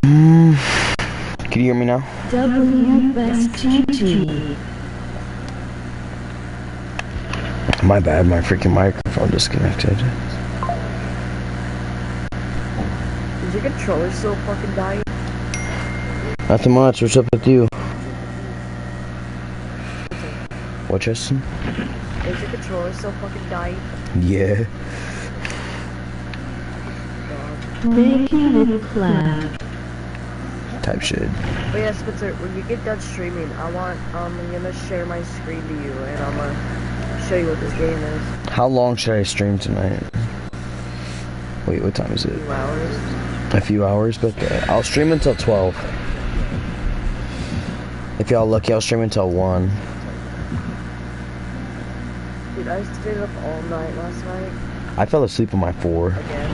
Can you hear me now? WSGG. My bad, my freaking microphone disconnected. Is your controller still fucking dying? Nothing much, what's up with you? What, Justin? Is your controller still fucking dying? Yeah. Making it clap. Type shit. But yeah, Spencer, when you get done streaming, I'm gonna share my screen to you, and I'm gonna show you what this game is. How long should I stream tonight? Wait, what time is it? A few hours. A few hours, but I'll stream until 12. If y'all lucky, I'll stream until 1. Dude, I stayed up all night last night. I fell asleep on my 4. Again.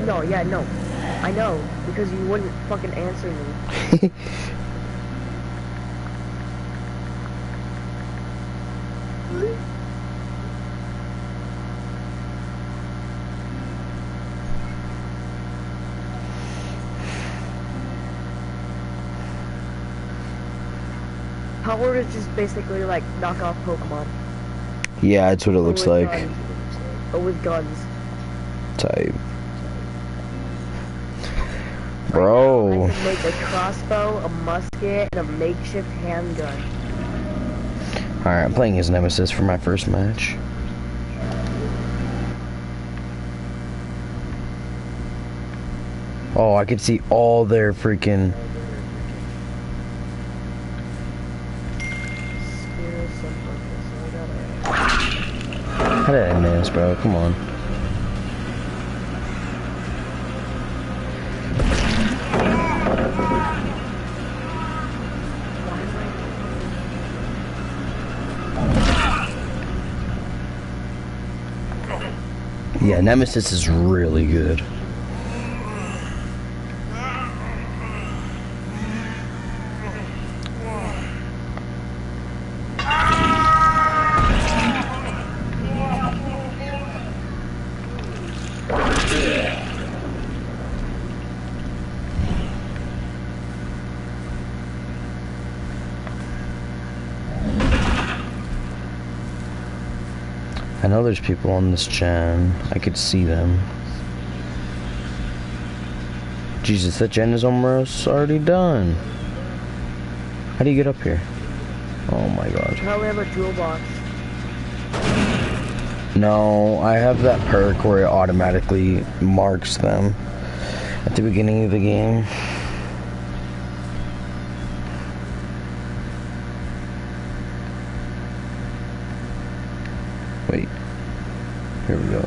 No, yeah, no. I know, because you wouldn't fucking answer me. Power is just basically like knockoff Pokemon. Yeah, that's what it looks like. But with guns. Type. Bro. I can make a crossbow, a musket, and a makeshift handgun. Alright, I'm playing as Nemesis for my first match. Oh, I could see all their freaking... How did I miss, bro? Come on. Yeah, Nemesis is really good. I know there's people on this gen. I could see them. Jesus, that gen is almost already done. How do you get up here? Oh my god. Probably have a jewel box. No, I have that perk where it automatically marks them at the beginning of the game. Wait. Here we go.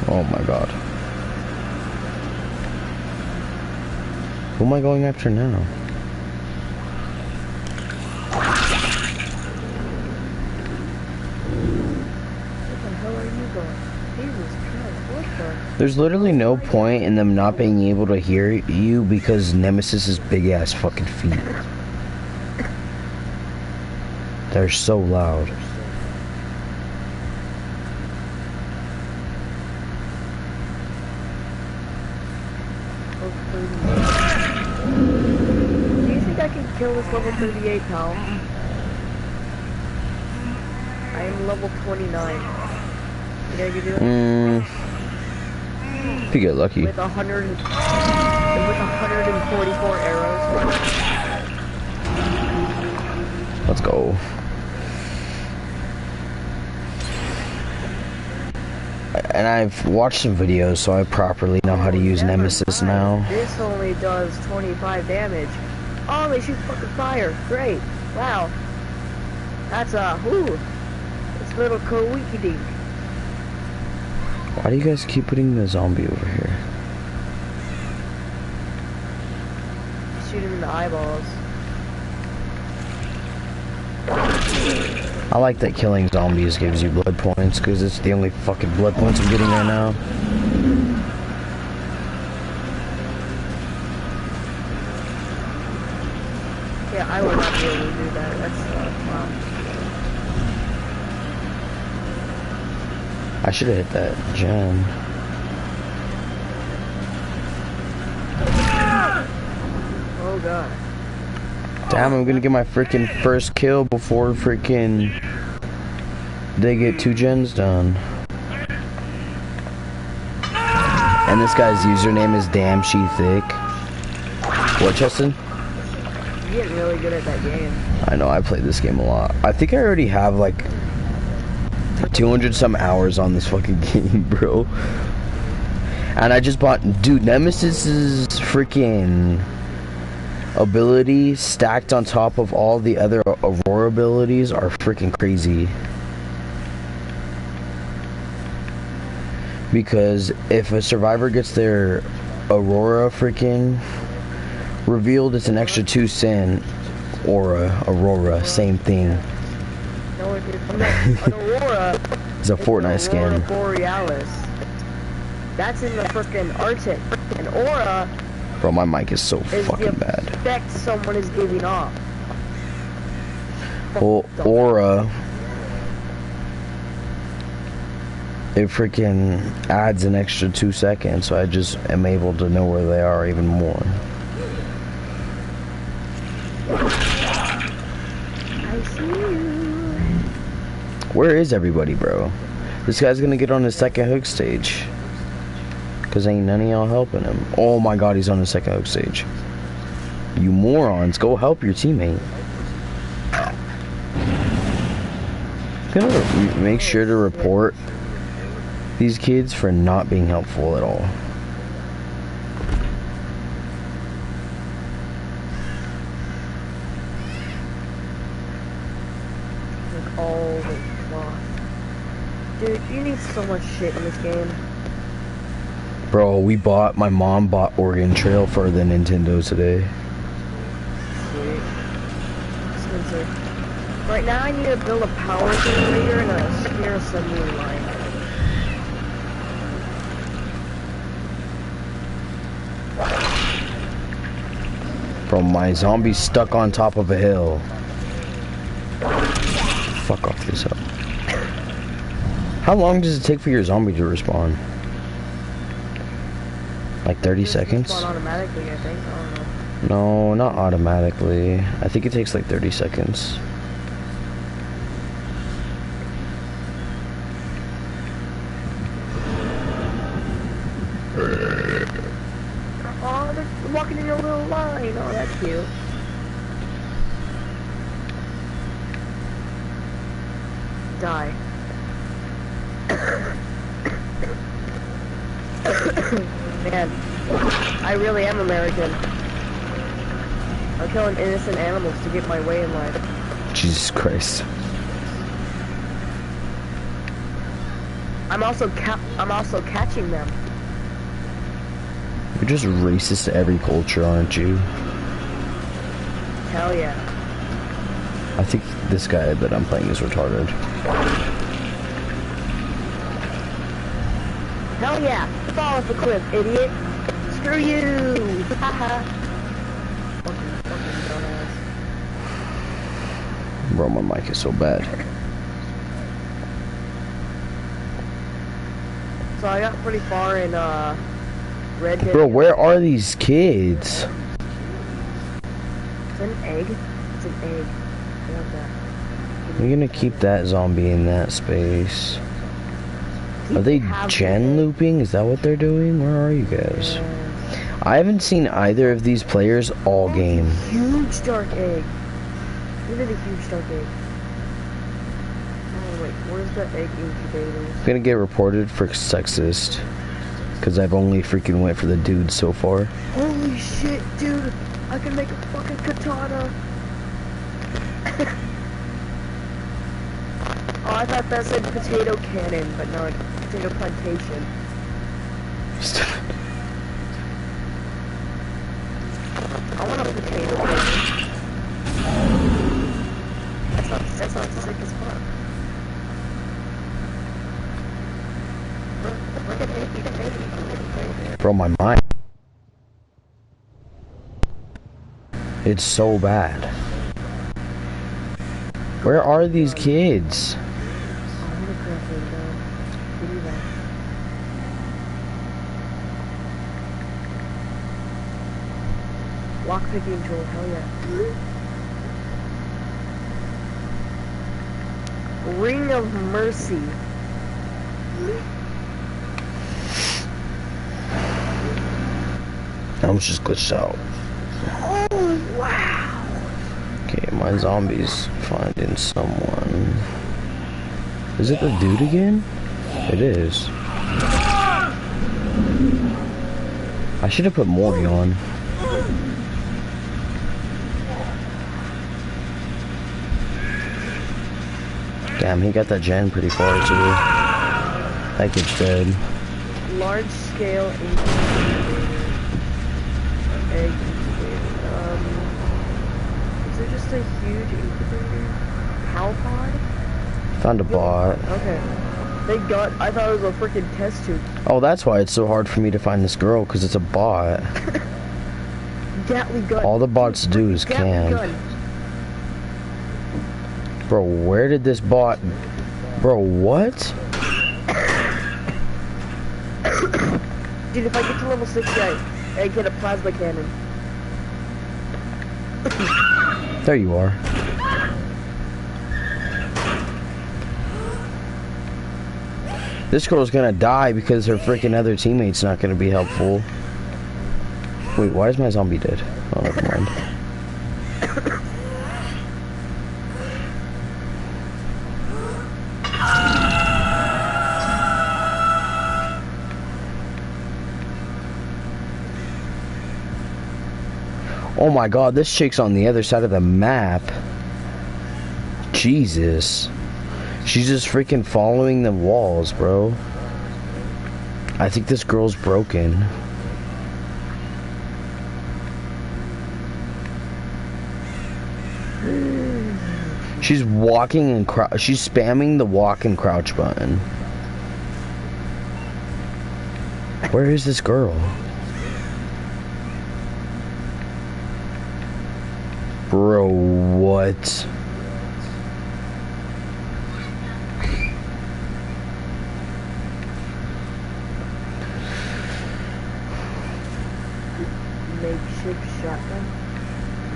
Oh my god. Who am I going after now? There's literally no point in them not being able to hear you because Nemesis's big ass fucking feet. They're so loud. Do you think I can kill this level 38 pal? I am level 29. You think I can do it? If you get lucky. With 144 arrows. Let's go. And I've watched some videos, so I properly know how to use Nemesis now. This only does 25 damage. Oh, they shoot fucking fire. Great. Wow. That's it's little Crazykidking. Why do you guys keep putting the zombie over here? Shoot him in the eyeballs. I like that killing zombies gives you blood points, because it's the only fucking blood points I'm getting right now. Yeah, I would not be able to do that. That's wow. I should have hit that gen. Oh god. Damn, I'm gonna get my freaking first kill before freaking they get 2 gens done. And this guy's username is Damn She Thick. What, Justin? You're getting really good at that game. I know, I played this game a lot. I think I already have like 200 some hours on this fucking game, bro. And I just bought, dude, Nemesis's freaking ability stacked on top of all the other Aurora abilities are freaking crazy. Because if a survivor gets their Aurora freaking revealed, it's an extra 2 sin. Aurora, same thing. No, an Aurora. It's a Fortnite skin. Aurora Borealis. That's in the freaking Arctic. An aura. Bro, my mic is so fucking bad. The effect someone is giving off. Well, aura, it freaking adds an extra 2 seconds, so I just am able to know where they are even more. I see you. Where is everybody, bro? This guy's gonna get on his second hook stage. Cause ain't none of y'all helping him. Oh my god, he's on the second hook stage. You morons, go help your teammate. Gonna make sure to report these kids for not being helpful at all. Like all the cloth. Dude, you need so much shit in this game. Bro, my mom bought Oregon Trail for the Nintendo today. Sweet. Expensive. Right now I need to build a power generator and a spare assembly line. Bro, my zombie's stuck on top of a hill. Fuck off this hill. How long does it take for your zombie to respawn? Like 30 seconds? Spawn automatically, I think. I don't know. No, not automatically. I think it takes like 30 seconds. Oh, they're walking in a little line. Oh, that's cute. Die. Man, I really am American. I'm killing innocent animals to get my way in life. Jesus Christ. I'm also catching them. You're just racist to every culture, aren't you? Hell yeah. I think this guy that I'm playing is retarded. Hell yeah! Fall off the cliff, idiot! Screw you! Haha! fucking dumbass. Bro, my mic is so bad. So I got pretty far in, Red Dead. Bro, where are these kids? It's an egg. It's an egg. I want that. You're gonna keep that zombie in that space. Are they gen looping? Is that what they're doing? Where are you guys? I haven't seen either of these players all game. Huge dark egg. Look at the huge dark egg. Oh wait, where's the egg incubators? I'm gonna get reported for sexist. Cause I've only freaking went for the dudes so far. Holy shit, dude! I can make a fucking katana! Oh, I thought that said potato cannon, but no, it's potato plantation. I want a potato cannon. That sounds sick as fuck. Look at me. Bro, my mind. It's so bad. Where are these kids? I'm gonna grab it, Lockpicking tool, hell yeah. Ring of Mercy. I'm just glitched out. Oh, wow. Okay, my zombie's finding someone. Is it the dude again? It is. I should have put Maury on. Damn, he got that gen pretty far too. That kid's dead. Large scale incubator. Egg incubator. Is there just a huge incubator? Cow pod? Found a bot. Okay. Thank God. I thought it was a freaking test tube. Oh, that's why it's so hard for me to find this girl, because it's a bot. Gatling gun. All the bots do is camp. Bro, where did this bot... Bro, what? Dude, if I get to level 60, I get a plasma cannon. There you are. This girl's gonna die because her freaking other teammate's not gonna be helpful. Wait, why is my zombie dead? Oh, never mind. Oh my god, this chick's on the other side of the map. Jesus. She's just freaking following the walls, bro. I think this girl's broken. She's walking and she's spamming the walk and crouch button. Where is this girl? Bro, what? Makeshift shotgun.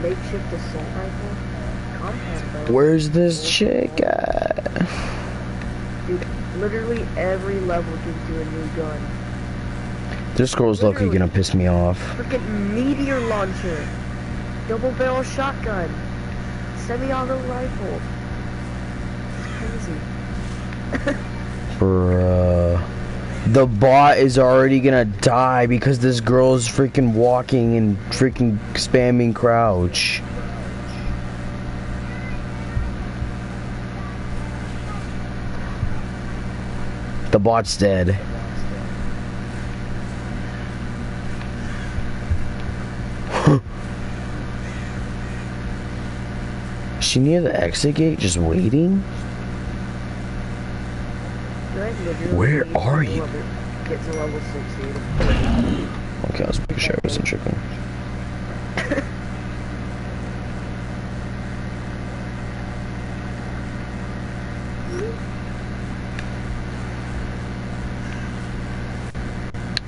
Makeshift assault rifle. Compound bow. Where's this chick at? Dude, literally every level gives you a new gun. This girl's lucky gonna piss me off. Freaking meteor launcher. Double barrel shotgun. Semi-auto rifle. It's crazy. Bruh. The bot is already gonna die because this girl's freaking walking and freaking spamming crouch. The bot's dead. Is she near the exit gate just waiting? Where are you? Get to level 60. Okay, I was making sure I wasn't tripping.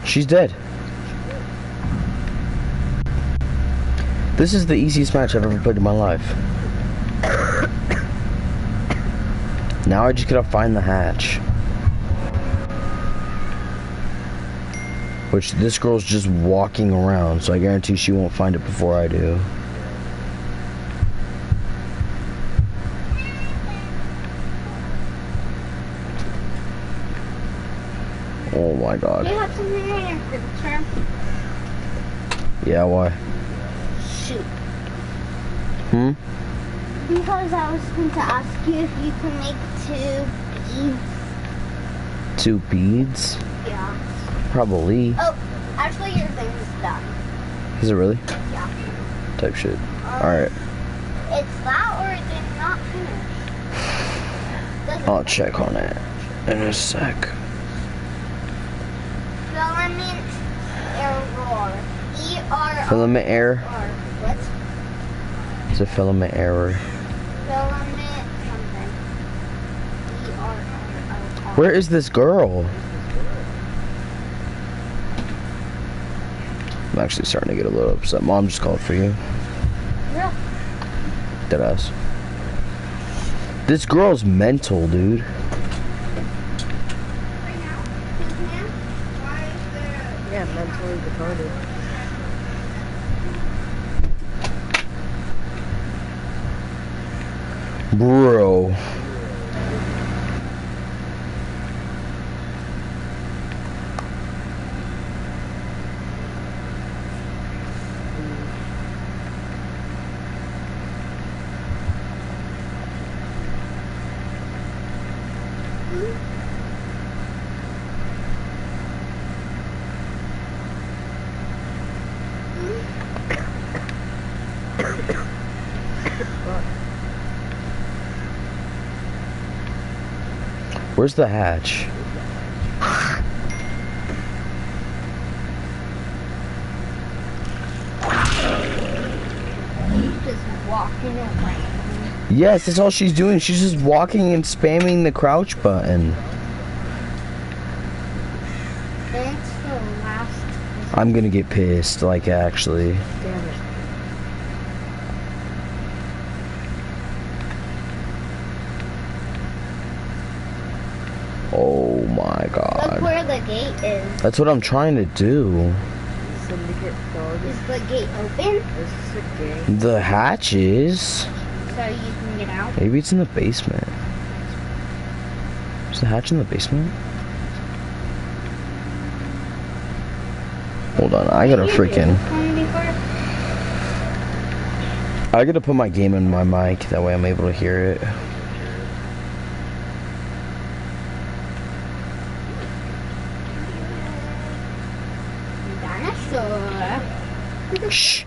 She's dead. This is the easiest match I've ever played in my life. Now I just gotta find the hatch. Which this girl's just walking around, so I guarantee she won't find it before I do. Oh my god. You have something in your picture? Yeah, why? Shoot. Hmm? Because I was going to ask you if you can make 2 beads. 2 beads? Yeah. Probably. Oh, actually your thing is done. Is it really? Yeah. Type shit. Alright. It's that or it did not finish. I'll check on it in a sec. Filament error. E-R-O-R. Filament error? What? It's a filament error. Filament something. E-R-R-O-R. Where is this girl? I'm actually starting to get a little upset. Mom just called for you. Yeah. Deadass. This girl's mental, dude. Yeah, mentally retarded. Bro. Where's the hatch? Just walking around. Yes, that's all she's doing. She's just walking and spamming the crouch button. Thanks for last. I'm gonna get pissed, like, actually. Damn it. Oh my Look god. where the gate is. That's what I'm trying to do. Syndicate dog. Is the gate open? This is a game. The hatch is... So you can get out? Maybe it's in the basement. Is the hatch in the basement? Hold on, I gotta freaking... I gotta put my game in my mic, that way I'm able to hear it. Dinosaur. Shh.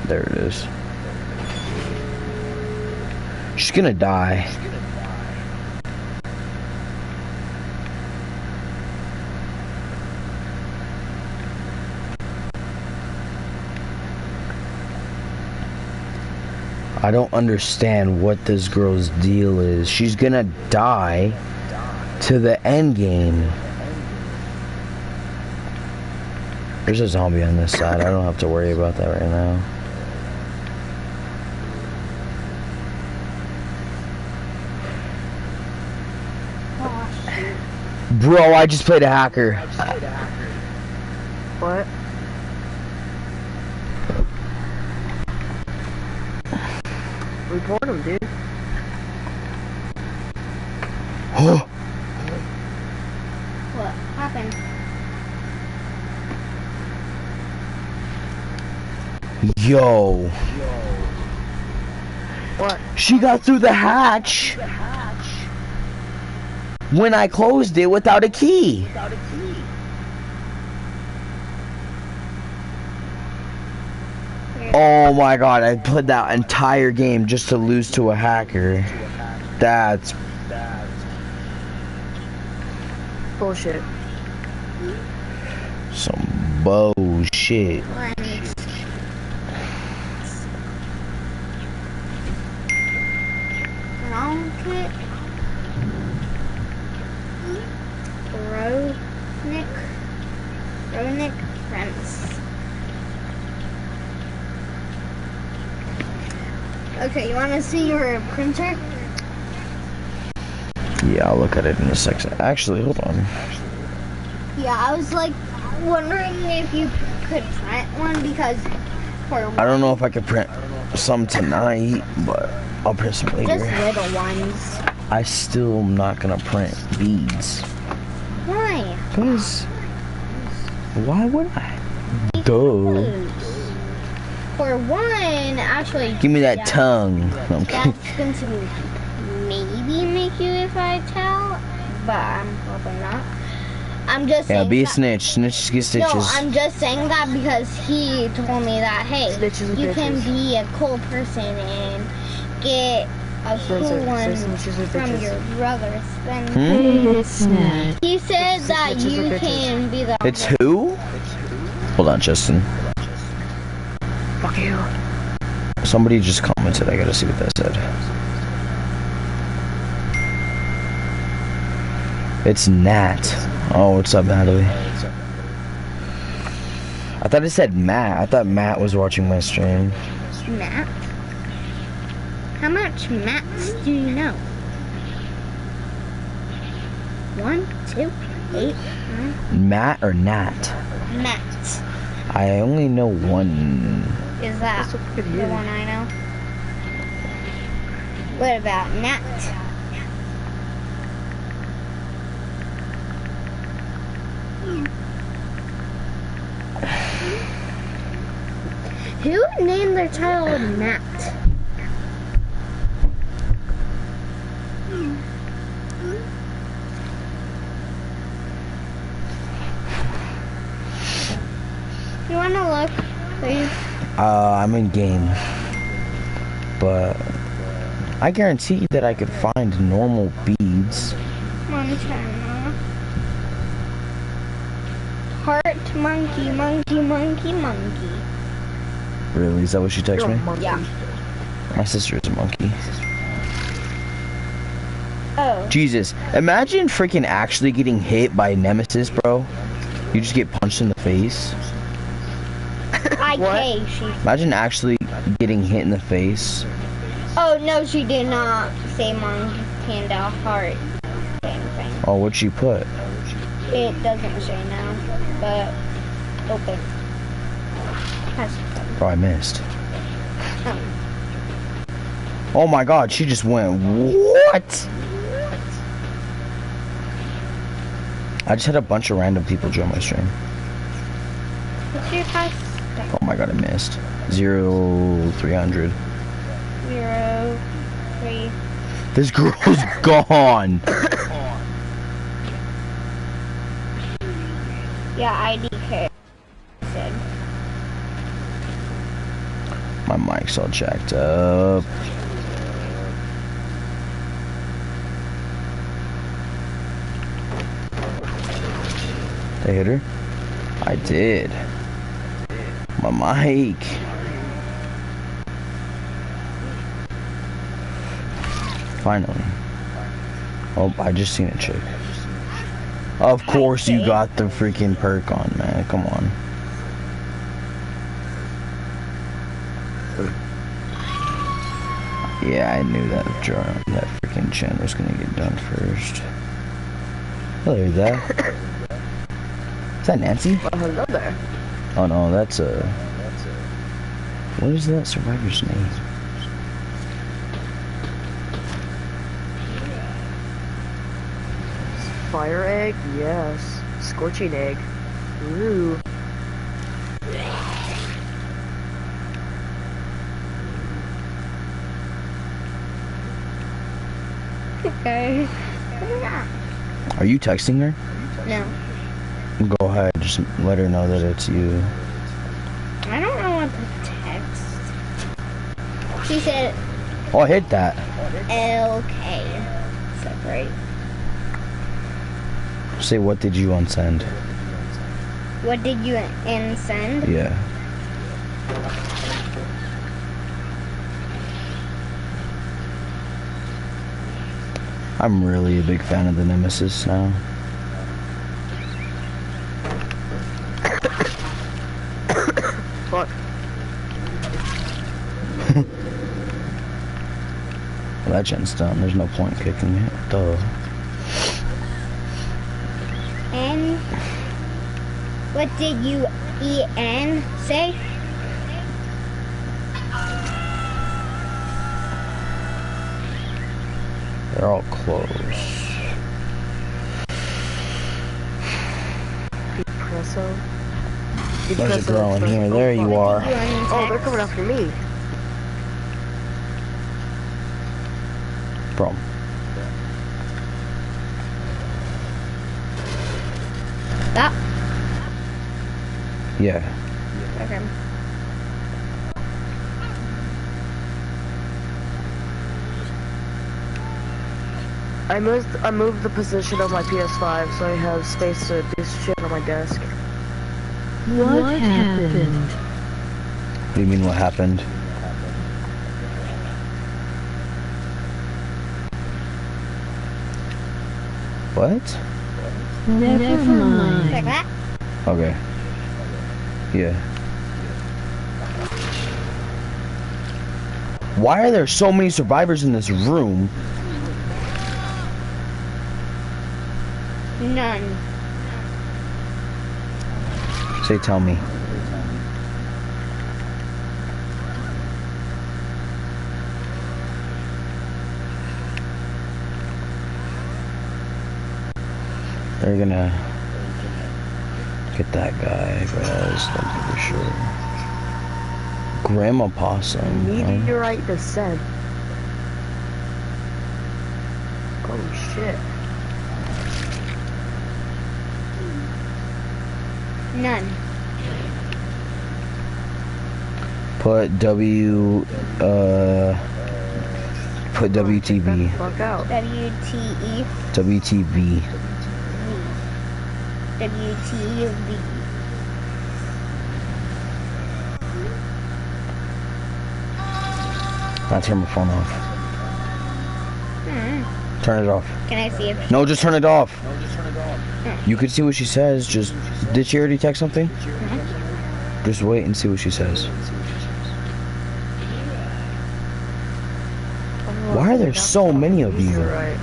There it is. She's gonna die. I don't understand what this girl's deal is. She's gonna die to the end game. There's a zombie on this side. I don't have to worry about that right now. Bro, I just played a hacker. What? Report him, dude. Oh, What happened? yo. What? She got through the hatch when I closed it without a key. Oh my god, I played that entire game just to lose to a hacker. That's Bullshit. some bullshit. Wrong kit. Ronick Prince. Okay, you want to see your printer? Yeah, I'll look at it in a second. Actually, hold on. Yeah, I was like wondering if you could print one because for I don't know if I could print some tonight, but I'll print some just later. little ones. I still am not gonna print beads. Why? Because why would I? Duh. For one, actually, Give me that yeah, tongue. No, I'm kidding. That's going to maybe make you if I tell, but I'm probably not. I'm just Yeah, saying be a that- snitch. Snitches get stitches. No, I'm just saying that because he told me that, hey, Snitches and you can bitches. be a cool person and get a cool Say one snitches and from bitches. your brothers. Then Hmm? It's not. he said that Snitches you and bitches. can be the It's who? Hold on, Justin. Fuck you. Somebody just commented. I gotta see what that said. It's Nat. Oh, what's up, Natalie? I thought it said Matt. I thought Matt was watching my stream. Matt? How much Matts do you know? 1, 2, 8, 9? Matt or Nat? Matt. I only know one. Is that That's what the good you. one I know? What about Nat? Who named their child Nat? You wanna look, please? I'm in game. But I guarantee that I could find normal beads. Montana. Heart monkey, monkey, monkey, monkey. Really? Is that what she texted You're a me? monkey. Yeah. My sister is a monkey. Oh. Jesus. Imagine freaking actually getting hit by Nemesis, bro. You just get punched in the face. IK, she. Imagine actually getting hit in the face. Oh, no, she did not say Montana heart anything. Oh, what'd she put? It doesn't say now, but open. Oh, I missed. Oh. Oh my god, she just went, what? I just had a bunch of random people join my stream. What's your price? Oh my god, I missed. 0-300. 0, 3. This girl's gone. Yeah, IDK said. My mic's all jacked up. Did I hit her? I did. My mic. Finally. Oh, I just seen a chick. Of course you got the freaking perk on, man. Come on. Yeah, I knew that freaking chin was gonna get done first. Hello there. Is that Nancy? Well, hello there. Oh no, that's a... What is that survivor's name? Fire egg? Yes. Scorching egg. Ooh. Okay. Are you texting her? No. Go ahead, just let her know that it's you. I don't know what to text. She said Oh, I hit that. LK. Separate. Say, what did you unsend? What did you send? Yeah. I'm really a big fan of the Nemesis now. Fuck. Well, that gen's done. There's no point kicking it. Duh. And what did you EN say? They're all close. Depresso. There's a girl in here. There you are. Oh, they're coming after me. Bro. That? Yeah. Okay. I moved the position of my PS5 so I have space to do shit on my desk. What happened? What do you mean, what happened? What? Never mind. Like that? Okay. Yeah. Why are there so many survivors in this room? None. Say, tell me. They're gonna get that guy, guys. I'm pretty sure. Grandma Possum. Meteorite descent. Oh shit. None. Put put WTV. Fuck out. WTE. WTV. WTV. Now turn my phone off. Turn it off. Can I see if No, just turn it off. You can see what she says. Just did she already text something? Just wait and see what she says. Why are there so many of you? Meteorite.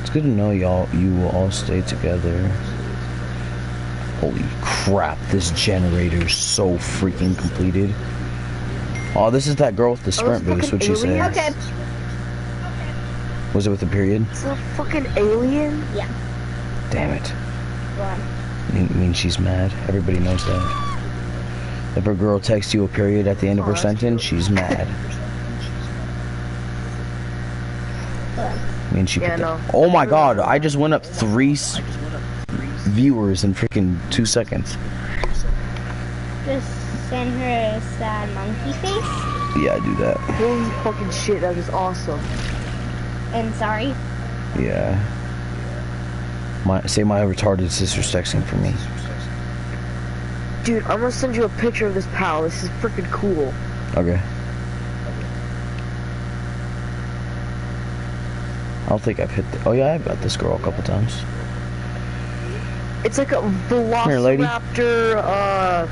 It's good to know you will all stay together. Holy crap, this generator's so freaking completed. Oh, this is that girl with the sprint boost, what'd she say? Okay. Was it with a period? It's a fucking alien? Yeah. Damn it. Well, Mean she's mad. Everybody knows that. If a girl texts you a period at the end of her sentence, she's mad. She Yeah, put no. that. Oh my god, I just went up 3 viewers in freaking 2 seconds. just send her a sad monkey face. Yeah, I do that. Holy fucking shit, that is awesome. And sorry. Yeah. Say my retarded sister's texting for me. Dude, I'm gonna send you a picture of this pal. This is freaking cool. Okay. I don't think I've hit oh yeah, I've got this girl a couple times. It's like a Here, lady. velociraptor,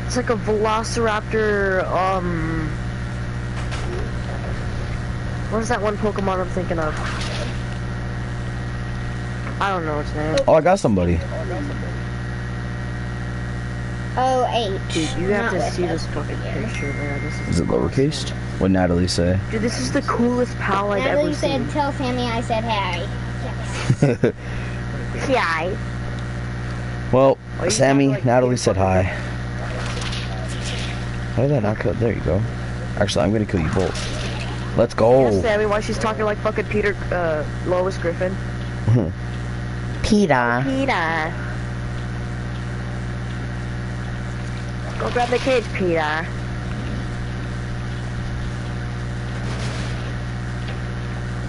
it's like a velociraptor, what is that one Pokemon I'm thinking of? I don't know its name. Oh, I got somebody. OH. Dude, you have to see this fucking picture, man. This Is it lowercase? What'd Natalie say? Dude, this is the coolest pal I've Natalie ever said, seen. tell Sammy I said hi. Yeah. Well, Oh, you Sammy, sound like Natalie you said fucking- hi. How did that not kill? There you go. Actually, I'm gonna kill you both. Let's go. Yeah, Sammy, why she's talking like fucking Peter, Lois Griffin. Peter. Peter. Go grab the cage, Peter.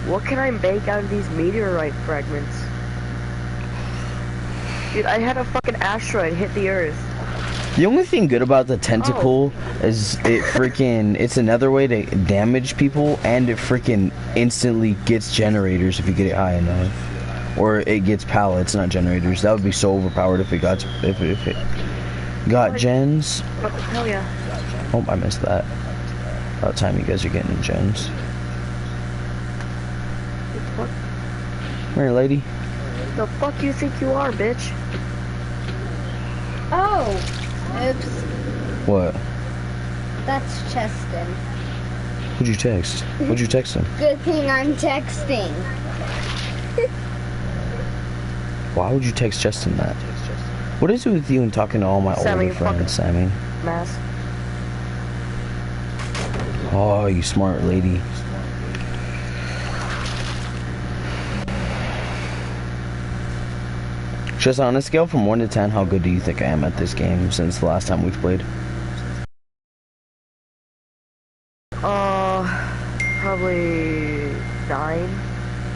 What can I make out of these meteorite fragments? Dude, I had a fucking asteroid hit the earth. The only thing good about the tentacle is it's another way to damage people, and it freaking instantly gets generators if you get it high enough. Or it gets pallets, not generators. That would be so overpowered if it got gens. Oh, hell yeah. Oh, I missed that. About time you guys are getting gens. What Come here, lady. the fuck you think you are, bitch? Oh. Oops. What? That's Cheston. Who'd you text? What'd you text him? Good thing I'm texting. Why would you text Justin that? What is it with you and talking to all my Sammy, older friends, Sammy? Mass. Oh, you smart lady. Just on a scale from 1 to 10, how good do you think I am at this game since the last time we've played?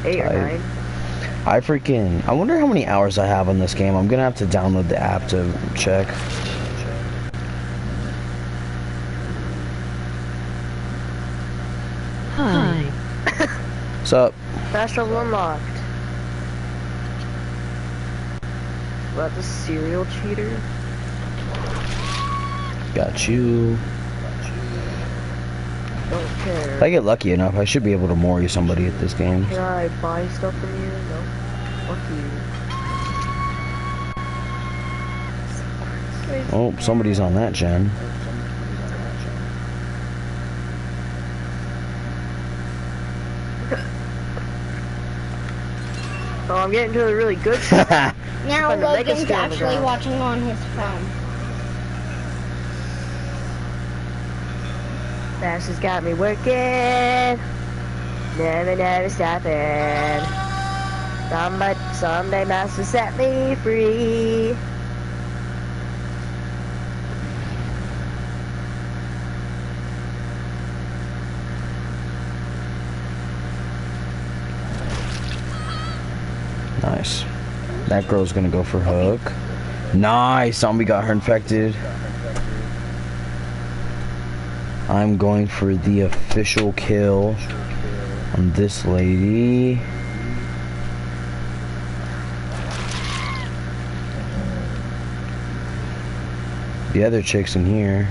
8 or I- 9. I wonder how many hours I have on this game. I'm gonna have to download the app to check. Hi. What's up? Fast travel unlocked. What, the serial cheater? Got you. Don't care. If I get lucky enough, I should be able to mori somebody at this game. Can I buy stuff from you? No. Fuck you. Oh, somebody's on that gen. Oh, I'm getting to the really good stuff. Now Find the mega Logan's skill on the actually ground. watching on his phone. That's just got me working. Never stopping. Someday master set me free. Nice. That girl's gonna go for hook. Nice. Zombie got her infected. I'm going for the official kill on this lady. The other chick's in here.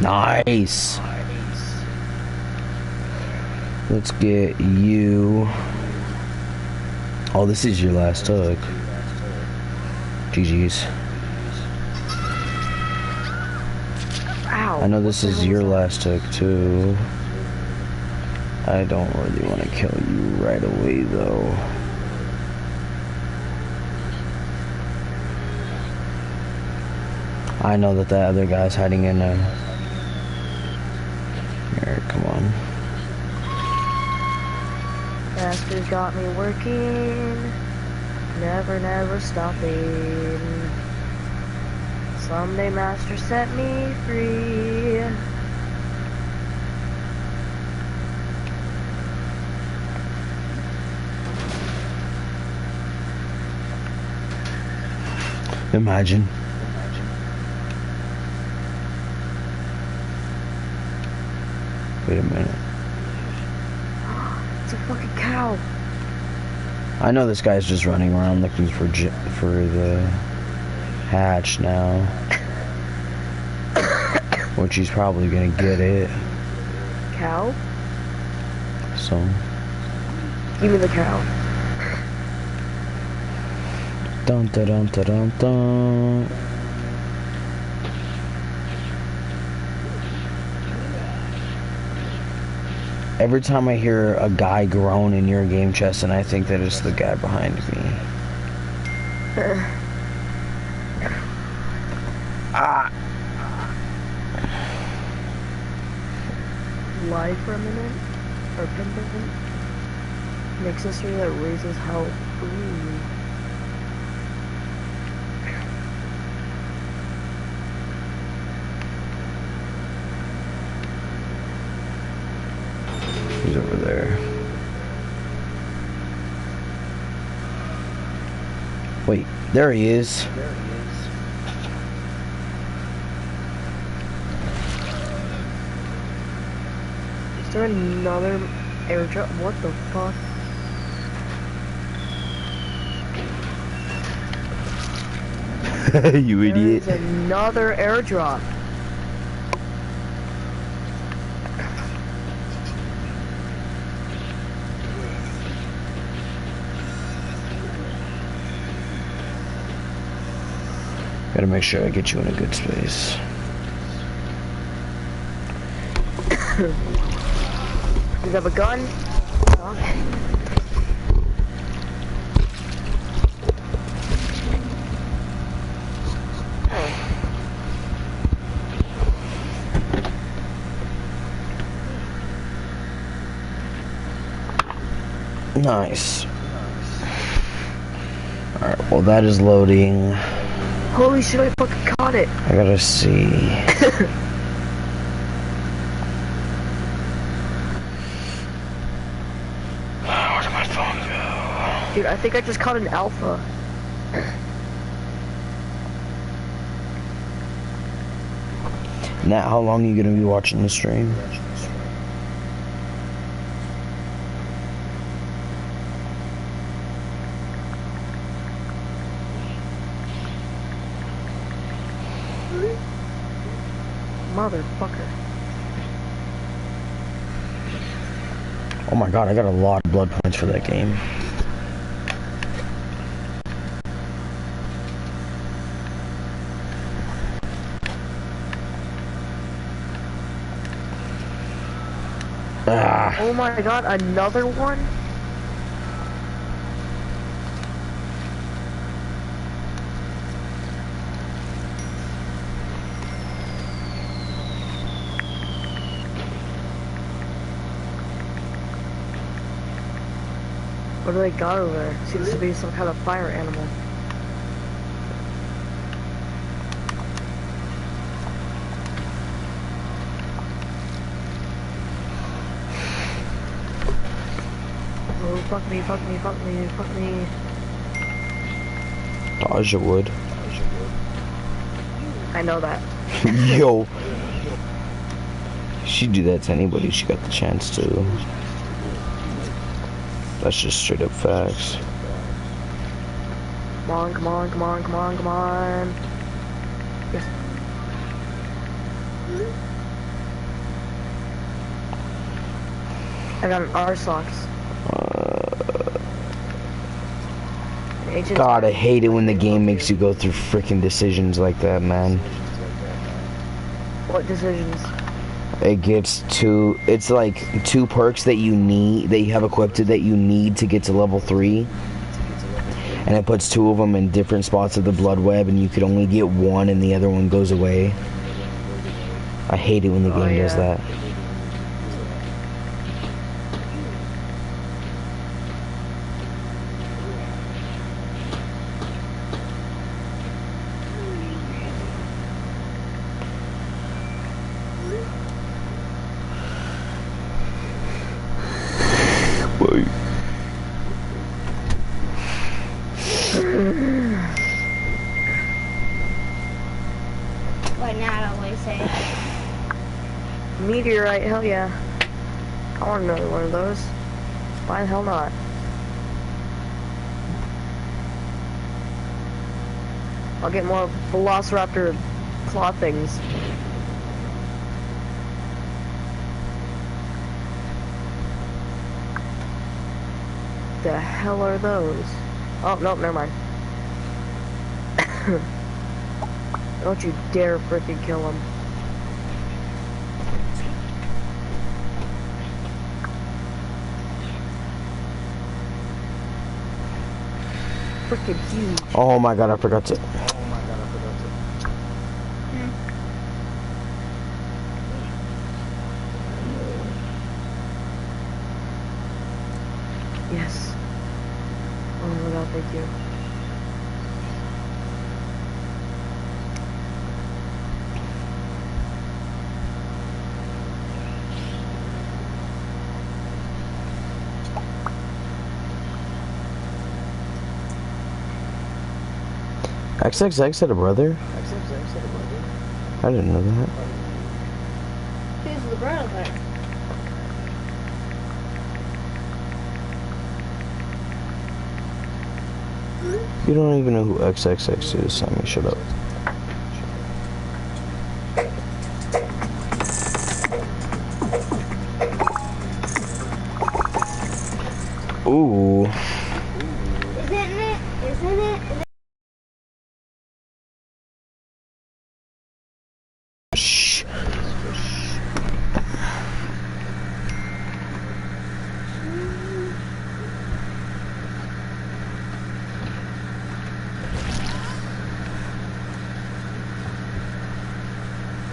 Nice. Let's get you. Oh, this is your last hook. GG's. Ow. I know this is your last hook too. I don't really want to kill you right away though. I know that other guy's hiding in a... Here, come on. Master's got me working. Never stopping. Someday master set me free. Imagine. Wait a minute. It's a fucking cow. I know this guy's just running around looking for the hatch now. Which he's probably gonna get it. Cow? So. Give me the cow. Dun dun dun dun dun dun. Every time I hear a guy groan in your game chest, and I think that it's the guy behind me. Lie for a minute. Or pendant. An accessory that raises health. Ooh. He's over there. Wait, there he is. Is there another airdrop? What the fuck? You idiot. There's another airdrop. Gotta make sure I get you in a good space. You have a gun? Okay. Nice. Alright, well that is loading. Holy shit, I fucking caught it. I gotta see. Where did my phone go? Dude, I think I just caught an alpha. Nat, how long are you gonna be watching the stream? Motherfucker. Oh my god, I got a lot of blood points for that game. Ah. Oh my god, another one? What do they got over there? Seems to be some kind of fire animal. Oh, fuck me, fuck me, fuck me, fuck me. Dodge wood. I know that. Yo. She'd do that to anybody she got the chance to. That's just straight up facts. Come on, come on, come on, come on, come on. Yes. I got an R-Sox. God, I hate it when the game makes you go through freaking decisions like that, man. What decisions? It gets two, it's like 2 perks that you need, that you have equipped that you need to get to level 3. And it puts 2 of them in different spots of the blood web, and you could only get one and the other one goes away. I hate it when the game does that. What not always say? Meteorite, hell yeah. I want another one of those. Why the hell not? I'll get more Velociraptor claw things. The hell are those? Oh, nope, never mind. Don't you dare freaking kill him. Freaking huge. Oh my god, I forgot to. Yes. Oh my god, thank you. XXX had a brother? I didn't know that. Who's the brother? You don't even know who XXX is, Sammy, shut up. Ooh. Isn't it? Shh.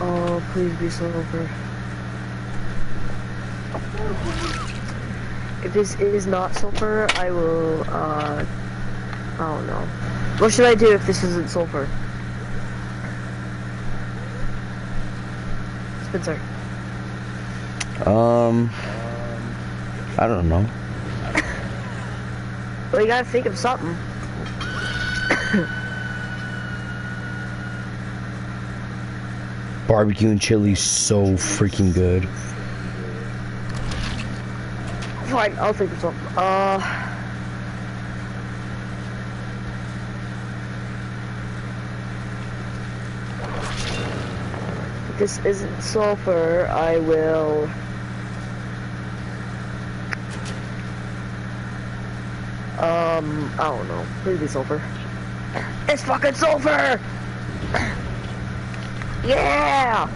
Oh, please be silver. If this is not silver, I will, don't know. What should I do if this isn't sulfur? Spencer. I don't know. Well, you gotta think of something. Barbecue and chili so freaking good. Fine, I'll think of something. If this isn't sulfur, I will... I don't know. Please be sulfur. It's fucking sulfur! Yeah!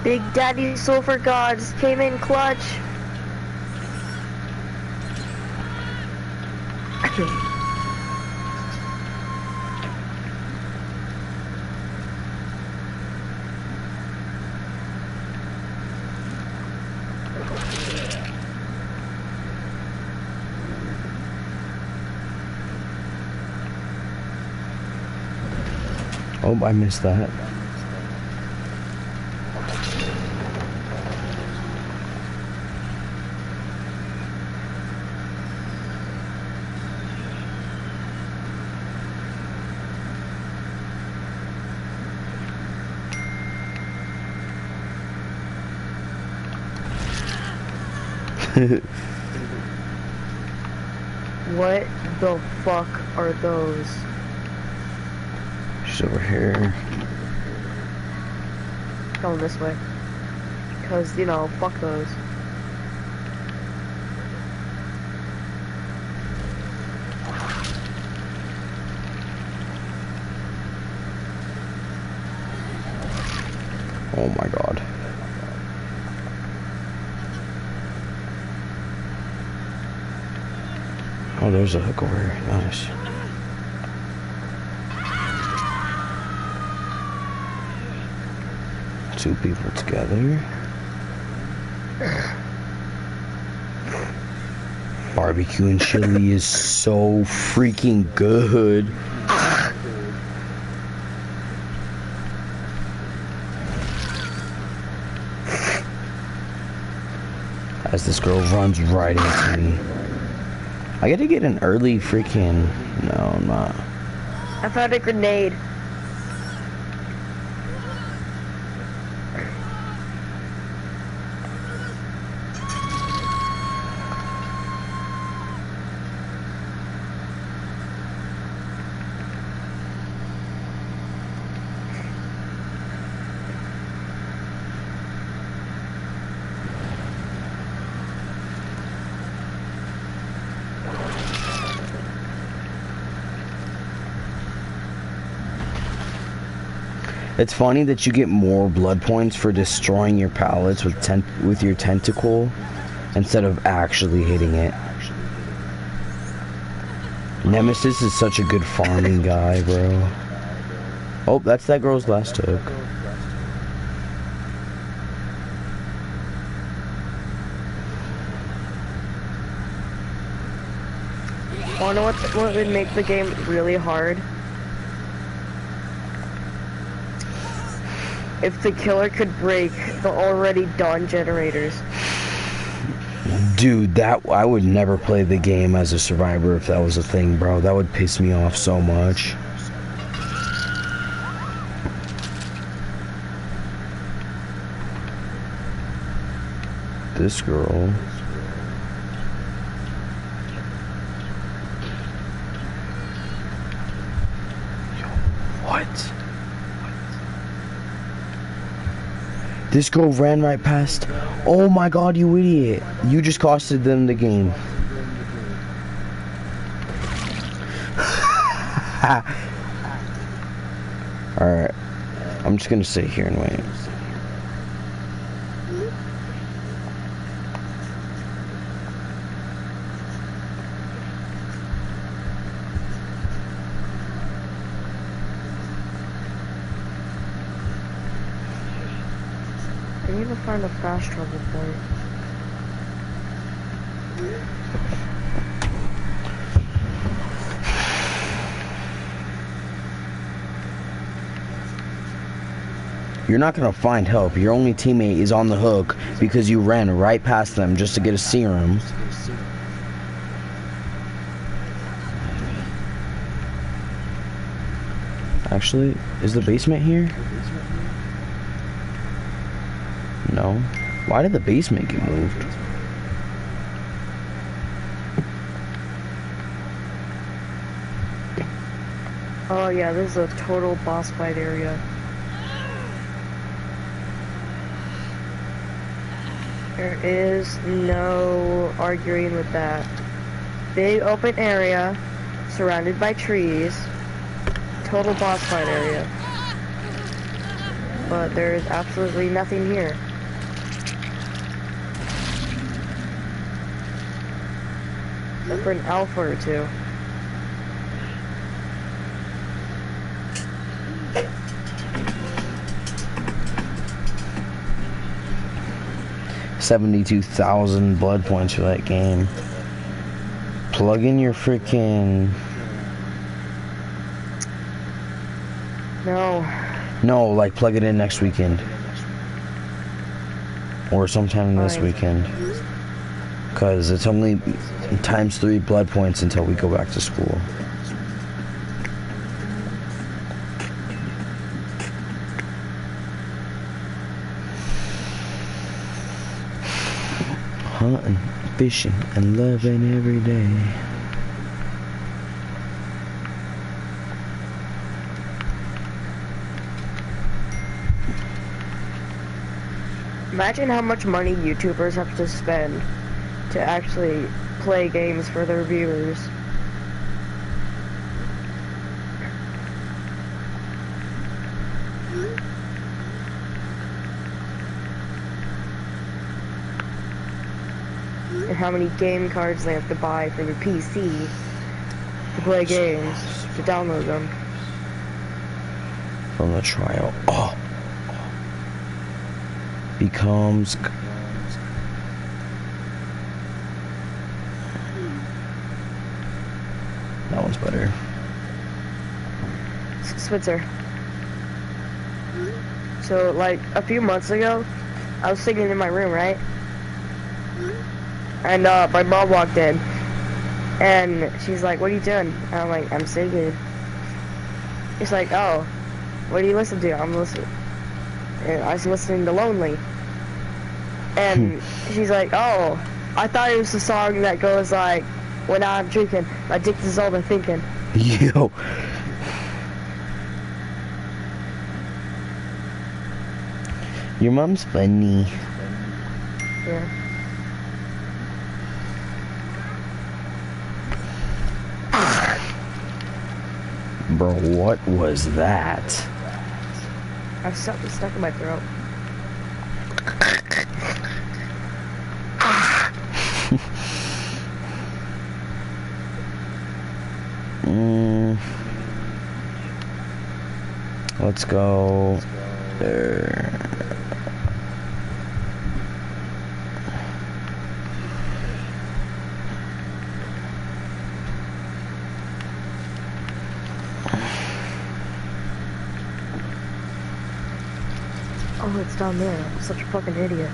Big Daddy Sulfur Gods came in clutch. Oh, I missed that. What the fuck are those? She's over here. Going this way. Because, you know, fuck those. Oh my god. Oh, there's a hook over here. Nice. Two people together. Barbecue and chili is so freaking good. As this girl runs right into me. I gotta get an early freaking... No, I'm not. I found a grenade. It's funny that you get more blood points for destroying your pallets with your tentacle instead of actually hitting it. Nemesis is such a good farming guy, bro. Oh, that's that girl's last hook. Wanna know what would make the game really hard? If the killer could break the already done generators. Dude, I would never play the game as a survivor if that was a thing, bro. That would piss me off so much. This girl. What? This girl ran right past. Oh my god, you idiot. You just costed them the game. Alright. I'm just gonna sit here and wait. I need to find a fast travel point. You're not gonna find help. Your only teammate is on the hook because you ran right past them just to get a serum. Actually, is the basement here? No. Why did the basement get moved? Oh yeah, this is a total boss fight area. There is no arguing with that. Big open area, surrounded by trees. Total boss fight area. But there is absolutely nothing here. Except for an alpha or two. $72,000 blood points for that game. Plug in your freaking... No, like plug it in next weekend. Or sometime this weekend. Cause it's only times 3 blood points until we go back to school. Hunting, fishing, and loving every day. Imagine how much money YouTubers have to spend to actually play games for their viewers. And how many game cards they have to buy for their PC to play games, to download them. From the trial. Oh! Becomes... That one's better. Switzer. So, like, a few months ago, I was sitting in my room, right? And, my mom walked in. And she's like, what are you doing? And I'm like, I'm singing. She's like, oh, what do you listen to? I'm listening. And I was listening to Lonely. And she's like, oh, I thought it was the song that goes like, when I'm drinking, my dick is all the thinking. Yo. Your mom's funny. Yeah. Bro, what was that? I have something stuck in my throat. Let's go there. Oh, it's down there. I'm such a fucking idiot.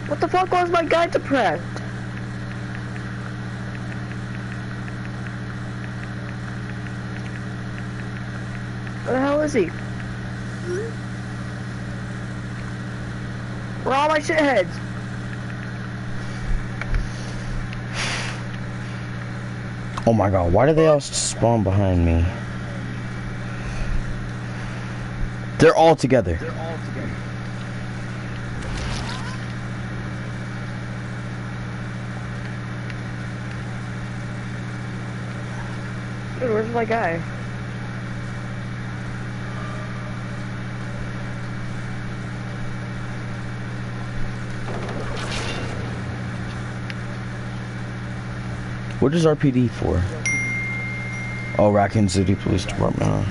What the fuck was my guy depressed? Where the hell is he? Where are all my shitheads? Oh my god, why do they all spawn behind me? They're all together. Dude, where's my guy? What is RPD for? Oh, Raccoon City Police Department, huh?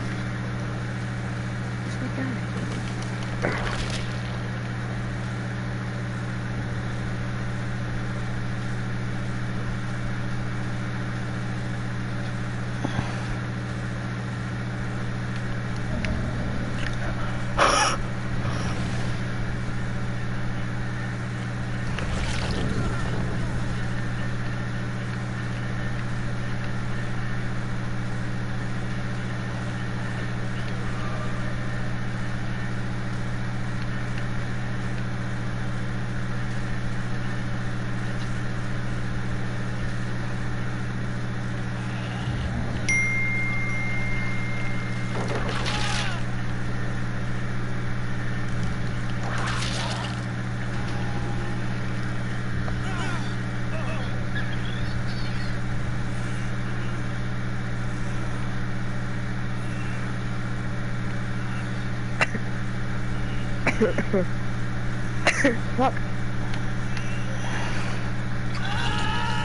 Fuck.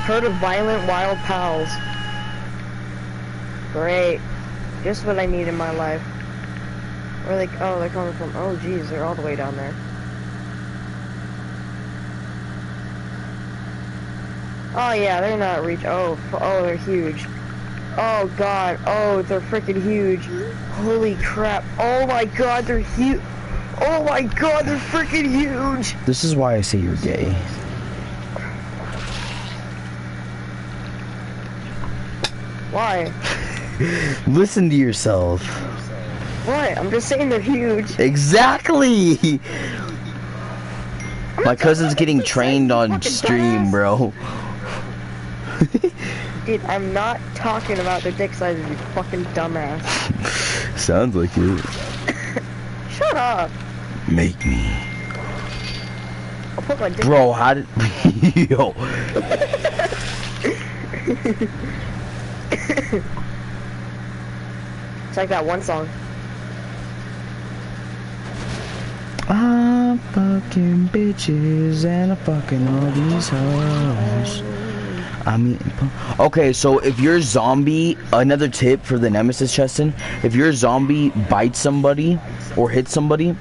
Heard of violent wild pals. Great. Just what I need in my life. Where are they? Oh, they're coming from. Oh, geez, they're all the way down there. Oh yeah, they're not reach. Oh, they're huge. Oh god. Oh, they're freaking huge. Holy crap. Oh my god, they're huge. Oh my god, they're freaking huge! This is why I say you're gay. Why? Listen to yourself. What? I'm just saying they're huge. Exactly! My cousin's getting trained on stream, bro. Dude, I'm not talking about their dick sizes, you fucking dumbass. Sounds like it. Shut up! Make me. I'll put my dick. Bro, how did... Yo. It's like that one song. I'm fucking bitches and I'm fucking all these hoes. I'm eating okay, so if you're zombie, another tip for the Nemesis, Cheston, if your zombie bites somebody or hits somebody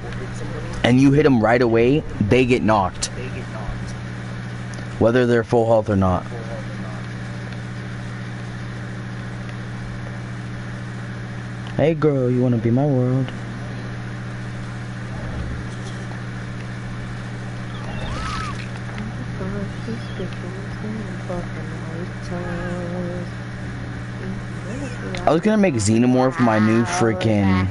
and you hit them right away, they get knocked. Whether they're full health or not. Hey girl, you wanna be my world? I was gonna make Xenomorph my new freaking...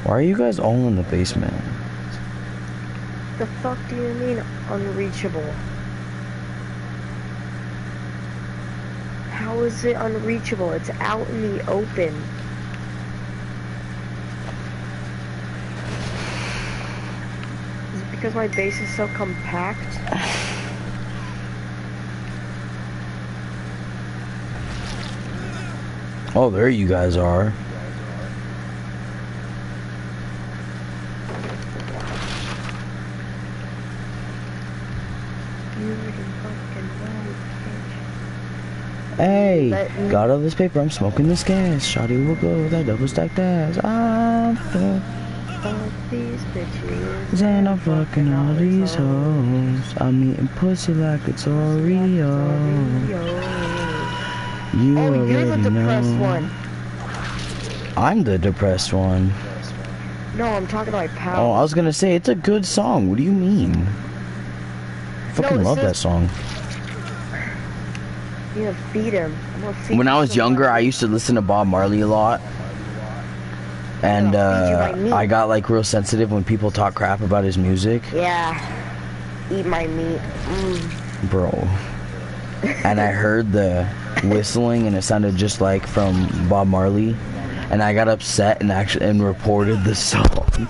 Why are you guys all in the basement? The fuck do you mean unreachable? How is it unreachable? It's out in the open. Is it because my base is so compact? Oh, there you guys are. Hey, got all this paper, I'm smoking this gas. Shawty will go with that double stacked ass. I'm Fuck these bitches. and I'm fucking all these hoes. I'm eating pussy like it's Oreo. You Oh, you're the already depressed know. one. I'm the depressed one. No, I'm talking to my pal. Oh, I was gonna say, it's a good song. What do you mean? I fucking love that song. You gotta feed him. I'm gonna feed When I was him younger, somebody. I used to listen to Bob Marley a lot. And feed you my meat. I got like real sensitive when people talk crap about his music. Yeah. Eat my meat. Bro. And I heard the whistling and it sounded just like from Bob Marley. And I got upset and reported the song.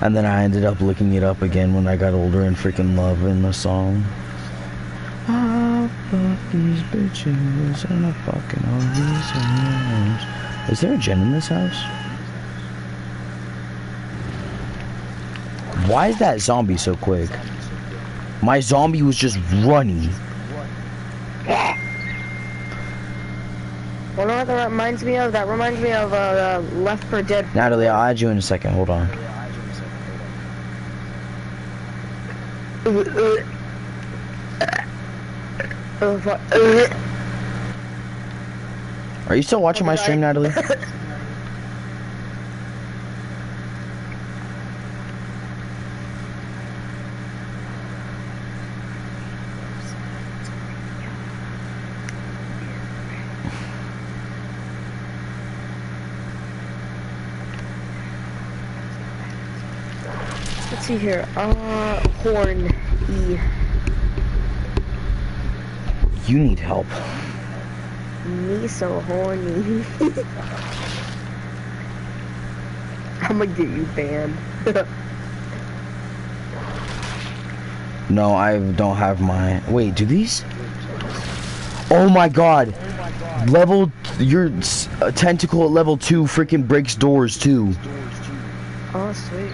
And then I ended up looking it up again when I got older and freaking loving the song. I fuck these bitches and I fucking all these hoes. Is there a gen in this house? Why is that zombie so quick? My zombie was just running. You know what that reminds me of? That reminds me of Left 4 Dead. Natalie, I'll add you in a second. Hold on. Are you still watching my stream, Natalie? Let's see here. Horn E. You need help. Me so horny. I'm gonna get you banned. No, I don't have my... Wait, do these? Oh my god! Your tentacle at level 2 freaking breaks doors too. Oh, sweet.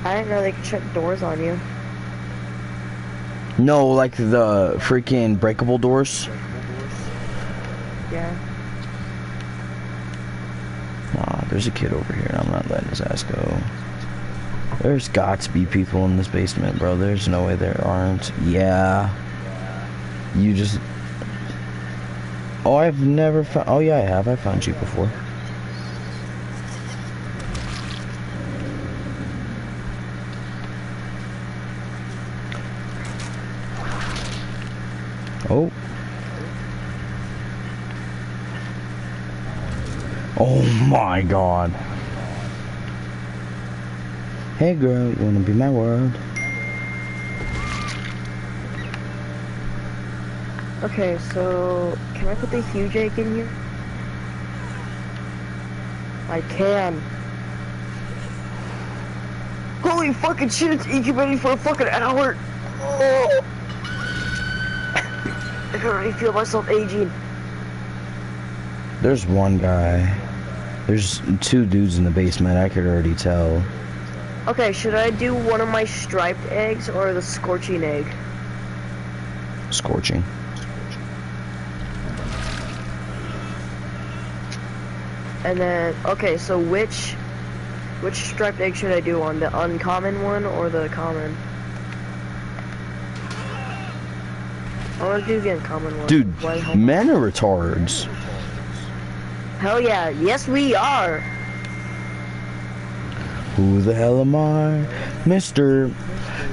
I didn't know they could shut doors on you. No, like the freaking breakable doors. Yeah. Nah, there's a kid over here and I'm not letting his ass go. There's got to be people in this basement, bro. There's no way there aren't. Yeah. You just... Oh, I've never found... Oh, yeah, I have. I found you before. Oh. Oh my god. Hey girl, you wanna be my world? Okay, so can I put the huge egg in here? I can. Holy fucking shit, it's incubating for a fucking hour. Oh. I can already feel myself aging. There's one guy. There's 2 dudes in the basement, I could already tell. Okay, should I do one of my striped eggs or the scorching egg? Scorching. And then, okay, so which striped egg should I do on? The uncommon one or the common? I want to do the uncommon one. Dude, men are retards. Hell yeah, yes we are! Who the hell am I? Mr.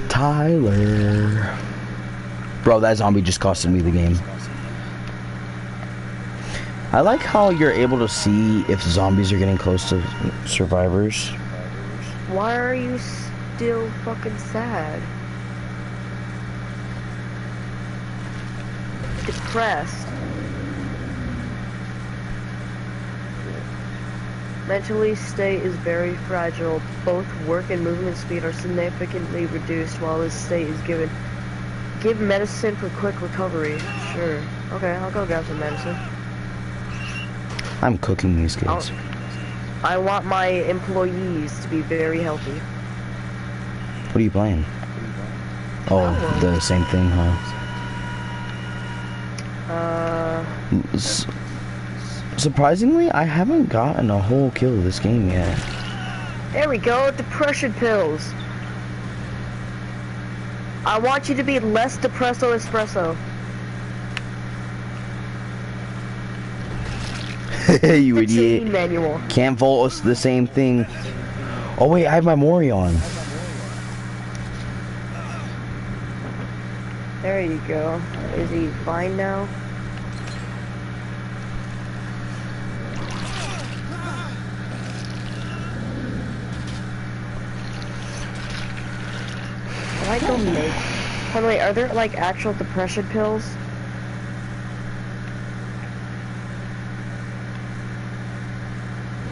Tyler. Bro, that zombie just costed me the game. I like how you're able to see if zombies are getting close to survivors. Why are you still fucking sad? Depressed. Mentally state is very fragile. Both work and movement speed are significantly reduced while this state is given. Give medicine for quick recovery. Sure. Okay, I'll go grab some medicine. I'm cooking these kids. I want my employees to be very healthy. What are you playing? Oh, the same thing, huh? Surprisingly, I haven't gotten a whole kill of this game yet. There we go, depression pills. I want you to be less depresso espresso. You idiot. Manual. Can't vault us the same thing. Oh wait, I have my Mori on. There you go. Is he fine now? I go make? By the way, are there like actual depression pills?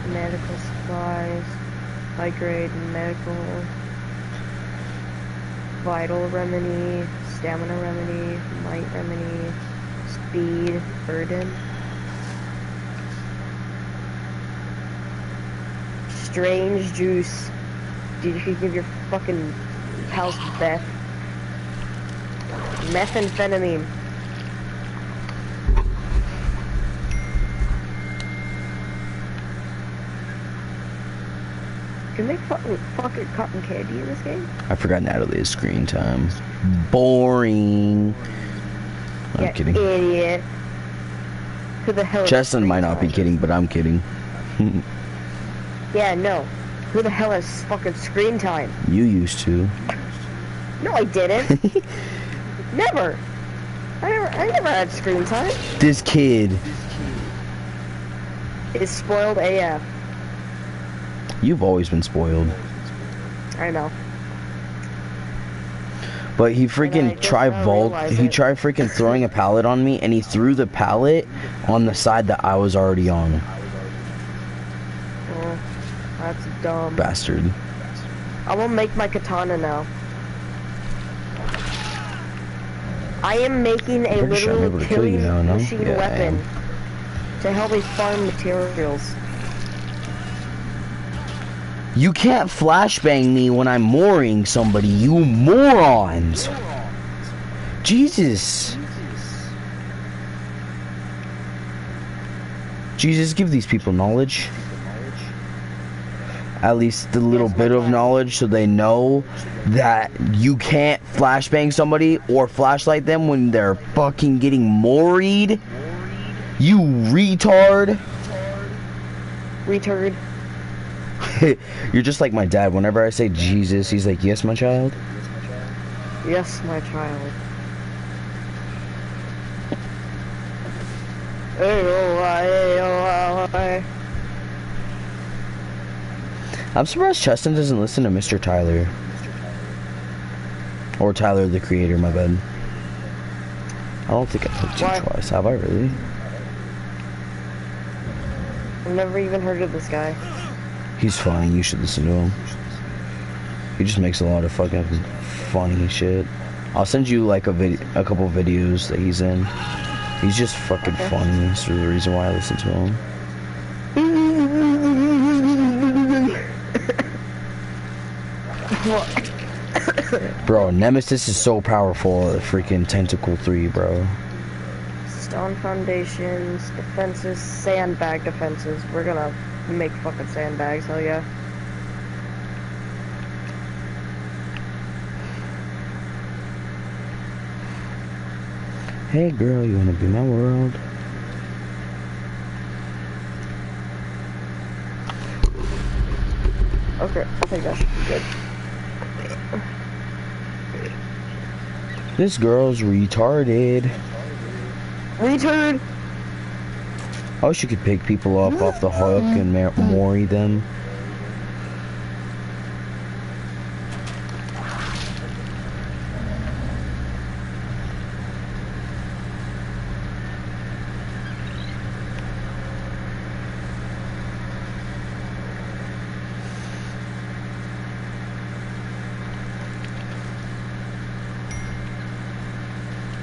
Medical supplies, high grade medical, vital remedy, stamina remedy, might remedy, speed, burden. Strange juice. Dude, you could give your fucking house meth. Methamphetamine. Can they fucking cotton candy in this game? I forgot Natalie's screen time. Boring. I'm Yeah, kidding. Idiot. Who the hell is Justin might screen not be time? kidding, but I'm kidding. Yeah, no. Who the hell has fucking screen time? You used to. No, I didn't. Never. I never had screen time. This kid. It's spoiled AF. You've always been spoiled. I know. But he And I freaking just tried now vault. realize He it. tried freaking throwing a pallet on me, and he threw the pallet on the side that I was already on. Oh, that's dumb. Bastard. I will make my katana now. I am making a Pretty sure I'm literal able to kill you killing now, no? machine Yeah, I weapon am. to help me farm materials. You can't flashbang me when I'm mooring somebody, you morons! Jesus. Jesus, give these people knowledge. At least the little Yes, bit my of bad. knowledge so they know that you can't flashbang somebody or flashlight them when they're fucking getting moried. You retard. Retard. You're just like my dad. Whenever I say Jesus, he's like, yes, my child. Yes, my child. Hey, I'm surprised Cheston doesn't listen to Mr. Tyler. Or Tyler the Creator, my bad. I don't think I've looked Why? you twice, have I really? I've never even heard of this guy. He's funny, you should listen to him. He just makes a lot of fucking funny shit. I'll send you like a couple videos that he's in. He's just fucking Okay. funny. That's the reason why I listen to him. Bro, Nemesis is so powerful at freaking Tentacle 3, bro. Stone foundations, defenses, sandbag defenses. We're gonna make fucking sandbags, hell yeah. Hey girl, you wanna be my world? Okay, I think that should be good. This girl's retarded. Retard! I wish you could pick people up off the hook and mori them.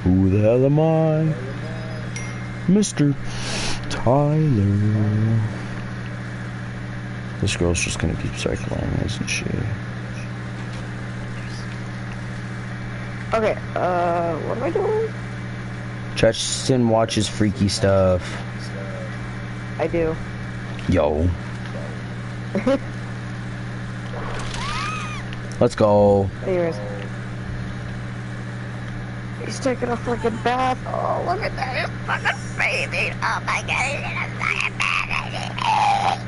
Who the hell am I? Mr. Tyler. This girl's just gonna keep cycling, isn't she? Okay, what am I doing? Cheston watches freaky stuff. I do. Yo. Let's go. Anyways. He's taking a fucking bath. Oh, look at that. He's fucking bathing. Oh my god, he's in a fucking bath.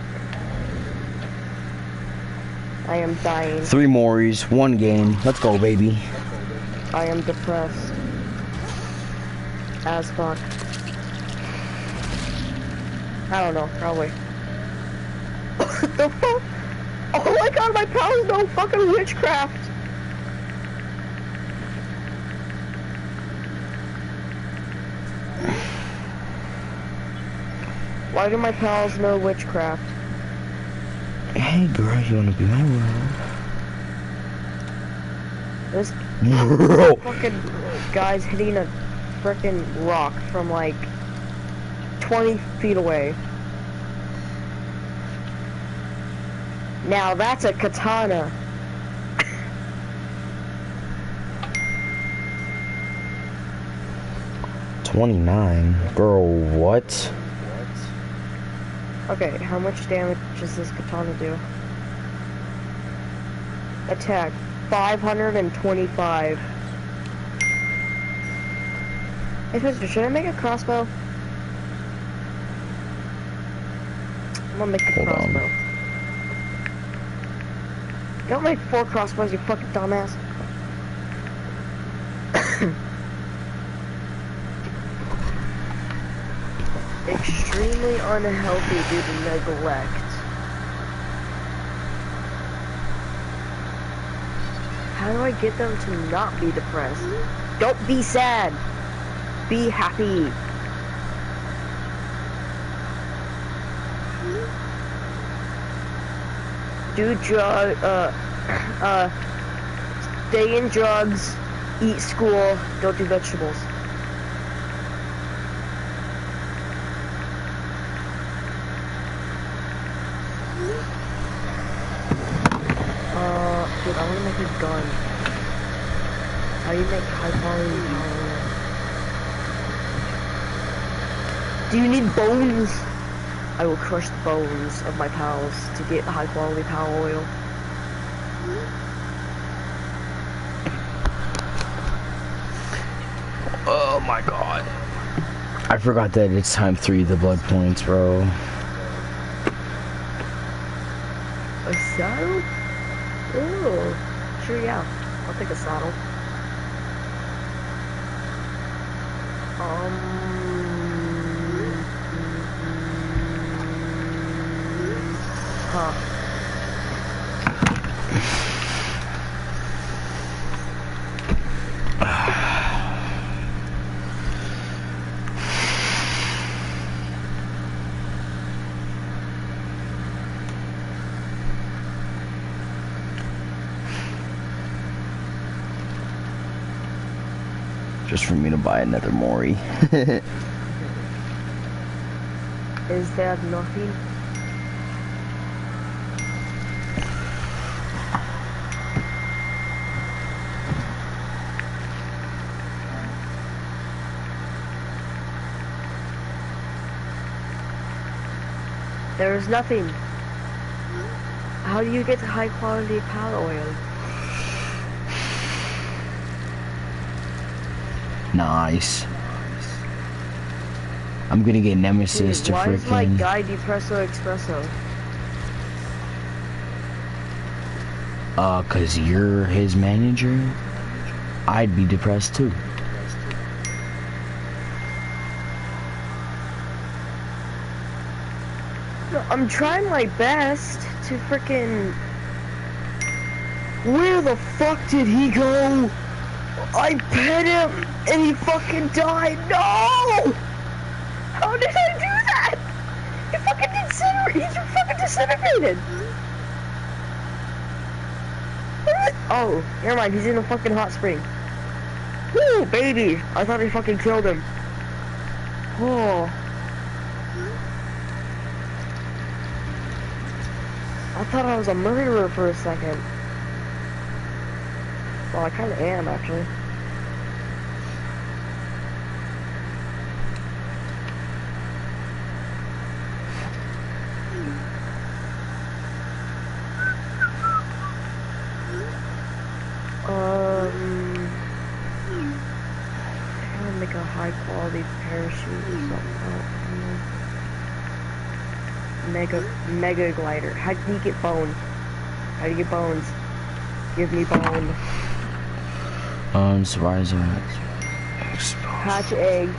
I am dying. 3 moris, 1 game. Let's go, baby. I am depressed. As fuck. I don't know, probably. What the fuck? Oh my god, my pal is no fucking witchcraft! Why do my pals know witchcraft? Hey girl, you wanna be my world? This Bro. fucking guy's hitting a freaking rock from like 20 feet away. Now that's a katana. 29? Girl, what? Okay, how much damage does this katana do? Attack 525. Hey, Mister, should I make a crossbow? I'm gonna make a Hold on. crossbow. Don't make 4 crossbows, you fucking dumbass. Extremely unhealthy due to neglect. How do I get them to not be depressed? Don't be sad. Be happy. Do stay in drugs, eat school, don't do vegetables. Dude, I wanna make a gun. How do you make high quality power? Do you need bones? I will crush the bones of my pals to get high quality power oil. Oh my god. I forgot that it's time 3 the blood points, bro. A saddle? Ooh, sure, yeah. I'll take a saddle. Huh. Just for me to buy another Mori. Is that nothing? There is nothing. How do you get high quality power oil? Nice. I'm gonna get Nemesis Dude, to why is my freaking. guy Depresso Espresso? Cause you're his manager. I'd be depressed too. No, I'm trying my best to freaking. Where the fuck did he go? I pet him and he fucking died. No! How did I do that? He fucking disintegrated. He's fucking disintegrated. Oh, never mind. He's in a fucking hot spring. Woo, baby! I thought he fucking killed him. Oh. I thought I was a murderer for a second. Well, I kinda am, actually. I gotta make a high quality parachute or something. Mega glider. How do you get bone? How do you get bones? Give me bone. Surprising. Hatch egg.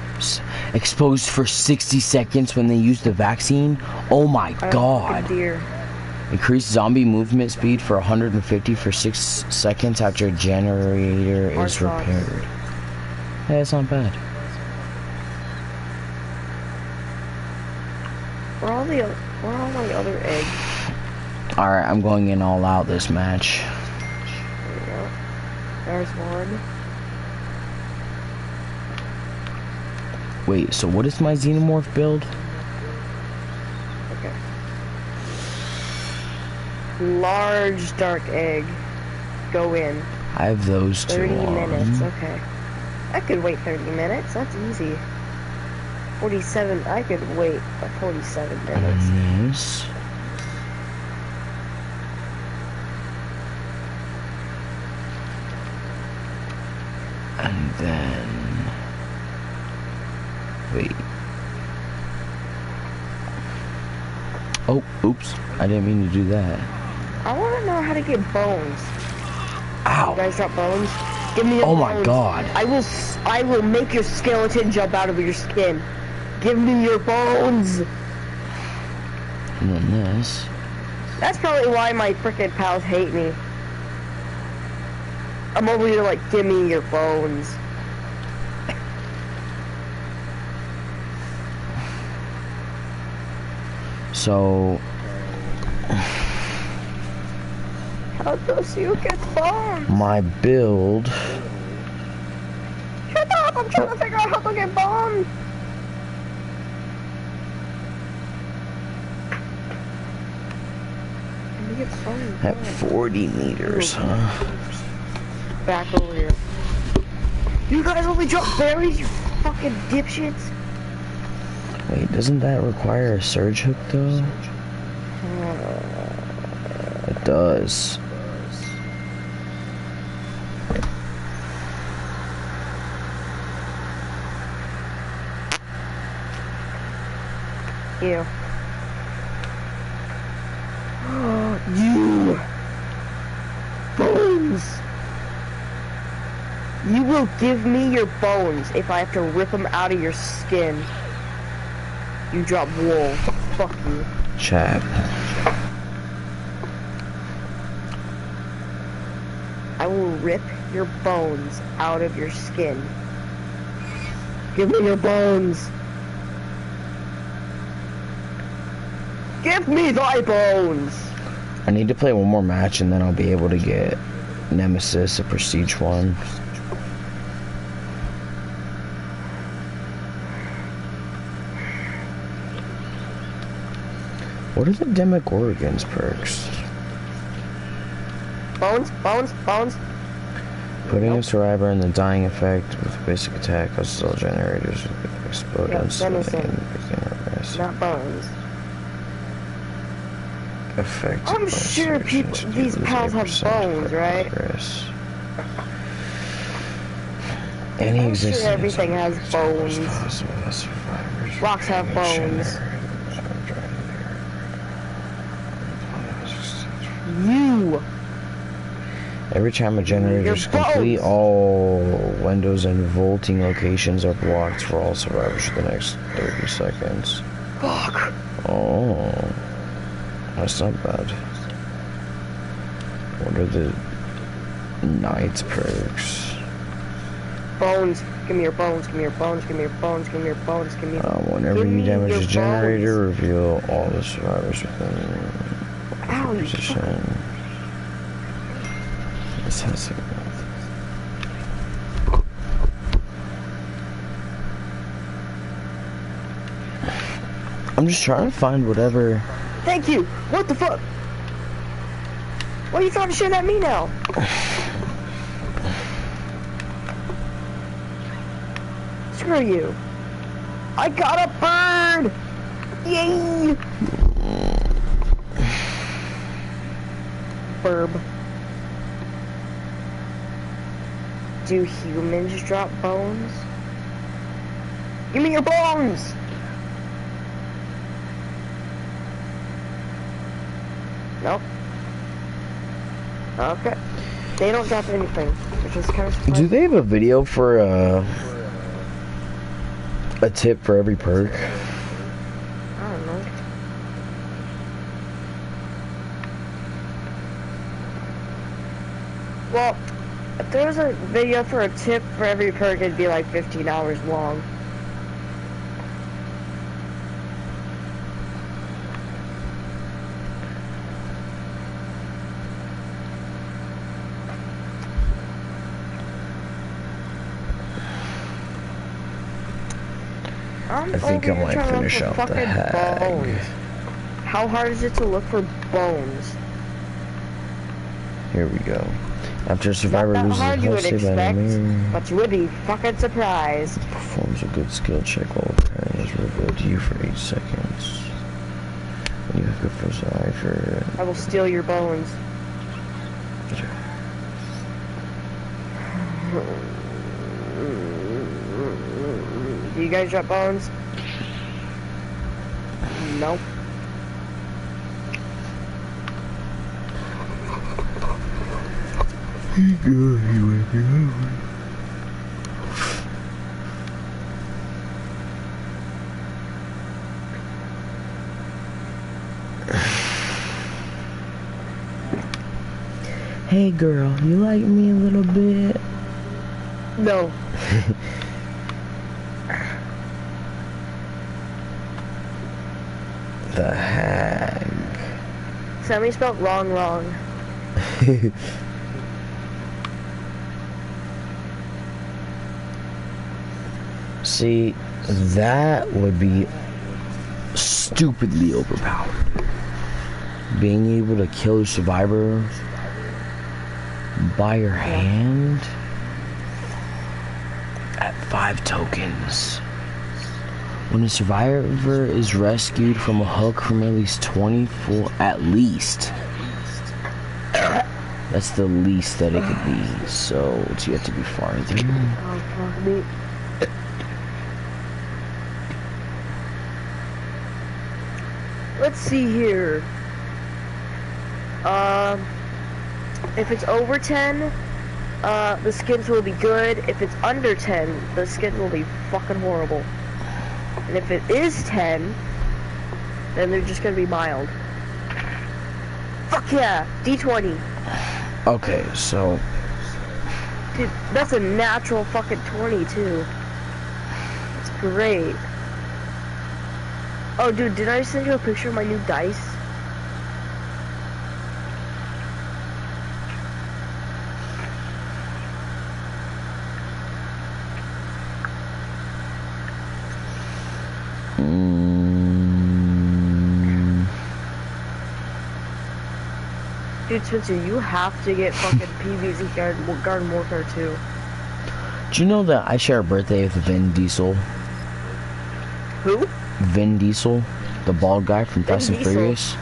Exposed for 60 seconds when they use the vaccine. Oh my god. Deer. Increase zombie movement speed for 150 for 6 seconds after generator is repaired. Yeah, that's not bad. Where are all my other eggs? Alright, I'm going in all out this match. There we go. There's one. Wait, so what is my xenomorph build? Okay. Large dark egg. Go in. I have those 30 two minutes, on. okay. I could wait 30 minutes, that's easy. 47, I could wait 47 minutes. And this. And then... Wait. Oh, oops. I didn't mean to do that. I want to know how to get bones. Ow. You guys got bones? Give me your Oh bones. my god. I will make your skeleton jump out of your skin. Give me your bones. And then this. That's probably why my frickin' pals hate me. I'm over here like, give me your bones. So... How does you get bones? My build... Shut up! I'm trying to figure out how to get bones. Let me get bones. At 40 meters, huh? Back over here. You guys only drop berries, you fucking dipshits. Wait, doesn't that require a surge hook though? It does. Ew. You! Bones! You will give me your bones if I have to rip them out of your skin. You drop wool. Fuck you. Chat. I will rip your bones out of your skin. Give me your bones! Give me thy bones! I need to play one more match and then I'll be able to get Nemesis, a prestige one. What are the Demogorgons perks? Bones, bones, bones. Putting a survivor in the dying effect with basic attack causes all generators to explode Yep, instantly. not bones. Effect. I'm sure people, these pals have bones, right? Progress. Any I'm existing sure everything has bones. Rocks have bones. You! Every time a generator is complete, bones. all windows and vaulting locations are blocked for all survivors for the next 30 seconds. Fuck! Oh, that's not bad. What are the Knight's perks? Bones. Give me your bones, give me your bones, give me your bones, give me your bones, give me your Whenever Give you me damage your a generator, bones. reveal all the survivors within Ow, you position. This has I'm just trying to find whatever. Thank you! What the fuck? Why are you throwing shit at me now? Screw you. I got a bird! Yay! Burb. Do humans drop bones? Give me your bones! Nope. Okay. They don't drop anything, which is kind of surprising. Do they have a video for a tip for every perk? I don't know. Well, if there was a video for a tip for every perk, it'd be like 15 hours long. I'm I think over I here might trying to look finish for out the fucking hag. bones. How hard is it to look for bones? Here we go. After a survivor Not that loses hard you health would save by an expect, enemy, but you would be fucking surprised. performs a good skill check while preparing is revealed to you for 8 seconds. When you have good for survivor. I will steal your bones. Do you guys drop bones? No. Hey girl, you like me a little bit? No. The hag. Sammy spelled wrong. See, that would be stupidly overpowered. Being able to kill a survivor by your hand at 5 tokens. When a survivor is rescued from a hook from at least 24, at least. That's the least that it could be, so it's yet to be farther. Oh, fuck me. Let's see here. If it's over 10, the skins will be good. If it's under 10, the skins will be fucking horrible. And if it is 10, then they're just gonna be mild. Fuck yeah, D20. Okay, so Dude, that's a natural fucking 20 too. That's great. Oh dude, did I send you a picture of my new dice? Dude, Spencer, you have to get fucking PvZ Garden Warfare 2. do you know that I share a birthday with Vin Diesel? Who? Vin Diesel, the bald guy from Vin Fast and Diesel? Furious.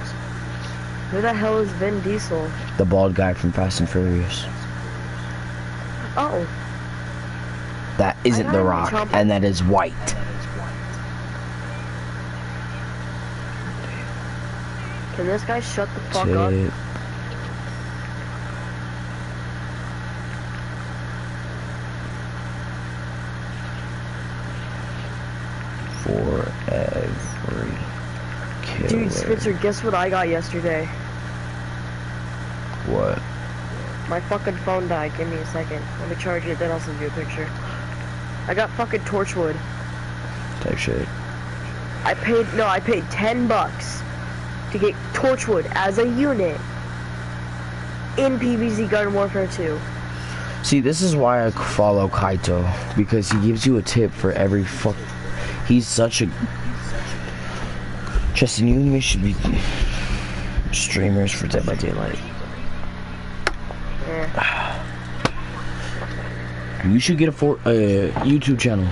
Who the hell is Vin Diesel? The bald guy from Fast and Furious. Oh, That isn't I The know Rock, Trump- and that is white. can this guy shut the fuck up? Tip. For every killer. Dude, Spencer, guess what I got yesterday? What? My fucking phone died. Give me a second. Let me charge it, then I'll send you a picture. I got fucking Torchwood. Type shit. I paid 10 bucks to get Torchwood as a unit in PvZ Garden Warfare 2. See, this is why I follow Kaito, because he gives you a tip for every fuck. He's such a. Justin, you and me should be streamers for Dead by Daylight. Yeah. You should get a YouTube channel.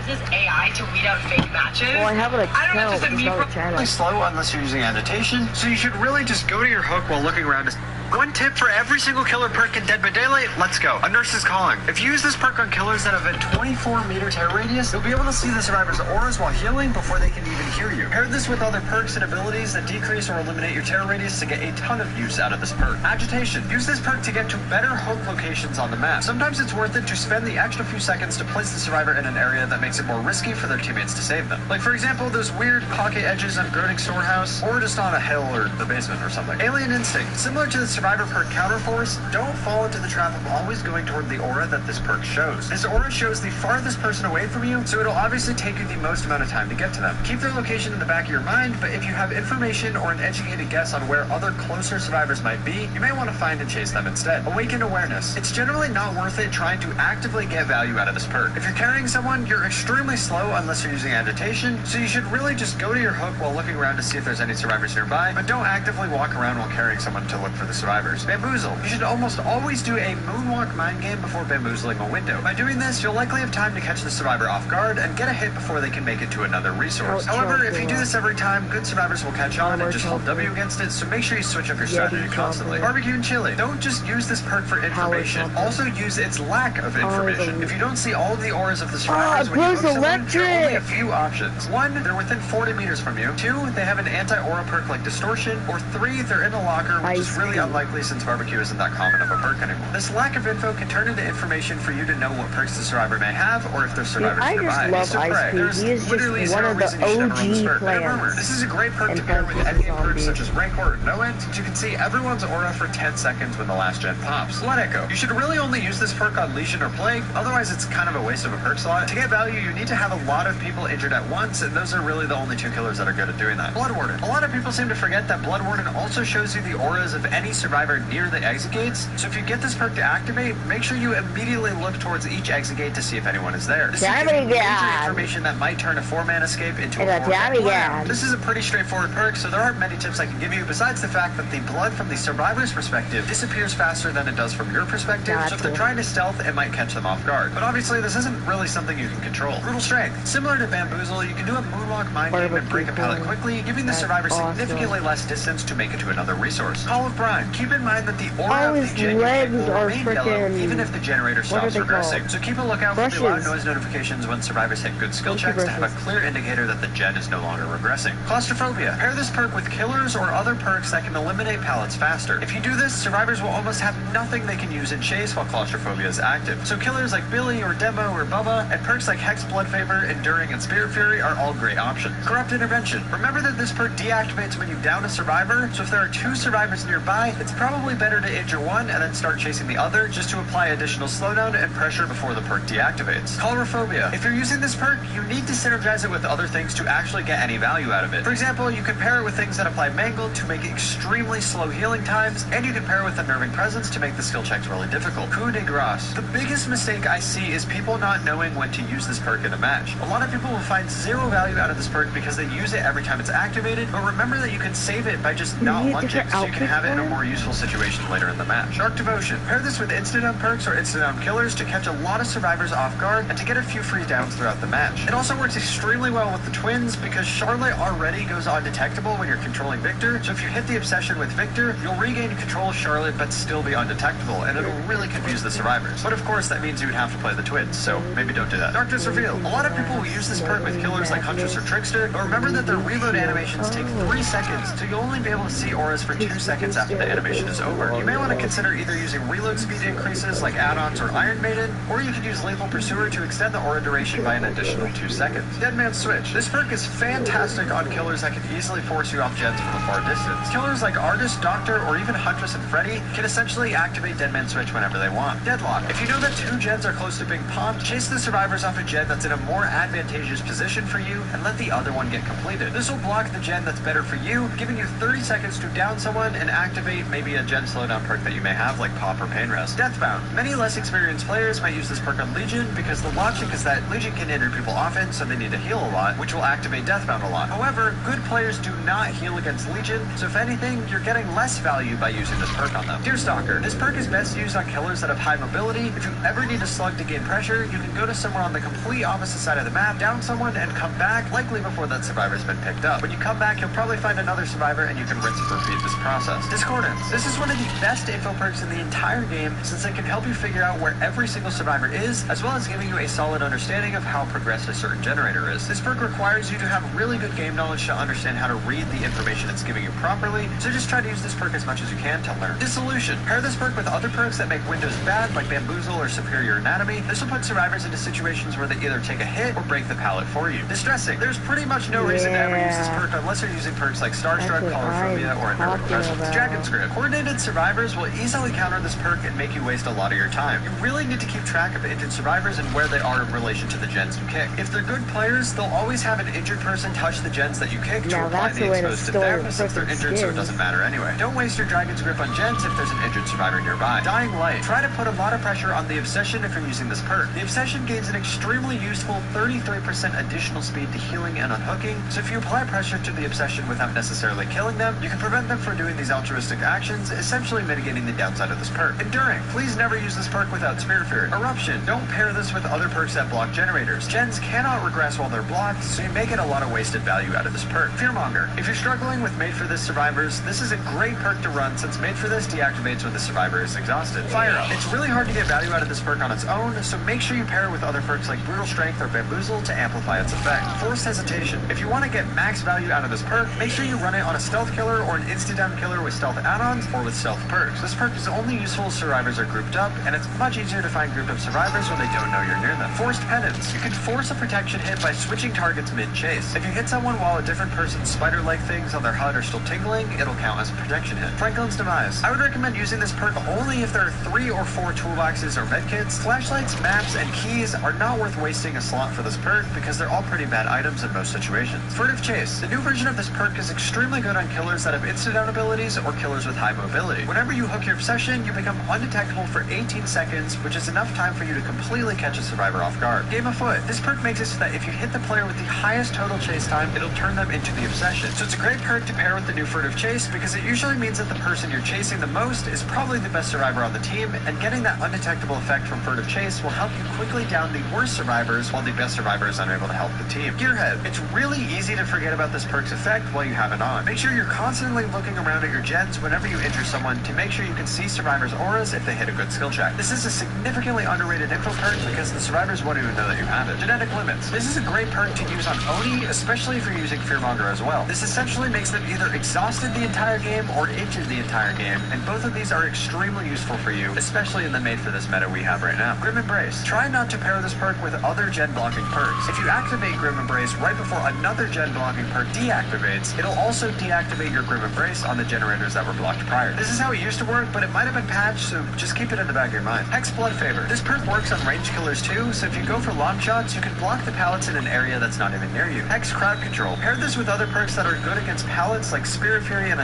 Is this AI to weed out fake matches? Well, I have an I don't know, account, does it it's mean not a channel. Really slow unless you're using annotation, so you should really just go to your hook while looking around. One tip for every single killer perk in Dead by Daylight, let's go. A nurse is calling. If you use this perk on killers that have a 24-meter terror radius, you'll be able to see the survivor's auras while healing before they can even hear you. Pair this with other perks and abilities that decrease or eliminate your terror radius to get a ton of use out of this perk. Agitation. Use this perk to get to better hook locations on the map. Sometimes it's worth it to spend the extra few seconds to place the survivor in an area that makes it more risky for their teammates to save them. Like, for example, those weird pocket edges on Groaning Storehouse, or just on a hill or the basement or something. Alien Instinct. Similar to the survivor perk counterforce, don't fall into the trap of always going toward the aura that this perk shows. This aura shows the farthest person away from you, so it'll obviously take you the most amount of time to get to them. Keep their location in the back of your mind, but if you have information or an educated guess on where other closer survivors might be, you may want to find and chase them instead. Awaken awareness. It's generally not worth it trying to actively get value out of this perk. If you're carrying someone, you're extremely slow unless you're using agitation, so you should really just go to your hook while looking around to see if there's any survivors nearby, but don't actively walk around while carrying someone to look for the survivors. Bamboozle. You should almost always do a moonwalk mind game before bamboozling a window. By doing this, you'll likely have time to catch the survivor off guard and get a hit before they can make it to another resource. However, if you do this every time, good survivors will catch on and just hold W against it, so make sure you switch up your strategy constantly. Barbecue and chili. Don't just use this perk for information. Also use its lack of information. If you don't see all of the auras of the survivors when you hook someone, there are only a few options. 1, they're within 40 meters from you. 2, they have an anti-aura perk like distortion. Or 3, they're in a locker, which is really unlikely since barbecue isn't that common of a perk anymore. This lack of info can turn into information for you to know what perks the survivor may have, or if there's survivors nearby. I just love Ice Cream. He is just one of the OG plans. This is a great perk to pair with endgame perks such as Rancor or No End, since you can see everyone's aura for 10 seconds when the last gen pops. Blood Echo. You should really only use this perk on Legion or Plague, otherwise it's kind of a waste of a perk slot. To get value, you need to have a lot of people injured at once, and those are really the only 2 killers that are good at doing that. Blood Warden. A lot of people seem to forget that Blood Warden also shows you the auras of any survivor near the exit gates, so if you get this perk to activate, make sure you immediately look towards each exit gate to see if anyone is there. This is major information that might turn a 4-man escape into a 4-man. This is a pretty straightforward perk, so there aren't many tips I can give you besides the fact that the blood from the survivor's perspective disappears faster than it does from your perspective, so if they're trying to stealth, it might catch them off guard. But obviously, this isn't really something you can control. Brutal Strength. Similar to Bamboozle, you can do a moonwalk mind game and break a pallet quickly, giving the survivor significantly less distance to make it to another resource. Call of Brine. Keep in mind that the aura of the gen will remain yellow even if the generator stops regressing, so keep a lookout for the loud noise notifications when survivors hit good skill checks to have a clear indicator that the gen is no longer regressing. Claustrophobia. Pair this perk with killers or other perks that can eliminate pallets faster. If you do this, survivors will almost have nothing they can use in chase while claustrophobia is active. So killers like Billy or Demo or Bubba, and perks like Hex Blood Favor, Enduring, and Spirit Fury are all great options. Corrupt Intervention. Remember that this perk deactivates when you down a survivor, so if there are 2 survivors nearby, it's probably better to injure one and then start chasing the other just to apply additional slowdown and pressure before the perk deactivates. Colorophobia. If you're using this perk, you need to synergize it with other things to actually get any value out of it. For example, you can pair it with things that apply Mangle to make extremely slow healing times, and you can pair it with Unnerving Presence to make the skill checks really difficult. Coup de grace. The biggest mistake I see is people not knowing when to use this perk in a match. A lot of people will find 0 value out of this perk because they use it every time it's activated, but remember that you can save it by just not lunging, so you can have it in a more useful situation later in the match. Dark Devotion. Pair this with instant-down perks or instant-down killers to catch a lot of survivors off guard and to get a few free downs throughout the match. It also works extremely well with the twins because Charlotte already goes undetectable when you're controlling Victor, so if you hit the obsession with Victor, you'll regain control of Charlotte but still be undetectable, and it'll really confuse the survivors. But of course, that means you would have to play the twins, so maybe don't do that. Darkness Reveal. A lot of people will use this perk with killers like Huntress or Trickster, but remember that their reload animations take 3 seconds, so you'll only be able to see auras for 2 seconds after the animation is over. You may want to consider either using reload speed increases like add-ons or Iron Maiden, or you could use Lethal Pursuer to extend the aura duration by an additional 2 seconds. Dead Man Switch. This perk is fantastic on killers that can easily force you off gens from a far distance. Killers like Artist, Doctor, or even Huntress and Freddy can essentially activate Dead Man Switch whenever they want. Deadlock. If you know that 2 gens are close to being popped, chase the survivors off a gen that's in a more advantageous position for you and let the other one get completed. This will block the gen that's better for you, giving you 30 seconds to down someone and activate maybe a gen slowdown perk that you may have like Pop or Pain Rest. Deathbound. Many less experienced players might use this perk on Legion because the logic is that Legion can injure people often, so they need to heal a lot, which will activate Deathbound a lot. However, good players do not heal against Legion, so if anything, you're getting less value by using this perk on them. Deerstalker. This perk is best used on killers that have high mobility. If you ever need a slug to gain pressure, you can go to somewhere on the complete opposite side of the map, down someone, and come back, likely before that survivor's been picked up. When you come back, you'll probably find another survivor, and you can rinse and repeat this process. Discordance. This is one of the best info perks in the entire game, since it can help you figure out where every single survivor is, as well as giving you a solid understanding of how progressed a certain generator is. This perk requires you to have really good game knowledge to understand how to read the information it's giving you properly, so just try to use this perk as much as you can to learn. Dissolution. Pair this perk with other perks that make windows bad, like Bamboozle or Superior Anatomy. This will put survivors into situations where they either take a hit or break the pallet for you. Distressing. There's pretty much no reason to ever use this perk unless you're using perks like Starstruck, Colorophobia, or Unnerving Presence. Dragon's Grip. target. Coordinated survivors will easily counter this perk and make you waste a lot of your time. You really need to keep track of injured survivors and where they are in relation to the gens you kick. If they're good players, they'll always have an injured person touch the gens that you kick to Now apply that's the the way to exposed to store therapy since they're perfect injured, so it skins. doesn't matter anyway. Don't waste your Dragon's Grip on gens if there's an injured survivor nearby. Dying Light. Try to put a lot of pressure on the Obsession if you're using this perk. The Obsession gains an extremely useful 33% additional speed to healing and unhooking, so if you apply pressure to the Obsession without necessarily killing them, you can prevent them from doing these altruistic actions, essentially mitigating the downside of this perk. Enduring. Please never use this perk without Spirit Fury. Eruption. Don't pair this with other perks that block generators. Gens cannot regress while they're blocked, so you may get a lot of wasted value out of this perk. Fearmonger. If you're struggling with Made for This survivors, this is a great perk to run since Made for This deactivates when the survivor is exhausted. Fire Up. It's really hard to get value out of this perk on its own, so make sure you pair it with other perks like Brutal Strength or Bamboozle to amplify its effect. Forced Hesitation. If you want to get max value out of this perk, make sure you run it on a stealth killer or an insta-down killer with stealth add-ons or with stealth perks. This perk is only useful if survivors are grouped up, and it's much easier to find grouped up survivors when they don't know you're near them. Forced Penance. You can force a protection hit by switching targets mid-chase. If you hit someone while a different person's spider-like things on their HUD are still tingling, it'll count as a protection hit. Franklin's Demise. I would recommend using this perk only if there are 3 or 4 toolboxes or medkits. Flashlights, maps, and keys are not worth wasting a slot for this perk because they're all pretty bad items in most situations. Furtive Chase. The new version of this perk is extremely good on killers that have instant-down abilities or killers with high mobility. Whenever you hook your Obsession, you become undetectable for 18 seconds, which is enough time for you to completely catch a survivor off guard. Game of Foot. This perk makes it so that if you hit the player with the highest total chase time, it'll turn them into the Obsession. So it's a great perk to pair with the new Furtive Chase because it usually means that the person you're chasing the most is probably the best survivor on the team, and getting that undetectable effect from Furtive Chase will help you quickly down the worst survivors while the best survivor is unable to help the team. Gearhead. It's really easy to forget about this perk's effect while you have it on. Make sure you're constantly looking around at your gens whenever you injure someone to make sure you can see survivors' auras if they hit a good skill check. This is a significantly underrated info perk because the survivors won't even know that you have it. Genetic Limits. This is a great perk to use on Oni, especially if you're using Fearmonger as well. This essentially makes them either exhausted the entire game or injured the entire game, and both of these are extremely useful for you, especially in the Made for This meta we have right now. Grim Embrace. Try not to pair this perk with other gen blocking perks. If you activate Grim Embrace right before another gen blocking perk deactivates, it'll also deactivate your Grim Embrace on the generators that were blocked prior. This is how it used to work, but it might have been patched, so just keep it in the back of your mind. Hex Blood Favor. This perk works on ranged killers too, so if you go for long shots, you can block the pallets in an area that's not even near you. Hex Crowd Control. Pair this with other perks that are good against pallets like Spirit Fury and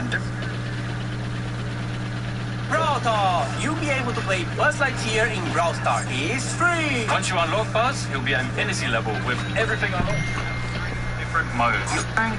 Proto! You'll be able to play Buzz Lightyear in Brawl Stars. It's free! Once you unlock Buzz, he'll be at Infinity level with everything unlocked. Different modes.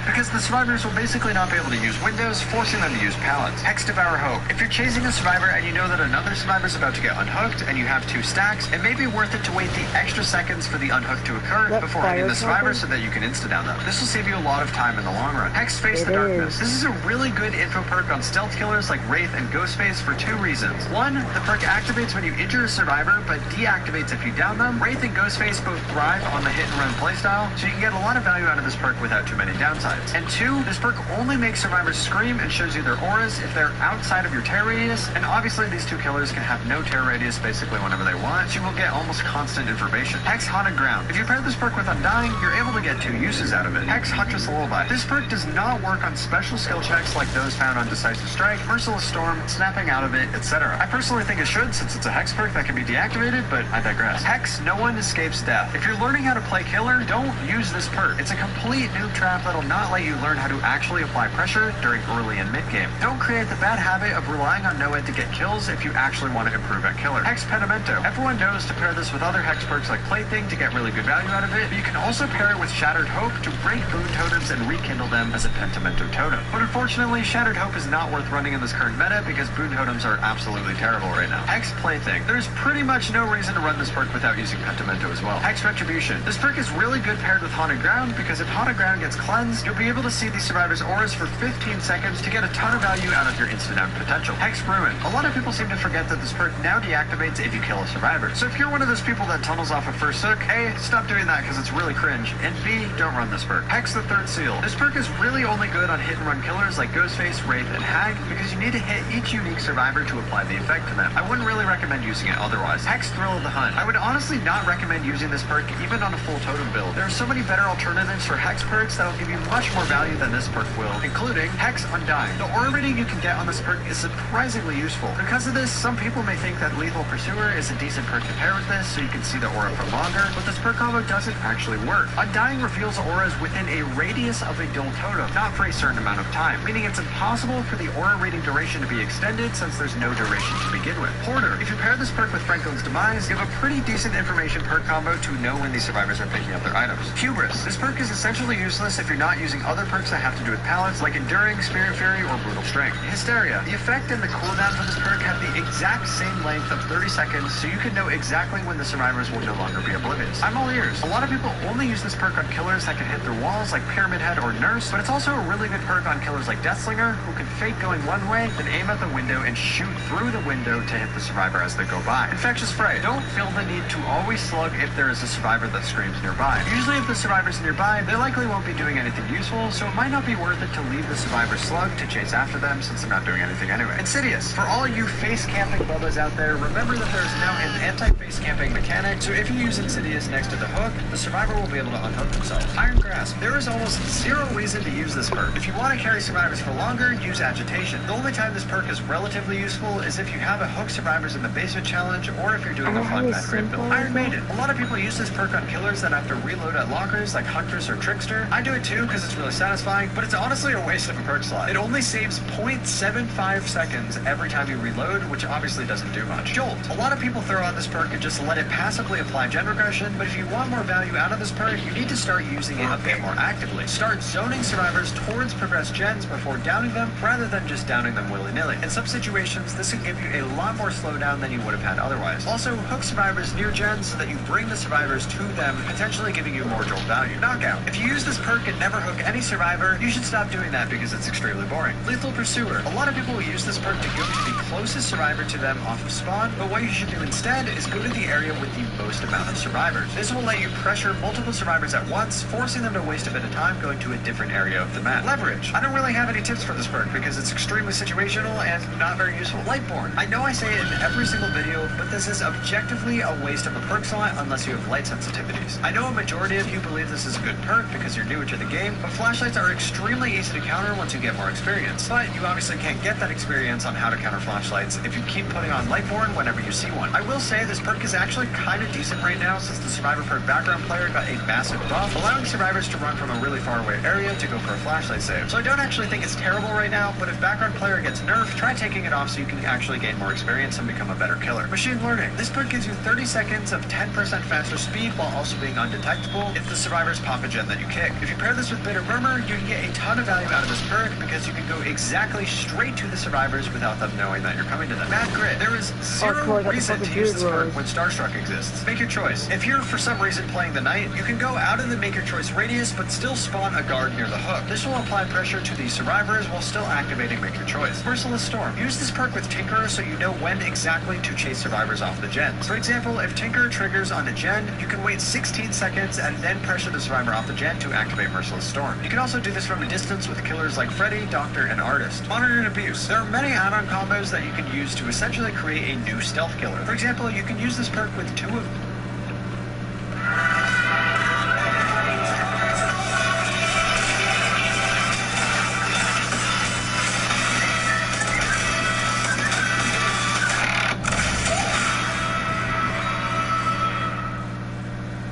Because the survivors will basically not be able to use windows, forcing them to use pallets. Hex Devour Hope. If you're chasing a survivor and you know that another survivor's about to get unhooked and you have 2 stacks, it may be worth it to wait the extra seconds for the unhook to occur before hitting the survivor so that you can insta-down them. This will save you a lot of time in the long run. Hex Face the Darkness. This is a really good info perk on stealth killers like Wraith and Ghostface for 2 reasons. 1, the perk activates when you injure a survivor, but deactivates if you down them. Wraith and Ghostface both thrive on the hit and run playstyle, so you can get a lot of value out of this perk without too many downsides. And 2, this perk only makes survivors scream and shows you their auras if they're outside of your tear radius, and obviously these 2 killers can have no tear radius basically whenever they want, so you will get almost constant information. Hex Haunted Ground. If you pair this perk with Undying, you're able to get 2 uses out of it. Hex Huntress Lullaby. This perk does not work on special skill checks like those found on Decisive Strike, Merciless Storm, Snapping Out of It, etc. I personally think it should since it's a Hex perk that can be deactivated, but I digress. Hex No One Escapes Death. If you're learning how to play killer, don't use this perk. It's a complete noob trap that'll not let you learn how to actually apply pressure during early and mid game. Don't create the bad habit of relying on no-ed to get kills if you actually want to improve at killer. Hex Pedimento. Everyone knows to pair this with other Hex perks like Plaything to get really good value out of it, but you can also pair it with Shattered Hope to break boon totems and rekindle them as a Pentimento totem. But unfortunately, Shattered Hope is not worth running in this current meta because boon totems are absolutely terrible right now. Hex Plaything. There's pretty much no reason to run this perk without using Pentimento as well. Hex Retribution. This perk is really good paired with Haunted Ground because if Haunted Ground gets cleansed, you'll be able to see the survivor's auras for 15 seconds to get a ton of value out of your instant-down potential. Hex Ruin. A lot of people seem to forget that this perk now deactivates if you kill a survivor. So if you're one of those people that tunnels off a first hook, A, stop doing that because it's really cringe, and B, don't run this perk. Hex the Third Seal. This perk is really only good on hit-and-run killers like Ghostface, Wraith, and Hag because you need to hit each unique survivor to apply the effect to them. I wouldn't really recommend using it otherwise. Hex Thrill of the Hunt. I would honestly not recommend using this perk even on a full totem build. There are so many better alternatives for Hex Hex perks that will give you much more value than this perk will, including Hex Undying. The aura rating you can get on this perk is surprisingly useful. Because of this, some people may think that Lethal Pursuer is a decent perk to pair with this, so you can see the aura for longer, but this perk combo doesn't actually work. Undying reveals auras within a radius of a dual totem, not for a certain amount of time, meaning it's impossible for the aura rating duration to be extended since there's no duration to begin with. Hoarder. If you pair this perk with Franklin's Demise, you have a pretty decent information perk combo to know when these survivors are picking up their items. Hubris. This perk is essentially useless if you're not using other perks that have to do with pallets like Enduring, Spirit Fury, or Brutal Strength. Hysteria. The effect and the cooldown for this perk have the exact same length of 30 seconds, so you can know exactly when the survivors will no longer be oblivious. I'm all ears. A lot of people only use this perk on killers that can hit their walls like Pyramid Head or Nurse, but it's also a really good perk on killers like Deathslinger, who can fake going one way, then aim at the window and shoot through the window to hit the survivor as they go by. Infectious Fray. Don't feel the need to always slug if there is a survivor that screams nearby. Usually if the survivor's nearby, they likely won't be doing anything useful, so it might not be worth it to leave the survivor slug to chase after them since they're not doing anything anyway. Insidious. For all you face camping bubbas out there, remember that there's now an anti-face camping mechanic, so if you use Insidious next to the hook, the survivor will be able to unhook themselves. Iron Grasp. There is almost zero reason to use this perk. If you want to carry survivors for longer, use Agitation. The only time this perk is relatively useful is if you have a hook survivors in the basement challenge, or if you're doing a fun Mad Grip build. Iron Maiden. A lot of people use this perk on killers that have to reload at lockers like Huntress or Trickster. I do it too because it's really satisfying, but it's honestly a waste of a perk slot. It only saves 0.75 seconds every time you reload, which obviously doesn't do much. Jolt. A lot of people throw out this perk and just let it passively apply gen regression, but if you want more value out of this perk, you need to start using it a bit more actively. Start zoning survivors towards progressed gens before downing them, rather than just downing them willy-nilly. In some situations, this can give you a lot more slowdown than you would have had otherwise. Also, hook survivors near gens so that you bring the survivors to them, potentially giving you more jolt value. Knockout. If you use this perk and never hook any survivor, you should stop doing that because it's extremely boring. Lethal Pursuer. A lot of people will use this perk to go to the closest survivor to them off of spawn, but what you should do instead is go to the area with the most amount of survivors. This will let you pressure multiple survivors at once, forcing them to waste a bit of time going to a different area of the map. Leverage. I don't really have any tips for this perk because it's extremely situational and not very useful. Lightborn. I know I say it in every single video, but this is objectively a waste of a perk slot unless you have light sensitivities. I know a majority of you believe this is a good perk because you're newer to the game, but flashlights are extremely easy to counter once you get more experience. But you obviously can't get that experience on how to counter flashlights if you keep putting on Lightborn whenever you see one. I will say this perk is actually kind of decent right now since the survivor perk background player got a massive buff, allowing survivors to run from a really far away area to go for a flashlight save. So I don't actually think it's terrible right now, but if background player gets nerfed, try taking it off so you can actually gain more experience and become a better killer. Machine Learning. This perk gives you 30 seconds of 10% faster speed while also being undetectable if the survivors pop a gen that you kick. If you pair this with Bitter Murmur, you can get a ton of value out of this perk because you can go exactly straight to the survivors without them knowing that you're coming to them. Mad Grid. There is zero reason to use this perk when Starstruck exists. Make your choice. If you're for some reason playing the Knight, you can go out of the Make Your Choice radius but still spawn a guard near the hook. This will apply pressure to the survivors while still activating Make Your Choice. Merciless Storm. Use this perk with Tinkerer so you know when exactly to chase survivors off the gens. For example, if Tinkerer triggers on a gen, you can wait 16 seconds and then pressure the survivor off the gen to activate Merciless Storm. You can also do this from a distance with killers like Freddy, Doctor, and Artist. Monitor and Abuse. There are many add-on combos that you can use to essentially create a new stealth killer. For example, you can use this perk with two of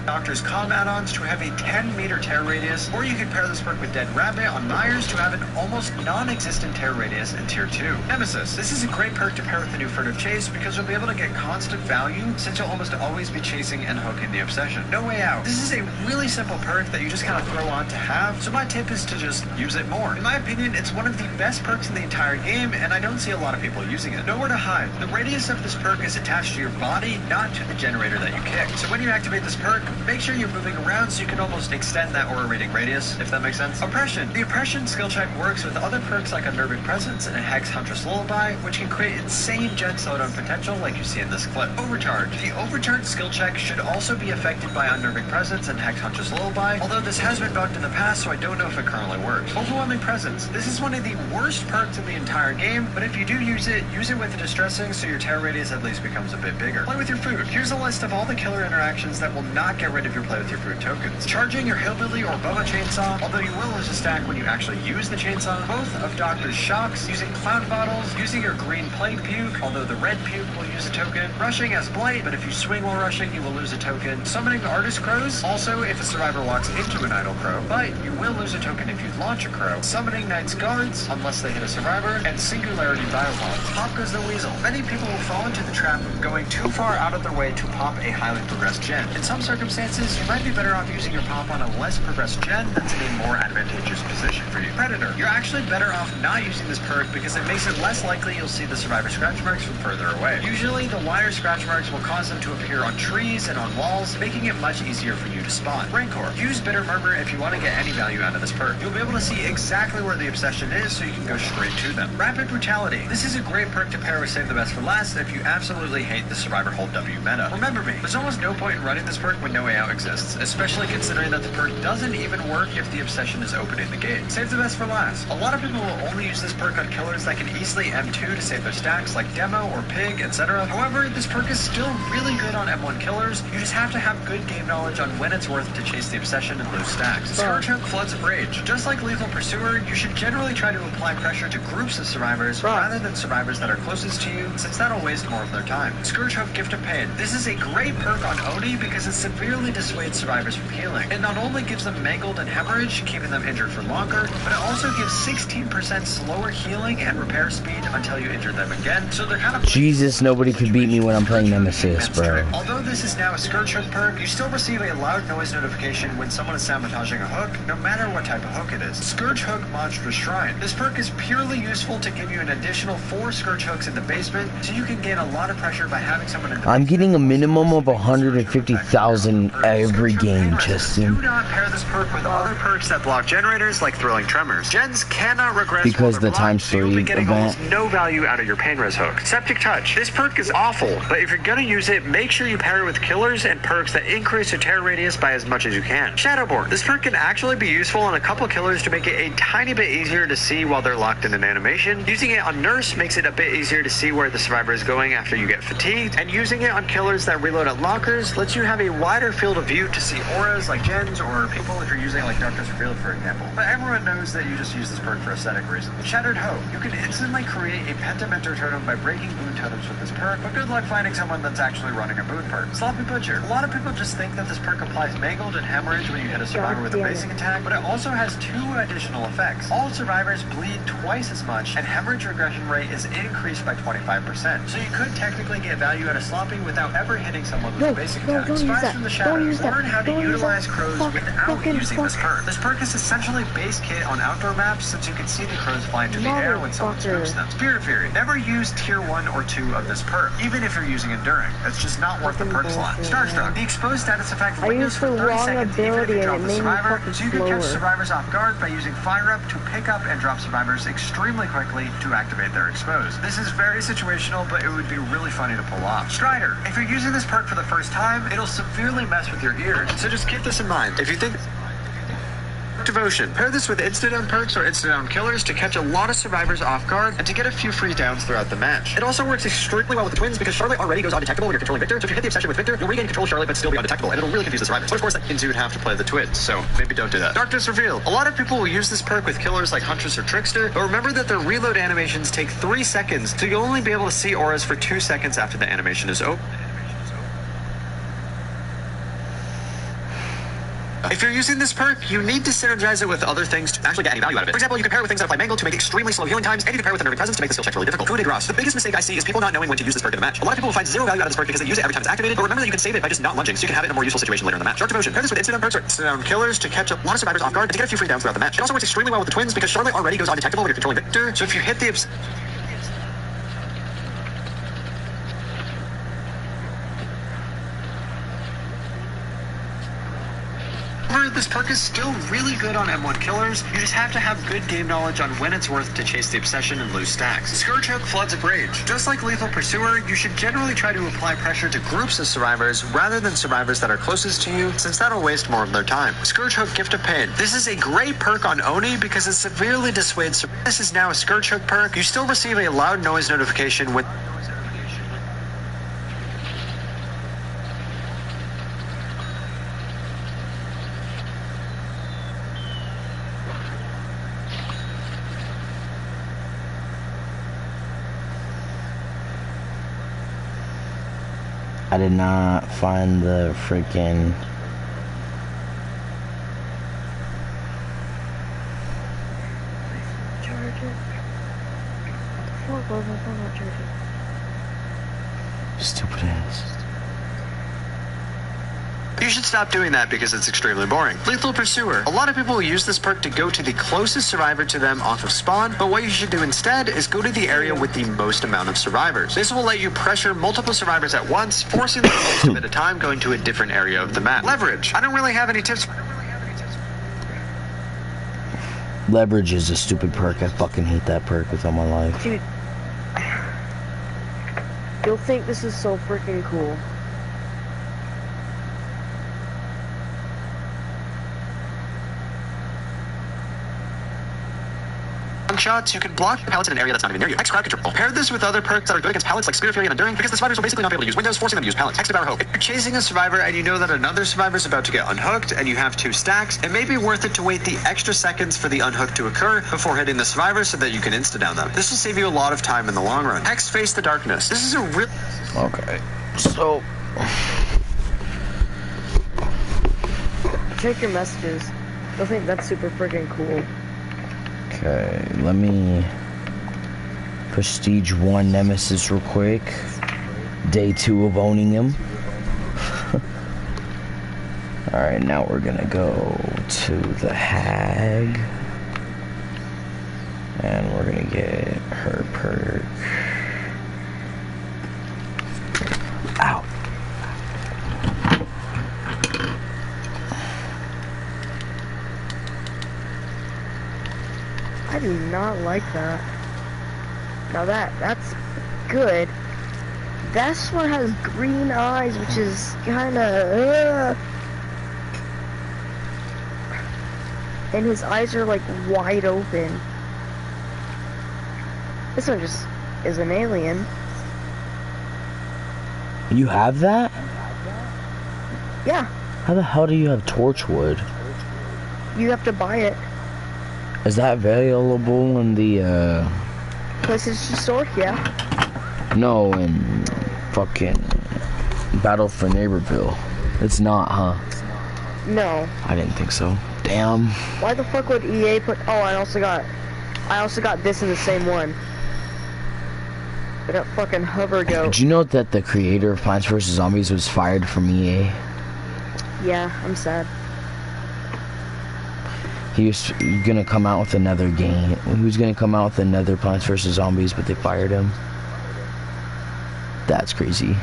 Doctor's comm add-ons to have a 10-meter tear radius, or you can pair this perk with Dead Rabbit on Myers to have an almost non-existent tear radius in Tier 2. Nemesis. This is a great perk to pair with the new Furtive Chase because you'll be able to get constant value since you'll almost always be chasing and hooking the Obsession. No Way Out. This is a really simple perk that you just kind of throw on to have, so my tip is to just use it more. In my opinion, it's one of the best perks in the entire game, and I don't see a lot of people using it. Nowhere to Hide. The radius of this perk is attached to your body, not to the generator that you kick. So when you activate this perk, make sure you're moving around so you can almost extend that aura rating radius, if that makes sense. Oppression. The Oppression skill check works with other perks like Unnerving Presence and Hex Huntress Lullaby, which can create insane gen slowdown potential like you see in this clip. Overcharge. The Overcharge skill check should also be affected by Unnerving Presence and Hex Huntress Lullaby, although this has been bugged in the past, so I don't know if it currently works. Overwhelming Presence. This is one of the worst perks in the entire game, but if you do use it with the Distressing so your tear radius at least becomes a bit bigger. Play with your food. Here's a list of all the killer interactions that will not get get rid of your play with your food tokens. Charging your hillbilly or Bubba chainsaw, although you will lose a stack when you actually use the chainsaw. Both of Doctor's shocks, using cloud bottles, using your green plague puke, although the red puke will use a token. Rushing as blight, but if you swing while rushing, you will lose a token. Summoning artist crows, also if a survivor walks into an idle crow, but you will lose a token if you launch a crow. Summoning knight's guards, unless they hit a survivor, and singularity dialogue. Pop goes the weasel. Many people will fall into the trap of going too far out of their way to pop a highly progressed gen. In some circumstances, you might be better off using your pop on a less progressed gen that's in a more advantageous position for you. Predator. You're actually better off not using this perk because it makes it less likely you'll see the survivor scratch marks from further away. Usually, the wider scratch marks will cause them to appear on trees and on walls, making it much easier for you to spot. Rancor. Use Bitter Murmur if you want to get any value out of this perk. You'll be able to see exactly where the obsession is so you can go straight to them. Rapid Brutality. This is a great perk to pair with Save the Best for Last if you absolutely hate the survivor hold W meta. Remember me, there's almost no point in running this perk when no way out exists, especially considering that the perk doesn't even work if the obsession is open in the gate. Save the Best for Last. A lot of people will only use this perk on killers that can easily M2 to save their stacks like Demo or Pig, etc. However, this perk is still really good on M1 killers. You just have to have good game knowledge on when it's worth to chase the obsession and lose stacks. Scourge Hook Floods of Rage. Just like Lethal Pursuer, you should generally try to apply pressure to groups of survivors rather than survivors that are closest to you, since that'll waste more of their time. Scourge Hook Gift of Pain. This is a great perk on Oni because it severely dissuades survivors from healing. It not only gives them mangled and hemorrhage, keeping them injured for longer, but it also gives 16% slower healing and repair speed until you injure them again, so they're kind of... Jesus, nobody can beat me when I'm playing Nemesis, bro. Although this is now a Scourge Hook perk, you still receive a loud noise notification when someone is sabotaging a hook, no matter what type of hook it is. Scourge Hook Monstrous Shrine. This perk is purely useful to give you an additional 4 Scourge Hooks in the basement, so you can gain a lot of pressure by having someone in the I'm getting a minimum of 150,000 every game, Justin. Do not pair this perk with other perks that block generators like Thrilling Tremors. Gens cannot regress because the times ×3 you'll be getting event. almost no value out of your pain res hook. Septic Touch. This perk is awful, but if you're gonna use it, make sure you pair it with killers and perks that increase your tear radius by as much as you can. Shadowborn. This perk can actually be useful on a couple killers to make it a tiny bit easier to see while they're locked in an animation. Using it on Nurse makes it a bit easier to see where the survivor is going after you get fatigued, and using it on killers that reload at lockers lets you have a wider field of view to see auras like gens or people if you're using like Darkness Revealed, for example. But everyone knows that you just use this perk for aesthetic reasons. Shattered Hoe. You can instantly create a Pentamentor totem by breaking boon totems with this perk, but good luck finding someone that's actually running a boon perk. Sloppy Butcher. A lot of people just think that this perk applies mangled and hemorrhage when you hit a survivor with a basic attack, but it also has 2 additional effects. All survivors bleed twice as much, and hemorrhage regression rate is increased by 25%. So you could technically get value out of Sloppy without ever hitting someone with a basic attack. Spies from the Shadows. Learn how to utilize crows without using this perk. This perk is essentially base kit on outdoor maps, since you can see the crows fly into the air when someone spooks them. Spirit Fury. Never use tier 1 or 2 of this perk, even if you're using Enduring. It's just not worth the perk slot. Starstruck. The exposed status effect lingers for 30 seconds even if you drop the survivor, so you can catch survivors off guard by using Fire Up to pick up and drop survivors extremely quickly to activate their exposed. This is very situational, but it would be really funny to pull off. Strider. If you're using this perk for the first time, it'll severely mess with your ears, so just keep this in mind. If you think Devotion. Pair this with insta-down perks or insta-down killers to catch a lot of survivors off guard and to get a few free downs throughout the match. It also works extremely well with the twins because Charlotte already goes undetectable when you're controlling Victor, so if you hit the obsession with Victor, you'll regain control of Charlotte but still be undetectable, and it'll really confuse the survivors. But of course that means you would have to play the twins, so maybe don't do that. Darkness Revealed. A lot of people will use this perk with killers like Huntress or Trickster, but remember that their reload animations take 3 seconds, so you'll only be able to see auras for 2 seconds after the animation is over. If you're using this perk, you need to synergize it with other things to actually get any value out of it. For example, you can pair it with things that apply Mangle to make extremely slow healing times, and you can pair it with Unnerving Presence to make the skill checks really difficult. Coup de grace. The biggest mistake I see is people not knowing when to use this perk in a match. A lot of people will find 0 value out of this perk because they use it every time it's activated, but remember that you can save it by just not lunging, so you can have it in a more useful situation later in the match. Dark Devotion. Pair this with insta-down perks or insta-down killers to catch a lot of survivors off guard and to get a few free downs throughout the match. It also works extremely well with the twins because Charlotte already goes undetectable when you're controlling Victor, so if you hit the this perk is still really good on M1 killers. You just have to have good game knowledge on when it's worth to chase the obsession and lose stacks. Scourge Hook Floods of Rage. Just like Lethal Pursuer, you should generally try to apply pressure to groups of survivors rather than survivors that are closest to you, since that'll waste more of their time. Scourge Hook Gift of Pain. This is a great perk on Oni because it severely dissuades. This is now a Scourge Hook perk. You still receive a loud noise notification when I did not find the freaking... Charger. What the fuck was my phone not charging? Stupid ass. You should stop doing that because it's extremely boring. Lethal Pursuer. A lot of people will use this perk to go to the closest survivor to them off of spawn, but what you should do instead is go to the area with the most amount of survivors. This will let you pressure multiple survivors at once, forcing them most of at a time going to a different area of the map. Leverage. I don't really have any tips. Leverage is a stupid perk. I fucking hate that perk with all my life. Dude, you'll think this is so freaking cool. Shots, you can block pallets in an area that's not even near you. X crowd control. Pair this with other perks that are good against pallets like Spirit Fury and Enduring because the survivors will basically not be able to use windows, forcing them to use pallets. X Devour Hope. If you're chasing a survivor and you know that another survivor is about to get unhooked and you have 2 stacks, it may be worth it to wait the extra seconds for the unhook to occur before hitting the survivor so that you can insta-down them. This will save you a lot of time in the long run. X Face the Darkness. This is a real... Okay. So... Check your messages. You'll think that's super freaking cool. Okay, let me... Prestige 1 Nemesis real quick. Day 2 of owning him. Alright, now we're gonna go to the Hag. And we're gonna get her perk. Ow. I do not like that. Now that's good. This one has green eyes, which is kinda... And his eyes are like wide open. This one just is an alien. You have that? Yeah, How the hell do you have Torchwood? you have to buy it. Is that available in the, PlayStation Store, yeah. No, in fucking Battle for Neighborville. It's not, huh? No. I didn't think so. Damn. Why the fuck would EA put... Oh, I also got this in the same one. I got fucking Hover Goat. Did you know that the creator of Plants vs. Zombies was fired from EA? Yeah, I'm sad. He was gonna come out with another game. He was gonna come out with another Plants vs. Zombies, but they fired him. That's crazy.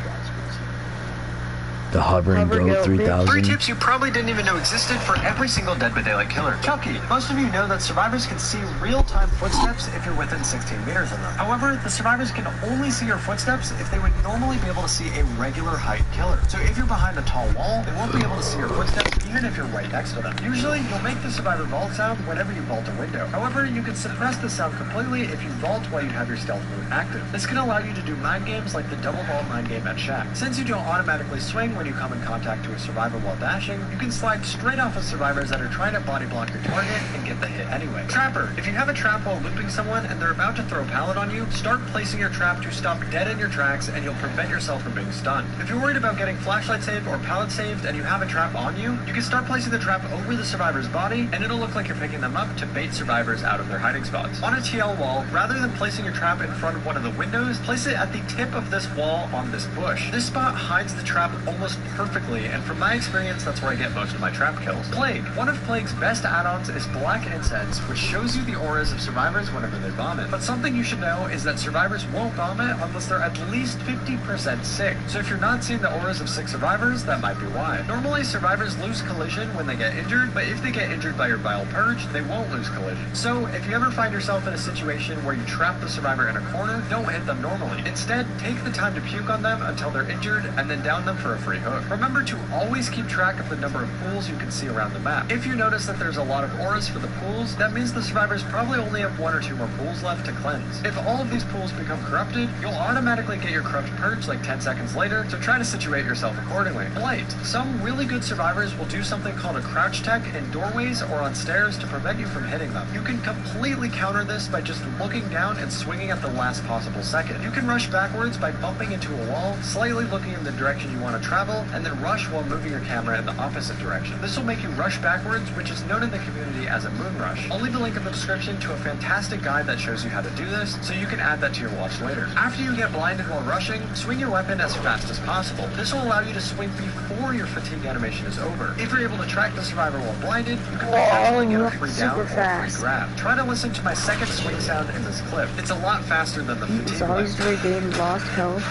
The Hovering Goat 3000. 3 tips you probably didn't even know existed for every single Dead by Daylight killer. Chucky. Most of you know that survivors can see real-time footsteps if you're within 16 meters of them. However, the survivors can only see your footsteps if they would normally be able to see a regular height killer. So if you're behind a tall wall, they won't be able to see your footsteps even if you're right next to them. Usually, you'll make the survivor vault sound whenever you vault a window. However, you can suppress the sound completely if you vault while you have your stealth mode active. This can allow you to do mind games like the double vault mind game at Shack. Since you don't automatically swing when you come in contact to a survivor while dashing, you can slide straight off of survivors that are trying to body block your target and get the hit anyway. Trapper. If you have a trap while looping someone and they're about to throw a pallet on you, start placing your trap to stop dead in your tracks and you'll prevent yourself from being stunned. If you're worried about getting flashlight saved or pallet saved and you have a trap on you, you can start placing the trap over the survivor's body and it'll look like you're picking them up to bait survivors out of their hiding spots. On a TL wall, rather than placing your trap in front of one of the windows, place it at the tip of this wall on this bush. This spot hides the trap almost perfectly, and from my experience, that's where I get most of my trap kills. Plague. One of Plague's best add-ons is Black Incense, which shows you the auras of survivors whenever they vomit. But something you should know is that survivors won't vomit unless they're at least 50% sick. So if you're not seeing the auras of sick survivors, that might be why. Normally, survivors lose collision when they get injured, but if they get injured by your bile purge, they won't lose collision. So if you ever find yourself in a situation where you trap the survivor in a corner, don't hit them normally. Instead, take the time to puke on them until they're injured, and then down them for a free rehook. Remember to always keep track of the number of pools you can see around the map. If you notice that there's a lot of auras for the pools, that means the survivors probably only have 1 or 2 more pools left to cleanse. If all of these pools become corrupted, you'll automatically get your corrupt purge like 10 seconds later, so try to situate yourself accordingly. Blight. Some really good survivors will do something called a crouch tech in doorways or on stairs to prevent you from hitting them. You can completely counter this by just looking down and swinging at the last possible second. You can rush backwards by bumping into a wall, slightly looking in the direction you want to travel, and then rush while moving your camera in the opposite direction. This will make you rush backwards, which is known in the community as a moon rush. I'll leave a link in the description to a fantastic guide that shows you how to do this, so you can add that to your watch later. After you get blinded while rushing, swing your weapon as fast as possible. This will allow you to swing before your fatigue animation is over. If you're able to track the survivor while blinded, you can potentially get a free down or free grab. Try to listen to my second swing sound in this clip. It's a lot faster than the fatigue. It's always to regain lost health.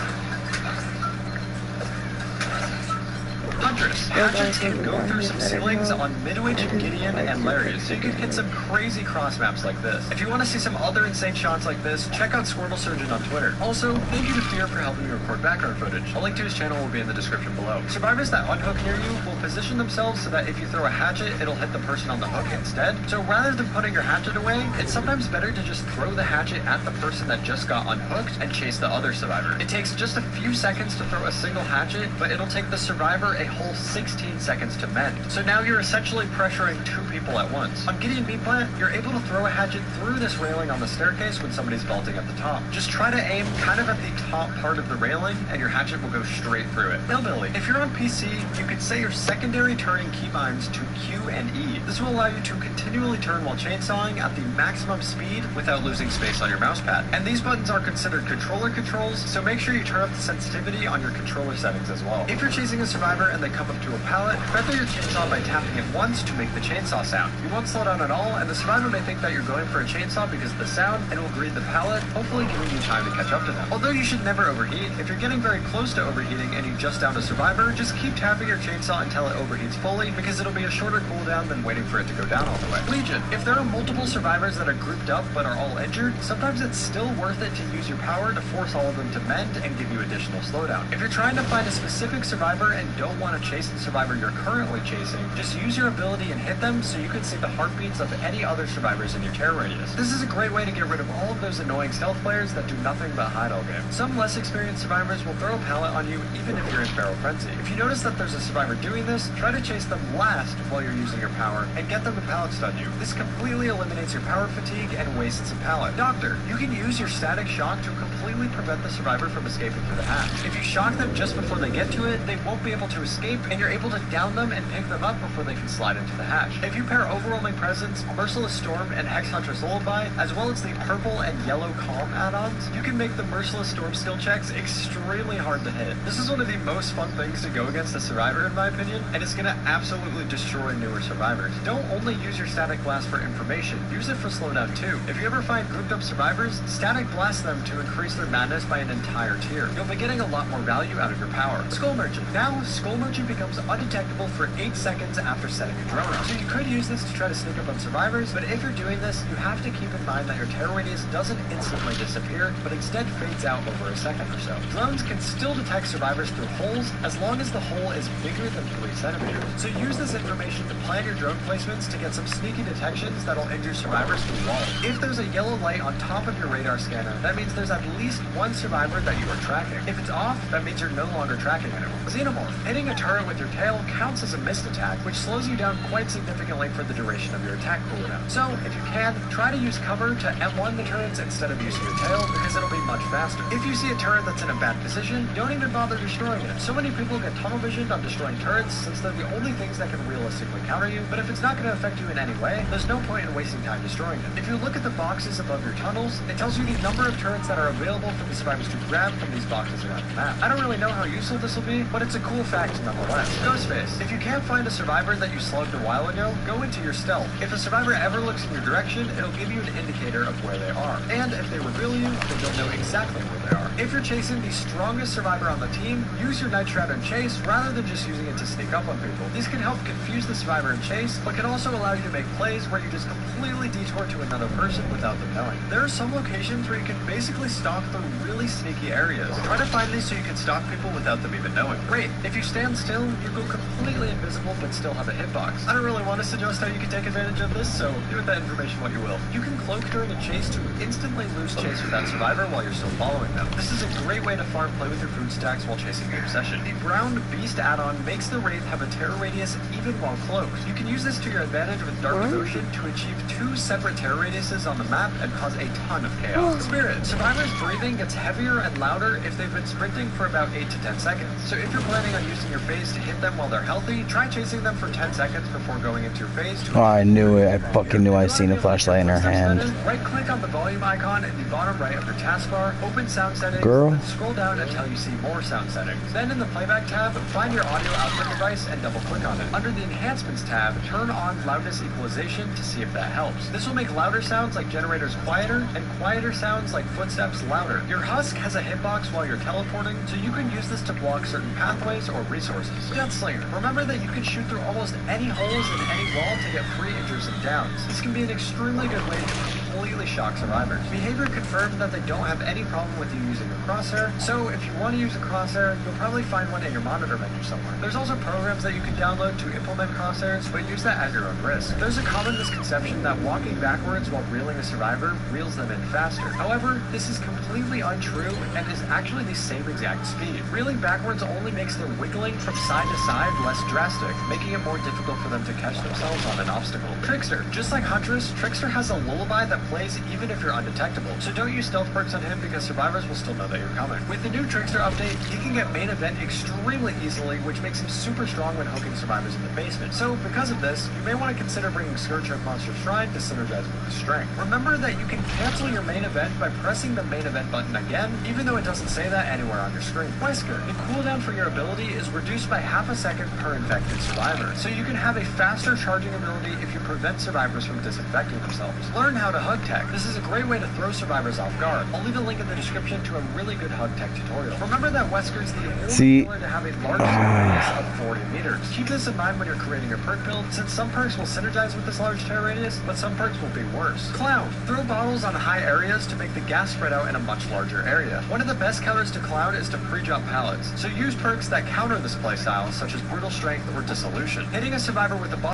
Huntress. Hatchets can go through some ceilings on Midwich, Gideon, and Lariat, so you can hit some crazy cross maps like this. If you want to see some other insane shots like this, check out Squirtle Surgeon on Twitter. Also, thank you to Fear for helping me record background footage. A link to his channel will be in the description below. Survivors that unhook near you will position themselves so that if you throw a hatchet, it'll hit the person on the hook instead. So rather than putting your hatchet away, it's sometimes better to just throw the hatchet at the person that just got unhooked and chase the other survivor. It takes just a few seconds to throw a single hatchet, but it'll take the survivor a whole 16 seconds to mend. So now you're essentially pressuring 2 people at once. On Gideon B Plant, you're able to throw a hatchet through this railing on the staircase when somebody's vaulting at the top. Just try to aim kind of at the top part of the railing and your hatchet will go straight through it. Hillbilly. If you're on PC, you can set your secondary turning keybinds to Q and E. This will allow you to continually turn while chainsawing at the maximum speed without losing space on your mouse pad. And these buttons are considered controller controls, so make sure you turn up the sensitivity on your controller settings as well. If you're chasing a survivor and they come up to a pallet, feather your chainsaw by tapping it once to make the chainsaw sound. You won't slow down at all, and the survivor may think that you're going for a chainsaw because of the sound, and will greet the pallet, hopefully giving you time to catch up to them. Although you should never overheat, if you're getting very close to overheating and you just downed a survivor, just keep tapping your chainsaw until it overheats fully, because it'll be a shorter cooldown than waiting for it to go down all the way. Legion. If there are multiple survivors that are grouped up but are all injured, sometimes it's still worth it to use your power to force all of them to mend and give you additional slowdown. If you're trying to find a specific survivor and don't want to chase the survivor you're currently chasing, just use your ability and hit them so you can see the heartbeats of any other survivors in your terror radius. This is a great way to get rid of all of those annoying stealth players that do nothing but hide all game. Some less experienced survivors will throw a pallet on you even if you're in feral frenzy. If you notice that there's a survivor doing this, try to chase them last while you're using your power and get them to pallet stun you. This completely eliminates your power fatigue and wastes a pallet. Doctor, you can use your static shock to completely prevent the survivor from escaping through the hatch. If you shock them just before they get to it, they won't be able to escape, and you're able to down them and pick them up before they can slide into the hatch. If you pair Overwhelming Presence, Merciless Storm, and Hex Huntress Lullaby, as well as the purple and yellow Calm add-ons, you can make the Merciless Storm skill checks extremely hard to hit. This is one of the most fun things to go against a survivor in my opinion, and it's gonna absolutely destroy newer survivors. Don't only use your Static Blast for information, use it for slowdown too. If you ever find grouped up survivors, Static Blast them to increase their madness by an entire tier. You'll be getting a lot more value out of your power. Skull Merchant. Now, Skull Merchant becomes undetectable for 8 seconds after setting your drone up. So you could use this to try to sneak up on survivors, but if you're doing this, you have to keep in mind that your terror radius doesn't instantly disappear, but instead fades out over a second or so. Drones can still detect survivors through holes as long as the hole is bigger than 3 centimeters. So use this information to plan your drone placements to get some sneaky detections that'll injure survivors through walls. If there's a yellow light on top of your radar scanner, that means there's at least one survivor that you are tracking. If it's off, that means you're no longer tracking anyone. Xenomorph. Hitting a turret with your tail counts as a missed attack, which slows you down quite significantly for the duration of your attack cooldown. So, if you can, try to use cover to M1 the turrets instead of using your tail, because it'll be much faster. If you see a turret that's in a bad position, don't even bother destroying it. So many people get tunnel visioned on destroying turrets since they're the only things that can realistically counter you, but if it's not going to affect you in any way, there's no point in wasting time destroying them. If you look at the boxes above your tunnels, it tells you the number of turrets that are available for the survivors to grab from these boxes around the map. I don't really know how useful this will be, but it's a cool fact nonetheless. nonetheless. Ghostface. If you can't find a survivor that you slugged a while ago, go into your stealth. If a survivor ever looks in your direction, it'll give you an indicator of where they are. And if they reveal you, then you'll know exactly where they are. If you're chasing the strongest survivor on the team, use your night shroud and chase rather than just using it to sneak up on people. These can help confuse the survivor and chase, but can also allow you to make plays where you just completely detour to another person without them knowing. There are some locations where you can basically stalk through really sneaky areas. Try to find these so you can stalk people without them even knowing. Great. If you stand still, you go completely invisible but still have a hitbox. I don't really want to suggest how you can take advantage of this, so do with that information what you will. You can cloak during a chase to instantly lose chase with that survivor while you're still following them. This is a great way to farm play with your food stacks while chasing the obsession. The Brown Beast add-on makes the Wraith have a terror radius even while cloaked. You can use this to your advantage with Dark Devotion to achieve 2 separate terror radiuses on the map and cause a ton of chaos. Spirit. Survivors' breathing gets heavier and louder if they've been sprinting for about 8 to 10 seconds. So if you're planning on using your phase to hit them while they're healthy, try chasing them for 10 seconds before going into your phase. Oh, I knew it. I fucking knew I seen a flashlight in her hand. Right-click on the volume icon in the bottom right of your taskbar, open sound settings, Girl. then scroll down until you see more sound settings. Then in the playback tab, find your audio output device and double-click on it. Under the enhancements tab, turn on loudness equalization to see if that helps. This will make louder sounds like generators quieter and quieter sounds like footsteps louder. Your husk has a hitbox while you're teleporting, so you can use this to block certain pathways or resources. Deathslinger. Remember that you can shoot through almost any holes in any wall to get free injures and downs. This can be an extremely good way to completely shock survivors. Behavior confirmed that they don't have any problem with you using a crosshair, so if you want to use a crosshair, you'll probably find one in your monitor menu somewhere. There's also programs that you can download to implement crosshairs, but use that at your own risk. There's a common misconception that walking backwards while reeling a survivor reels them in faster. However, this is completely untrue and is actually the same exact speed. Reeling backwards only makes their wiggling from side to side less drastic, making it more difficult for them to catch themselves on an obstacle. Trickster. Just like Huntress, Trickster has a lullaby that plays even if you're undetectable, so don't use stealth perks on him because survivors will still know that you're coming. With the new Trickster update, he can get main event extremely easily, which makes him super strong when hooking survivors in the basement. So because of this, you may want to consider bringing Scourge Hook Monster Shrine to synergize with his strength. Remember that you can cancel your main event by pressing the main event button again, even though it doesn't say that anywhere on your screen. Wesker. The cooldown for your ability is reduced by half a second per infected survivor, so you can have a faster charging ability if you prevent survivors from disinfecting themselves. Learn how to hug tech. This is a great way to throw survivors off guard. I'll leave a link in the description to a really good hug tech tutorial. Remember that Wesker is the only killer to have a large radius of 40 meters. Keep this in mind when you're creating your perk build, since some perks will synergize with this large terror radius, but some perks will be worse. Cloud. Throw bottles on high areas to make the gas spread out in a much larger area. One of the best counters to Cloud is to pre-drop pallets, so use perks that counter this playstyle, such as Brutal Strength or Dissolution. Hitting a survivor with a bottle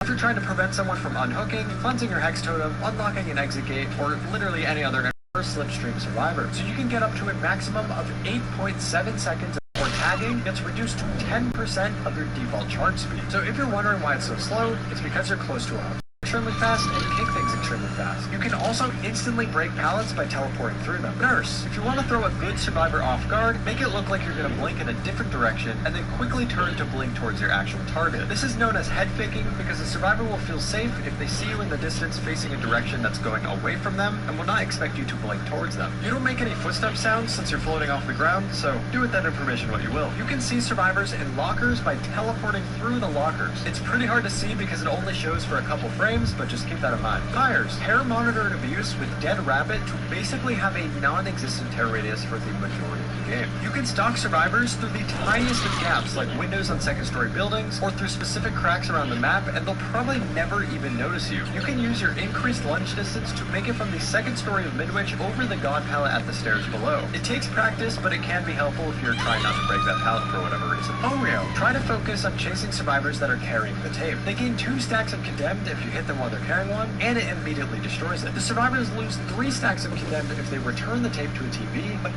if you're trying to prevent someone from unhooking, cleansing your hex totem, unlocking an exit gate, or literally any other slipstream survivor. So you can get up to a maximum of 8.7 seconds or tagging gets reduced to 10% of your default charge speed. So if you're wondering why it's so slow, it's because you're close to a extremely fast and kick things extremely fast. You can also instantly break pallets by teleporting through them. Nurse. If you want to throw a good survivor off guard, make it look like you're going to blink in a different direction and then quickly turn to blink towards your actual target. This is known as head faking because the survivor will feel safe if they see you in the distance facing a direction that's going away from them and will not expect you to blink towards them. You don't make any footstep sounds since you're floating off the ground, so do with that information what you will. You can see survivors in lockers by teleporting through the lockers. It's pretty hard to see because it only shows for a couple frames, but just keep that in mind. Fires. Pair monitor and abuse with Dead Rabbit to basically have a non-existent terror radius for the majority of the game. You can stalk survivors through the tiniest of gaps, like windows on second-story buildings, or through specific cracks around the map, and they'll probably never even notice you. You can use your increased lunge distance to make it from the second story of Midwich over the God pallet at the stairs below. It takes practice, but it can be helpful if you're trying not to break that pallet for whatever reason. Oreo. Try to focus on chasing survivors that are carrying the tape. They gain 2 stacks of Condemned if you hit them while they're carrying one, and it immediately destroys it. The survivors lose 3 stacks of Condemned if they return the tape to a TV, but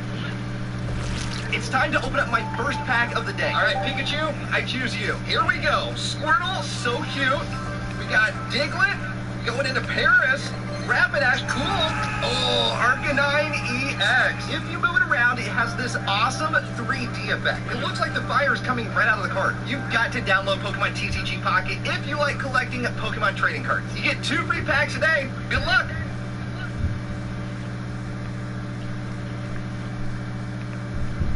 it's time to open up my first pack of the day. All right, Pikachu, I choose you. Here we go. Squirtle, so cute. We got Diglett going into Paris. Rapidash, cool. Oh, Arcanine EX. If you move it around, it has this awesome 3D effect. It looks like the fire is coming right out of the card. You've got to download Pokemon TCG Pocket if you like collecting Pokemon trading cards. You get 2 free packs a day. Good luck.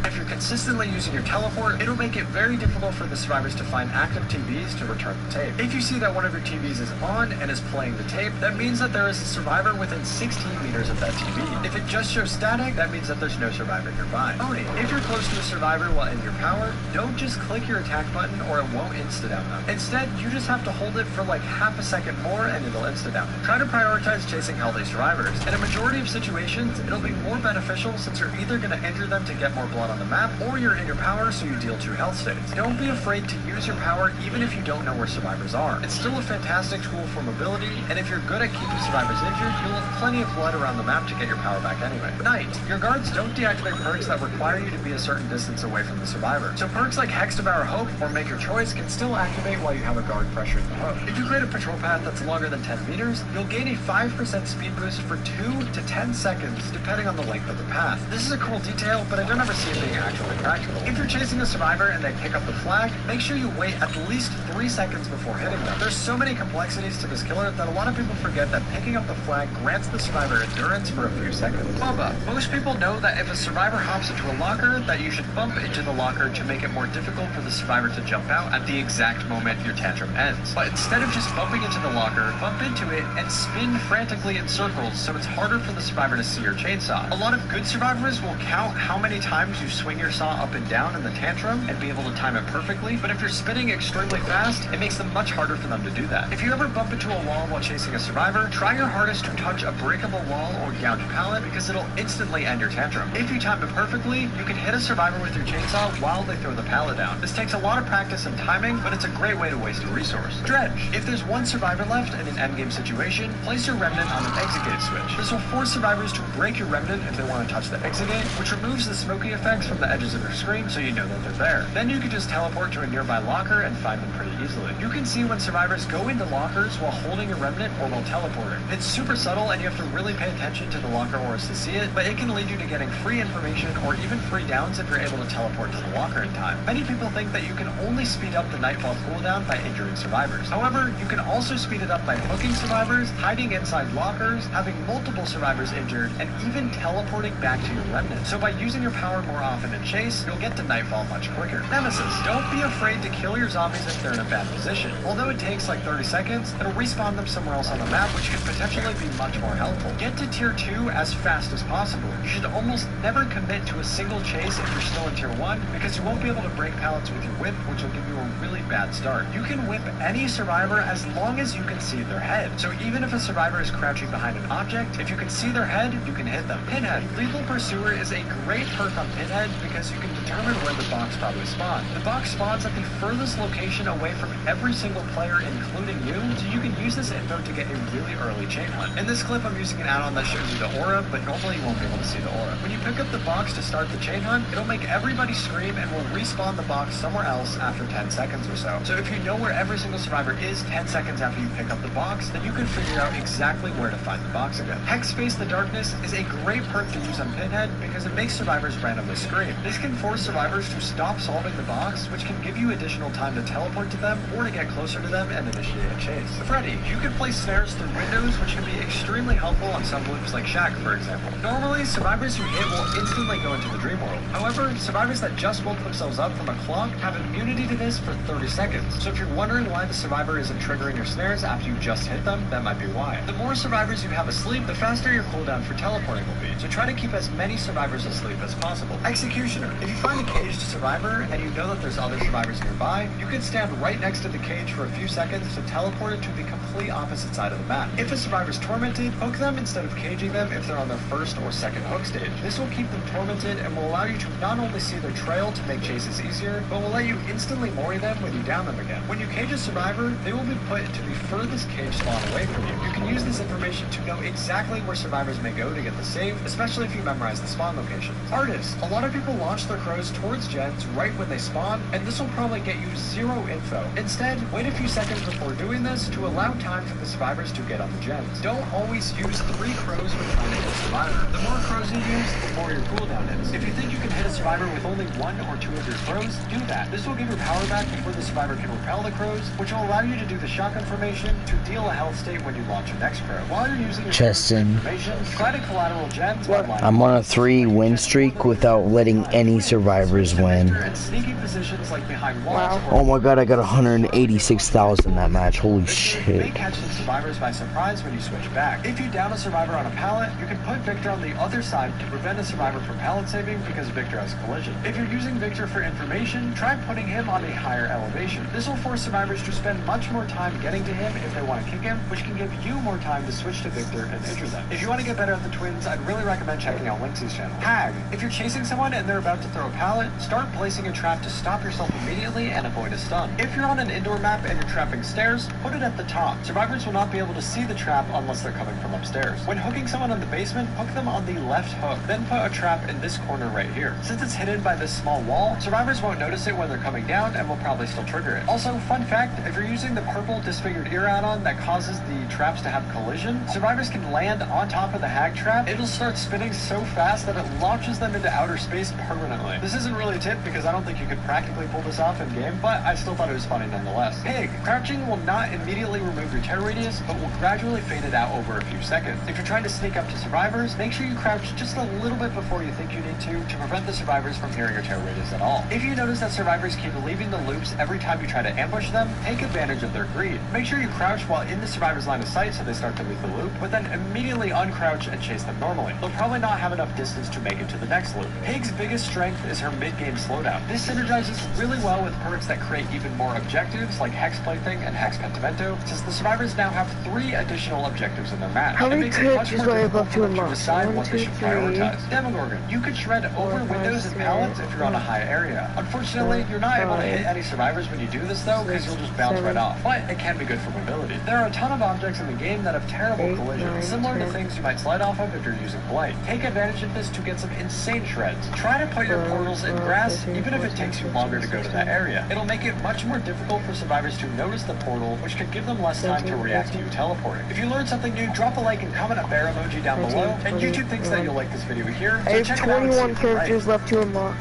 If you're consistently using your teleport, it'll make it very difficult for the survivors to find active TVs to return the tape. If you see that one of your TVs is on and is playing the tape, that means that there is a survivor within 16 meters of that TV. If it just shows static, that means that there's no survivor nearby. Only, if you're close to a survivor while in your power, don't just click your attack button or it won't insta-down them. Instead, you just have to hold it for like half a second more and it'll insta-down them. Try to prioritize chasing healthy survivors. In a majority of situations, it'll be more beneficial since you're either going to injure them to get more blood on the map, or you're in your power so you deal 2 health states. Don't be afraid to use your power even if you don't know where survivors are. It's still a fantastic tool for mobility, and if you're good at keeping survivors injured, you'll have plenty of blood around the map to get your power back anyway. Night. Your guards don't deactivate perks that require you to be a certain distance away from the survivor. So perks like Hex Devour Hope or Make Your Choice can still activate while you have a guard pressuring the hook. If you create a patrol path that's longer than 10 meters, you'll gain a 5% speed boost for 2 to 10 seconds depending on the length of the path. This is a cool detail, but I don't ever see it being actually practical. If you're chasing a survivor and they pick up the flag, make sure you wait at least 3 seconds before hitting them. There's so many complexities to this killer that a lot of people forget that picking up the flag grants the survivor endurance for a few seconds. Bubba. Most people know that if a survivor hops into a locker, that you should bump into the locker to make it more difficult for the survivor to jump out at the exact moment your tantrum ends. But instead of just bumping into the locker, bump into it and spin frantically in circles so it's harder for the survivor to see your chainsaw. A lot of good survivors will count how many times you swing your saw up and down in the tantrum and be able to time it perfectly, but if you're spinning extremely fast, it makes them much harder for them to do that. If you ever bump into a wall while chasing a survivor, try your hardest to touch a breakable wall or gouged pallet because it'll instantly end your tantrum. If you time it perfectly, you can hit a survivor with your chainsaw while they throw the pallet down. This takes a lot of practice and timing, but it's a great way to waste a resource. Dredge. If there's one survivor left in an endgame situation, place your remnant on an exit gate switch. This will force survivors to break your remnant if they want to touch the exit gate, which removes the smoky effects from the edges of your screen so you know that they're there. Then you can just teleport to a nearby locker and find them pretty easily. You can see when survivors go into lockers while holding a remnant or while teleporting. It's super subtle and you have to really pay attention to the locker ores to see it, but it can lead you to getting free information or even free downs if you're able to teleport to the locker in time. Many people think that you can only speed up the Nightfall cooldown by injuring survivors. However, you can also speed it up by hooking survivors, hiding inside lockers, having multiple survivors injured, and even teleporting back to your remnant. So by using your power more often in chase, you'll get to Nightfall much quicker. Nemesis. Don't be afraid to kill your zombies if they're in a bad position. Although it takes like 30 seconds, it'll respawn them somewhere else on the map, which could potentially be much more helpful. Get to tier 2 as fast as possible. You should almost never commit to a single chase if you're still in tier 1, because you won't be able to break pallets with your whip, which will give you a really bad start. You can whip any survivor as long as you can see their head. So even if a survivor is crouching behind an object, if you can see their head, you can hit them. Pinhead. Lethal Pursuer is a great perk on Pinhead because you can determine where the box probably spawned. The box spawns at the furthest location away from every single player, including you, so you can use this info to get a really early chain hunt. In this clip, I'm using an add-on that shows you the aura, but normally you won't be able to see the aura. When you pick up the box to start the chain hunt, it'll make everybody scream and will respawn the box somewhere else after 10 seconds or so. So if you know where every single survivor is 10 seconds after you pick up the box, then you can figure out exactly where to find the box again. Hex Face the Darkness is a great perk to use on Pinhead because it makes survivors randomly scream. This can force survivors to stop solving the box, which can give you additional time to teleport to them or to get closer to them and initiate a chase. Freddy. You can place snares through windows, which can be extremely helpful on some loops like Shack, for example. Normally, survivors you hit will instantly go into the dream world. However, survivors that just woke themselves up from a clock have immunity to this for 30 seconds. So if you're wondering why the survivor isn't triggering your snares after you just hit them, that might be why. The more survivors you have asleep, the faster your cooldown for teleporting will be. So try to keep as many survivors asleep as possible. Executioner. If you find a caged survivor and you know that there's other survivors nearby, you can stand right next to the cage for a few seconds to teleport it to the complete opposite side of the map. If a survivor's tormented, hook them instead of caging them if they're on their first or second hook stage. This will keep them tormented and will allow you to not only see their trail to make chases easier, but will let you instantly mori them when you down them again. When you cage a survivor, they will be put to the furthest cage spawn away from you. You can use this information to know exactly where survivors may go to get the save, especially if you memorize the spawn location. Artist. A lot of people launch their crows towards gens right when they spawn, and this will probably get you zero info. Instead, wait a few seconds before doing this to allow time for the survivors to get on the gens. Don't always use 3 crows when trying to hit a survivor. The more crows you use, the more your cooldown is. If you think you can hit a survivor with only 1 or 2 of your crows, do that. This will give your power back before the survivor can repel the crows, which will allow you to do the shotgun formation to deal a health state when you launch your next crow. While you're using your Cheston. formation, try to collateral gens. I'm on a 3 win streak without letting any survivors win. And sneaking positions like behind walls. Wow. Oh my god, I got 186,000 that match. Holy May shit. catch the survivors by surprise when you switch back. If you down a survivor on a pallet, you can put Victor on the other side to prevent a survivor from pallet saving because Victor has collision. If you're using Victor for information, try putting him on a higher elevation. This will force survivors to spend much more time getting to him if they want to kick him, which can give you more time to switch to Victor and injure them. If you want to get better at the twins, I'd really recommend checking out Lynx's channel. Hag. If you're chasing someone and they're about to throw a pallet, start placing a trap to stop yourself immediately and avoid a stun. If you're on an indoor map and you're trapping stairs, put it at the top. Survivors will not be able to see the trap unless they're coming from upstairs. When hooking someone in the basement, hook them on the left hook, then put a trap in this corner right here. Since it's hidden by this small wall, survivors won't notice it when they're coming down and will probably still trigger it. Also, fun fact, if you're using the purple disfigured ear add-on that causes the traps to have collision, survivors can land on top of the hag trap. It'll start spinning so fast that it launches them into outer space permanently. This isn't really a tip because I don't think you could practically pull this off in game, but I still thought it was funny nonetheless. Pig. Crouching will not immediately remove your tear radius, but will gradually fade it out over a few seconds. If you're trying to sneak up to survivors, make sure you crouch just a little bit before you think you need to prevent the survivors from hearing your tear radius at all. If you notice that survivors keep leaving the loops every time you try to ambush them, take advantage of their greed. Make sure you crouch while in the survivor's line of sight so they start to leave the loop, but then immediately uncrouch and chase them normally. They'll probably not have enough distance to make it to the next loop. Pig's biggest strength is her mid-game slowdown. This synergizes really well with perks that create even more objectives like Hex Plaything and Hex Pentimento, since the survivors now have 3 additional objectives in their match. How It many makes it much characters more do I have difficult left for to them to unlock? decide 1, what they 2, should 3. prioritize. Demogorgon. You could shred over 4, 5, windows and 6, pallets if you're on a high area. Unfortunately, you're not able to hit any survivors when you do this though, because you'll just bounce right off. But it can be good for mobility. There are a ton of objects in the game that have terrible 8, collision, 9, similar to 10. things you might slide off of if you're using Blight. Take advantage of this to get some insane shreds. Try to put your portals in grass, even if it takes you longer to go to that area. It'll make it much more difficult for survivors to notice the portal, which could give them less time to react to you teleporting. If you learned something new, drop a like and comment a bear emoji down below. And YouTube thinks that you'll like this video here, I so have check it out and see 21 if you're right. characters left to unlock.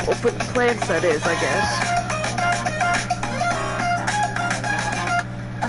Open plants, that is, I guess.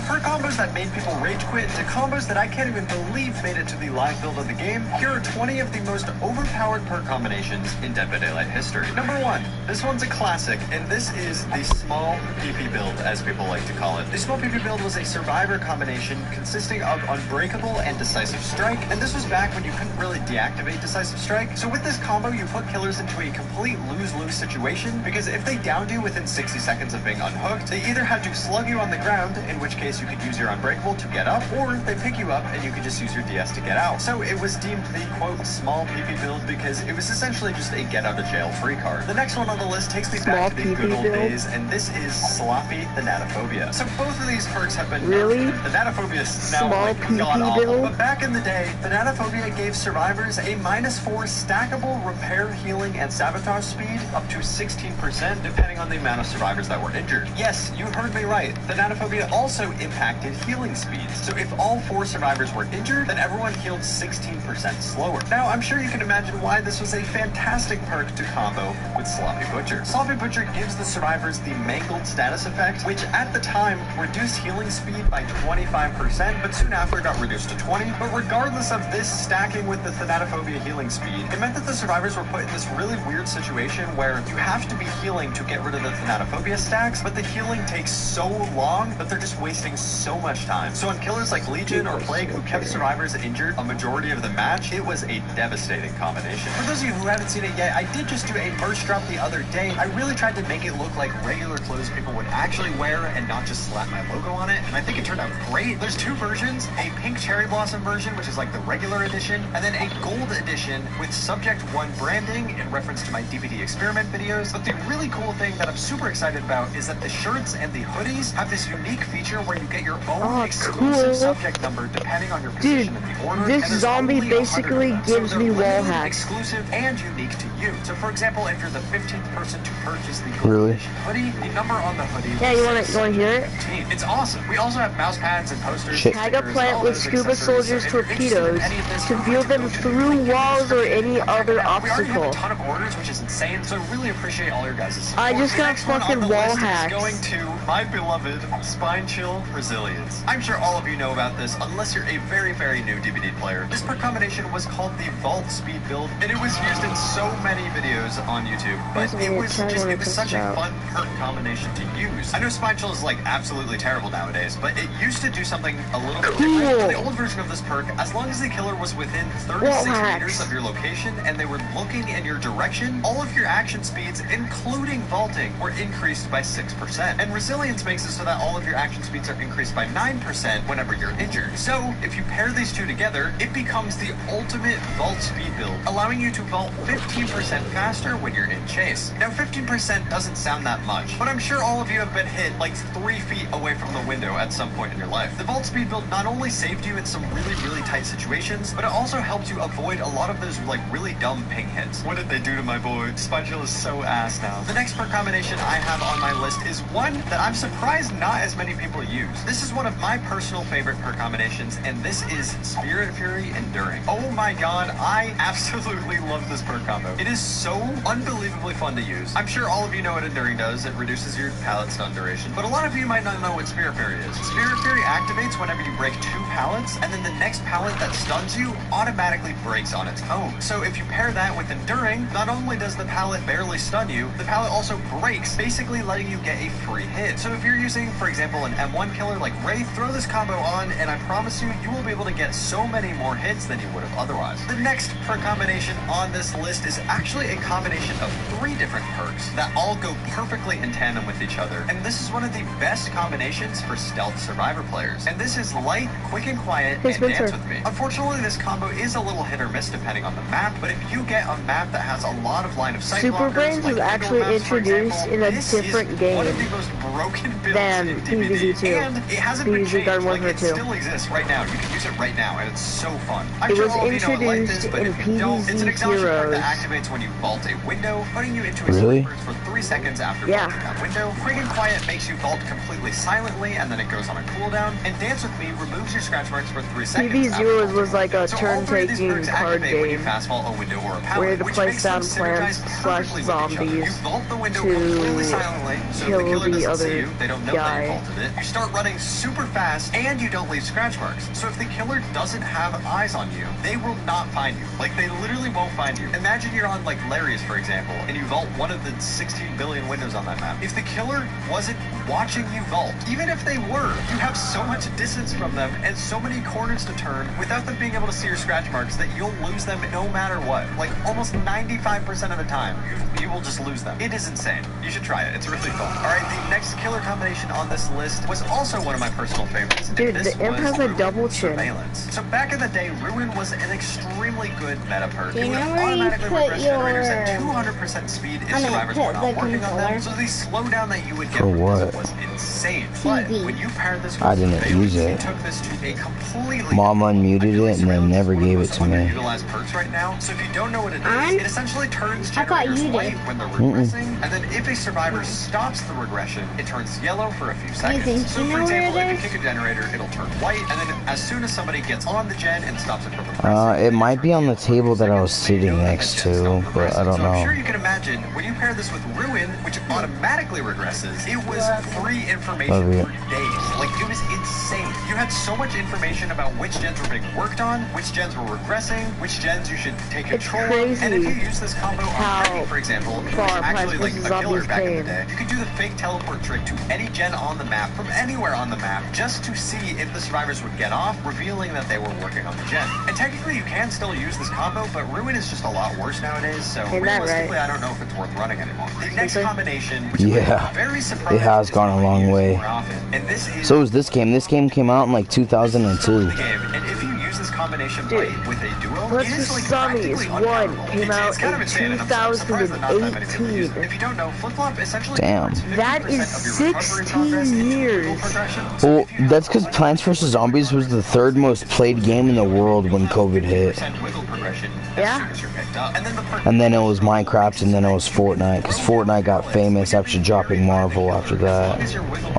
For combos that made people rage quit to combos that I can't even believe made it to the live build of the game, here are 20 of the most overpowered perk combinations in Dead by Daylight history. Number 1, this one's a classic, and this is the small PP build, as people like to call it. The small PP build was a survivor combination consisting of Unbreakable and Decisive Strike, and this was back when you couldn't really deactivate Decisive Strike. So with this combo, you put killers into a complete lose-lose situation, because if they downed you within 60 seconds of being unhooked, they either had to slug you on the ground, in which case you could use your Unbreakable to get up, or they pick you up and you could just use your DS to get out. So it was deemed the, quote, small PP build because it was essentially just a get out of jail free card. The next one on the list takes me back to the good old days, and this is Sloppy Thanatophobia. So both of these perks have been Really? Thanatophobia is now Small like PP god awful, build? but back in the day, Thanatophobia gave survivors a -4 stackable repair, healing, and sabotage speed up to 16% depending on the amount of survivors that were injured. Yes, you heard me right. Thanatophobia also impacted healing speeds. So if all 4 survivors were injured, then everyone healed 16% slower. Now, I'm sure you can imagine why this was a fantastic perk to combo with Sloppy Butcher. Sloppy Butcher gives the survivors the Mangled status effect, which at the time reduced healing speed by 25%, but soon after got reduced to 20. But regardless of this stacking with the Thanatophobia healing speed, it meant that the survivors were put in this really weird situation where you have to be healing to get rid of the Thanatophobia stacks, but the healing takes so long that they're just wasting so much time. So on killers like Legion or Plague, who kept survivors injured a majority of the match, it was a devastating combination. For those of you who haven't seen it yet, I did just do a merch drop the other day. I really tried to make it look like regular clothes people would actually wear and not just slap my logo on it, and I think it turned out great. There's 2 versions, a pink cherry blossom version, which is like the regular edition, and then a gold edition with Subject 1 branding in reference to my DVD experiment videos. But the really cool thing that I'm super excited about is that the shirts and the hoodies have this unique feature where you get your own exclusive subject number depending on your position in the order. This and there's zombie only 100 basically of them. gives So me they're wall literally hacks. exclusive and unique to you. So for example, if you're the 15th person to purchase the gold Really? edition hoodie, the number on the hoodie Yeah, you wanna hear it? It's awesome. We also have mouse pads and posters. Shit. Tag a stickers, plant all with those Scooby scuba soldiers' torpedoes to view them through walls or any other We already have obstacle. a ton of orders, which is insane, so I really appreciate all your guys' support. I just The got next one fucking on the wall list hacks. is going to my beloved Spine Chill Resilience. I'm sure all of you know about this, unless you're a very, very new DVD player. This perk combination was called the Vault Speed Build, and it was used in so many videos on YouTube, but it was such a fun perk combination to use. I know Spine Chill is like absolutely terrible nowadays, but it used to do something a little bit different. For the old version of this perk, as long as the killer was within 36 meters of your location and they were looking in your direction, all of your action speeds, including vaulting, were increased by 6%. And Resilience makes it so that all of your action speeds are increased by 9% whenever you're injured. So, if you pair these two together, it becomes the ultimate vault speed build, allowing you to vault 15% faster when you're in chase. Now, 15% doesn't sound that much, but I'm sure all of you have been hit like 3 feet away from the window at some point in your life. The vault speed build not only saved you in some really, really tight situations, but it also helped you avoid a lot of those like really dumb ping hits. What did they do to my boy? Spine Chill is so ass now. The next perk combination I have on my list is one that I'm surprised not as many people use. This is one of my personal favorite perk combinations, and this is Spirit Fury Enduring. Oh my god, I absolutely love this perk combo. It is so unbelievably fun to use. I'm sure all of you know what Enduring does. It reduces your pallet stun duration, but a lot of you might not know what Spirit Fury is. Spirit Fury activates whenever you break 2 pallets, and then the next pallet that stuns you automatically breaks on its own. So if you pair that with Enduring, not only does the pallet barely stun you, the pallet also breaks, basically letting you get a free hit. So if you're using, for example, an M1 killer like Wraith, throw this combo on, and I promise you, you will be able to get so many more hits than you would have otherwise. The next perk combination on this list is actually a combination of 3 different perks that all go perfectly in tandem with each other, and this is one of the best combinations for stealth survivor players. And this is Light, Quick and Quiet, and Dance With Me. Unfortunately, this combo is a little hit or miss depending on the map, but if you get a map that has a lot of line of sight Super blockers, Brains like was actually maps, for introduced example, in a this different is game one of the most broken builds than in DVD, PvZ2. and it hasn't been PvZ changed. Garden Like, Warfare it 2. still exists right now. You can use it right now, and it's so fun. I'm It sure was all of you know it like this, introduced but in if you don't, it's an PvZ exhaustion perk Heroes. that activates when you vault a window, putting you into a Really? sleep for 3 seconds after vaulting that window. Quick and Quiet makes you vault completely silently, and then it goes on a cooldown. And Dance With Me removes your scratch marks for 3 seconds. PvZ after Heroes vaulting was like a so all 3 of these turn-taking perks card activate when you game fast vault a window or a pallet, where you had to which place makes them down plants synergize slash perfectly with each other. zombies You vault the window to completely silently, so if the kill killer the doesn't see other you, they don't know that guy. you vaulted it. You start running super fast, and you don't leave scratch marks. So if the killer doesn't have eyes on you, they will not find you. Like, they literally won't find you. Imagine you're on, like, Larry's, for example, and you vault one of the 16 billion windows on that map. If the killer wasn't watching you vault, even if they were, you have so much distance from them and so many corners to turn without them being able to see your scratch marks that you'll lose them no matter what. Like, almost 95% of the time, you will just lose them. It is insane. You should try it. It's really fun. Alright, the next killer combination on this list was also one of my personal favorites. Dude, This the imp was has a Ruin double chin. Surveillance. So back in the day, Ruin was an extremely good meta perk. Do It you would know where you automatically put regress generators at your- 200% speed if I mean, survivors put were not the working on them. controller? So the slowdown that you would get For from what? this was insane. But TV. when you paired this with I didn't Surveillance, use it. took this to a completely Mom unmuted I feel like it and then Surveillance never is one of gave the it most to me. underutilized perks right now. So if you don't know what it is, I'm- it essentially turns I thought generators you white did. when they're regressing, and then if a survivor stops the regression, it turns yellow for a few seconds. think So you for know where example, it if is? you kick a generator, it'll turn white, and then as soon as somebody gets on the gen and stops it from regressing, It might be on the table that I was sitting next to, but I don't so I'm sure know. you can imagine when you pair this with Ruin, which automatically regresses, it was free information Love it. for days. Like, it was insane. You had so much information about which gens were being worked on, which gens were regressing, which gens you should take It's control of. crazy And if you use this combo on how Freddy, for example, who was far actually like Plants a vs. killer Zombies back in the came. day, you could do the fake teleport trick to any gen on the map from anywhere on the map just to see if the survivors would get off, revealing that they were working on the gen. And technically you can still use this combo, but Ruin is just a lot worse nowadays, so Ain't that realistically right? I don't know if it's worth running anymore. The next Seriously? combination, which Yeah, I'm very surprised it has is gone a not long used way. more often. And this is So is this game. This game came out in like 2002. the game. And if you use this combination Dude, right with a duo, Plants it is vs. like Zombies practically 1 unbearable. came It's out kind of in insane, and I'm surprised that not that many people use it. 2018. If you don't know, Flip-Flop essentially Damn. converts 50% That is of your recovery 16 progress into years. legal progression. So Well, if you have that's because Plants vs. Zombies was the 3rd most played game in the world when COVID hit. 50% wiggle progression Yeah. as soon as you're picked up. And then the perk And then it was Minecraft, and then it was Fortnite, because Fortnite got famous after dropping Marvel after that.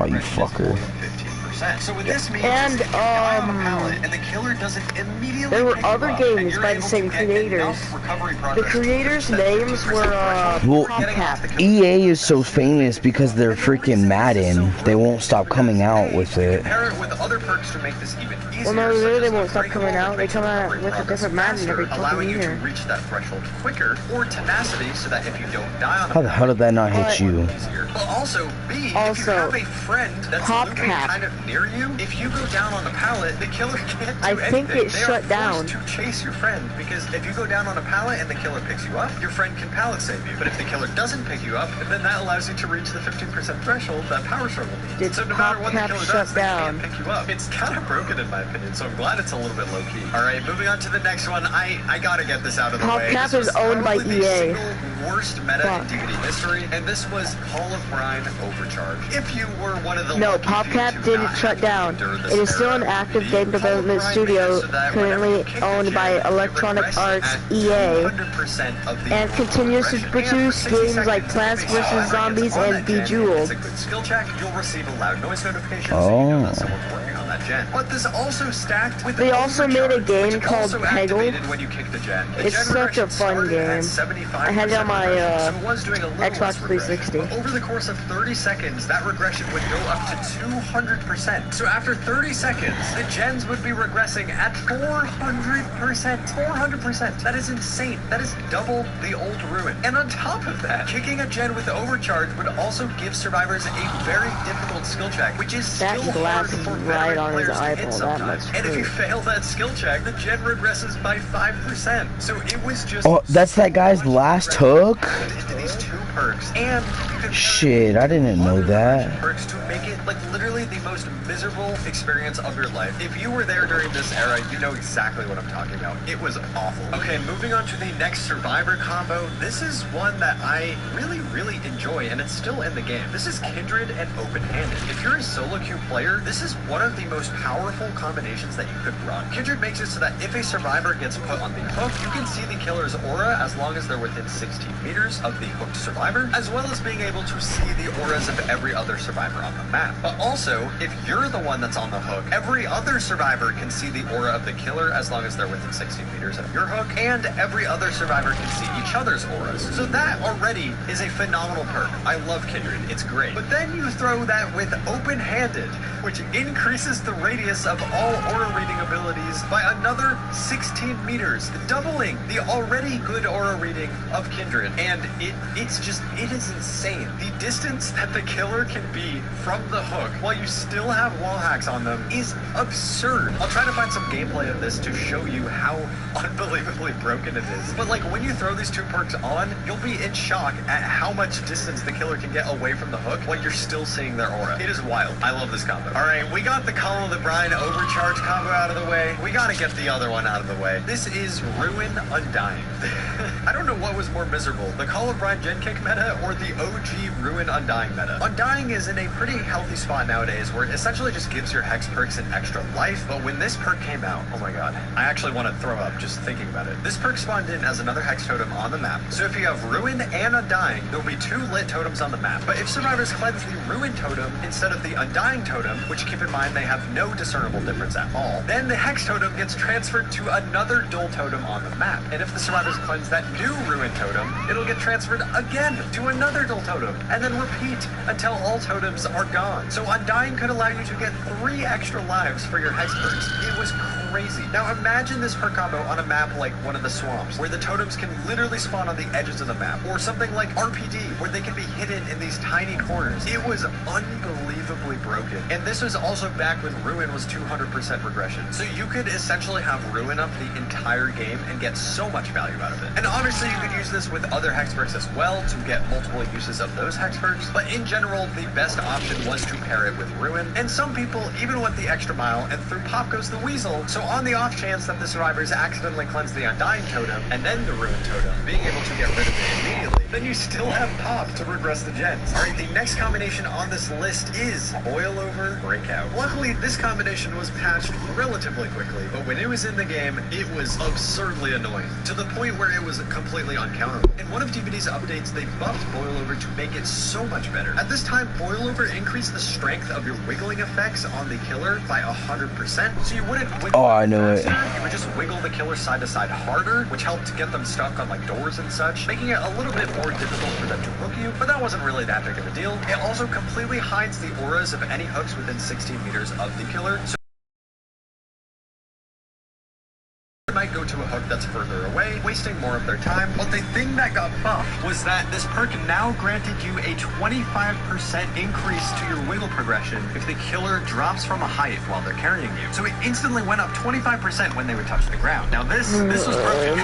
Oh, you fucker. 15%. So what this means And, is if you die on a pallet and the killer doesn't immediately there were pick you other up, games and you're by the able same to get creators. enough recovery The progress to creators' reach that names 50% were, threshold, Well, getting off the killer. EA is so famous because they're freaking Madden. They won't stop coming out with it. Compare it with other perks to make this even easier. Well, no, such really, as they the won't stop break coming wall, out. which They makes come out recovery with a progress different Madden faster, every fucking allowing you to year. reach that threshold quicker, or tenacity, so that if you don't die on the How the hell did that not hit you? easier. But also, B, if you Also, have a friend that's looping PopCap. kind of near you, if you go down on the pallet, the killer can't do I think anything. it They shut are down. forced to chase your friend, because if you go down on a pallet and the killer picks you up, your friend can pallet save you. But if the killer doesn't pick you up, then that allows you to reach the 15% threshold that Power Struggle needs. Did So no matter what the PopCap killer shut does, they down? can't pick you up. It's kind of broken in my opinion, so I'm glad it's a little bit low key. All right, moving on to the next one. I gotta get this out of the way. PopCap This was is owned by probably the EA. single worst meta Fuck. in DVD history, and this was Call of Brine Overcharge. If you were one of the No, lucky few PopCap to didn't not shut have to down. endure this It is still an era, active the game Call of development Brine studio, made it so that whenever currently you kick the owned gen, by it Electronic regressed Arts, at EA, 200% of the and continues to progression. produce And for 60 games like seconds, Plants if a survivor vs. Zombies gets on and that gen, Bejeweled. It's a good skill check. You'll receive a loud noise notification, so you know that someone's working on that gen. But this also stacked with They also made a Overcharge, game which called also Peggle. activated when you kick the gen. The It's gen such a regression fun started at game. 75% I had it on my, regression, so it was doing a little Xbox less regression. 360. But over the course of 30 seconds, that regression would go up to 200%. So after 30 seconds, the gens would be regressing at 400%. 400%. That is insane. That is double the old Ruin. And on top of that, kicking a gen with Overcharge would also give survivors a very difficult skill check, which is That still glass hard is for right veteran on his players to hit eyeball, that sometimes. much And if you hurt. fail that skill check, the gen regresses by 5%. So it was just Oh, that's that guy's last hook? into these two perks, and you could Shit, I didn't know that. perks to make it like literally the most miserable experience of your life. If you were there during this era, you know exactly what I'm talking about. It was awful. Okay, moving on to the next survivor combo. This is one that I really enjoy, and it's still in the game. This is Kindred and Open-Handed. If you're a solo queue player, this is one of the most powerful combinations that you could run. Kindred makes it so that if a survivor gets put on the hook, you can see the killer's aura as long as they're within 16 meters of the hooked survivor, as well as being able to see the auras of every other survivor on the map. But also, if you're the one that's on the hook, every other survivor can see the aura of the killer as long as they're within 16 meters of your hook, and every other survivor can see each other's auras. So that already is a phenomenal perk. I love Kindred, it's great. But then you throw that with Open-Handed, which increases the radius of all aura reading abilities by another 16 meters, doubling the already good aura reading of Kindred. And it is insane. The distance that the killer can be from the hook while you still have wall hacks on them is absurd. I'll try to find some gameplay of this to show you how unbelievably broken it is. But like when you throw these two perks on, you'll be in shock at how much distance the killer can get away from the hook while you're still seeing their aura. It is wild. I love this combo. All right, we got the Call of the Brine Overcharge combo out of the way. We gotta get the other one out of the way. This is Ruin Undying. I don't know what was more miserable, the Call of Brine Gen Kick meta or the OG Ruin Undying meta. Undying is in a pretty healthy spot nowadays where it essentially just gives your hex perks an extra life, but when this perk came out, oh my god, I actually want to throw up just thinking about it. This perk spawned in as another hex totem on the map, so if you have Ruin and Undying, there'll be two lit totems on the map. But if survivors cleanse the Ruin totem instead of the Undying totem, which keep in mind they have no discernible difference at all, then the hex totem gets transferred to another dual totem on the map. And if the survivors cleanse that new Ruin totem, it'll get transferred again to another dual totem, and then repeat until all totems are gone. So Undying could allow you to get 3 extra lives for your hex perks. It was crazy. Now imagine this perk combo on a map like one of the swamps, where the totems can literally spawn on the edges of the map, or something like RPD, where they can be hidden in these tiny corners. It was unbelievably broken. And this was also back when Ruin was 200% regression. So you could essentially have Ruin up the entire game and get so much value out of it. And obviously you could use this with other hex perks as well to get multiple uses of those hex perks, but in general, the best option was to pair it with Ruin. And some people even went the extra mile and threw Pop Goes the Weasel, so on the off chance that the survivors accidentally cleanse the Undying totem and then the Ruin totem, being able to get rid of it immediately, then you still have Pop to regress the gens. Alright, the next combination on this list is Boil Over Breakout. Luckily, this combination was patched relatively quickly, but when it was in the game, it was absurdly annoying, to the point where it was completely uncounterable. In one of DVD's updates, they buffed Boilover to make it so much better. At this time, Boilover increased the strength of your wiggling effects on the killer by 100%, so you wouldn't wiggle I knew it. faster, you would just wiggle the killer side to side harder, which helped to get them stuck on like doors and such, making it a little bit more difficult for them to hook you, but that wasn't really that big of a deal. It also completely hides the auras of any hooks within 16 meters of the killer, so might go to a hook that's further away, wasting more of their time. But the thing that got buffed was that this perk now granted you a 25% increase to your wiggle progression if the killer drops from a height while they're carrying you. So it instantly went up 25% when they would touch the ground. Now this was broken.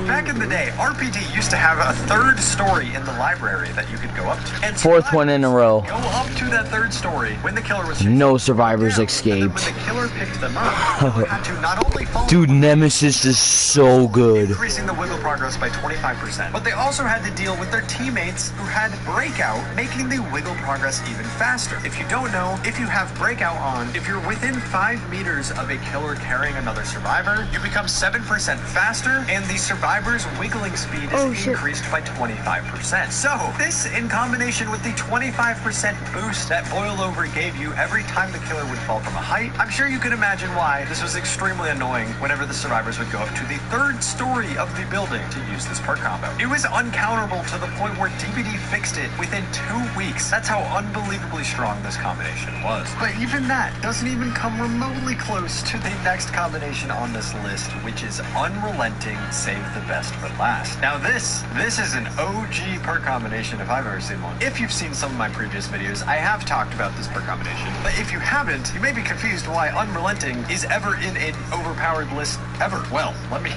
Back in the day, RPD used to have a third story in the library that you could go up to. And Fourth one in a row. go up to that third story when the killer was No survivors down, escaped. and then when the killer picked them up, you had to not only follow Dude, Nemesis is so good. increasing the wiggle progress by 25%. But they also had to deal with their teammates who had Breakout, making the wiggle progress even faster. If you don't know, if you have Breakout on, if you're within 5 meters of a killer carrying another survivor, you become 7% faster, and the survivor's wiggling speed is increased by 25%. So, this in combination with the 25% boost that Boilover gave you every time the killer would fall from a height, I'm sure you can imagine why this was extremely annoying whenever the survivors would go up to the third story of the building to use this perk combo. It was uncounterable to the point where DBD fixed it within 2 weeks. That's how unbelievably strong this combination was. But even that doesn't even come remotely close to the next combination on this list, which is Unrelenting, Save the Best for Last. Now this is an OG perk combination if I've ever seen one. If you've seen some of my previous videos, I have talked about this perk combination. But if you haven't, you may be confused why Unrelenting is ever in an overpowered list ever. Well, let me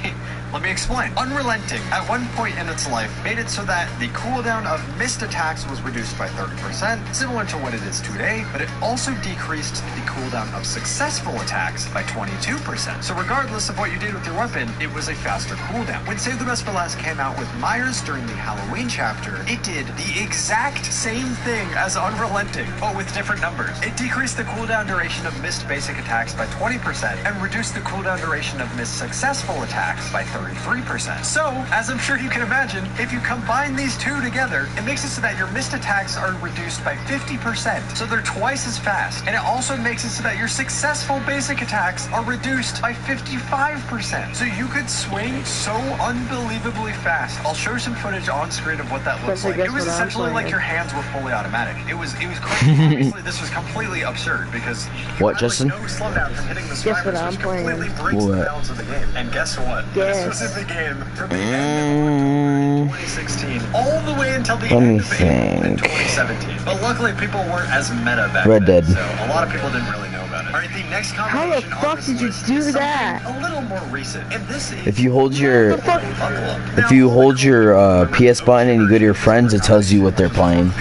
explain. Unrelenting, at one point in its life, made it so that the cooldown of missed attacks was reduced by 30%, similar to what it is today, but it also decreased the cooldown of successful attacks by 22%. So regardless of what you did with your weapon, it was a faster cooldown. When Save the Best for Last came out with Myers during the Halloween chapter, it did the exact same thing as Unrelenting, but with different numbers. It decreased the cooldown duration of missed basic attacks by 20% and reduced the cooldown duration of missed successful attacks by 33%. So, as I'm sure you can imagine, if you combine these two together, it makes it so that your missed attacks are reduced by 50%, so they're twice as fast. And it also makes it so that your successful basic attacks are reduced by 55%. So you could swing so unbelievably fast. I'll show some footage on screen of what that looks like. It was essentially like your hands were fully automatic. It was crazy. Obviously, this was completely absurd because you had, Justin? like, no slowdown from hitting the survivors, which completely breaks the balance of the game. And guess what? This was in the game from the end of October 2016 all the way until the end of April in 2017. But luckily, people weren't as meta back Red then, Dead. so a lot of people didn't really know about it. All right, the next combination How the fuck did you do that? a little more recent, and this is If you hold your Buckle Up. if you hold your PS button and you go to your friends, it tells you what they're playing.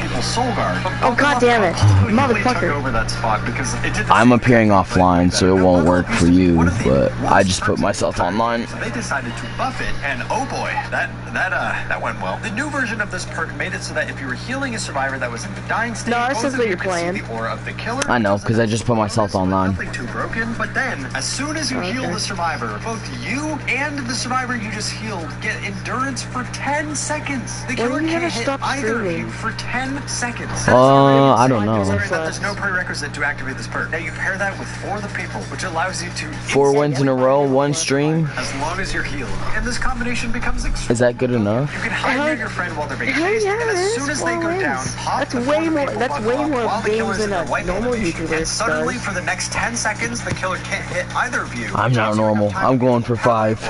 Oh, god damn it. Motherfucker. Over that spot because it did the I'm same appearing thing. offline, so it won't work for you, but I just put myself online. So they decided to buff it, and oh boy, that went well. The new version of this perk made it so that if you were healing a survivor that was in the dying state, No, this both is of what you you're could see playing. the aura of the killer. I know, because I just put myself online. Nothing too broken, but then as soon as you heal the survivor, both you and the survivor you just healed get endurance for 10 seconds. The killer you never can't hit stop either of streaming? you for 10 seconds. I don't know. That there's no prerequisite to activate this perk. Now you pair that with 4 the people, which allows you to 4 wins in a row, 1 stream. as long as you're healed. And this combination becomes Is that good enough? you can hide near your friend while they're being Hell chased, yeah, and as it soon is. as they go 4 down, wins. pop That's the way 4 more- people that's buckle way up more while the games killer's than in their a white normal animation, YouTuber and suddenly does. for the next 10 seconds, the killer can't hit either of you. I'm not normal. I'm going for 5.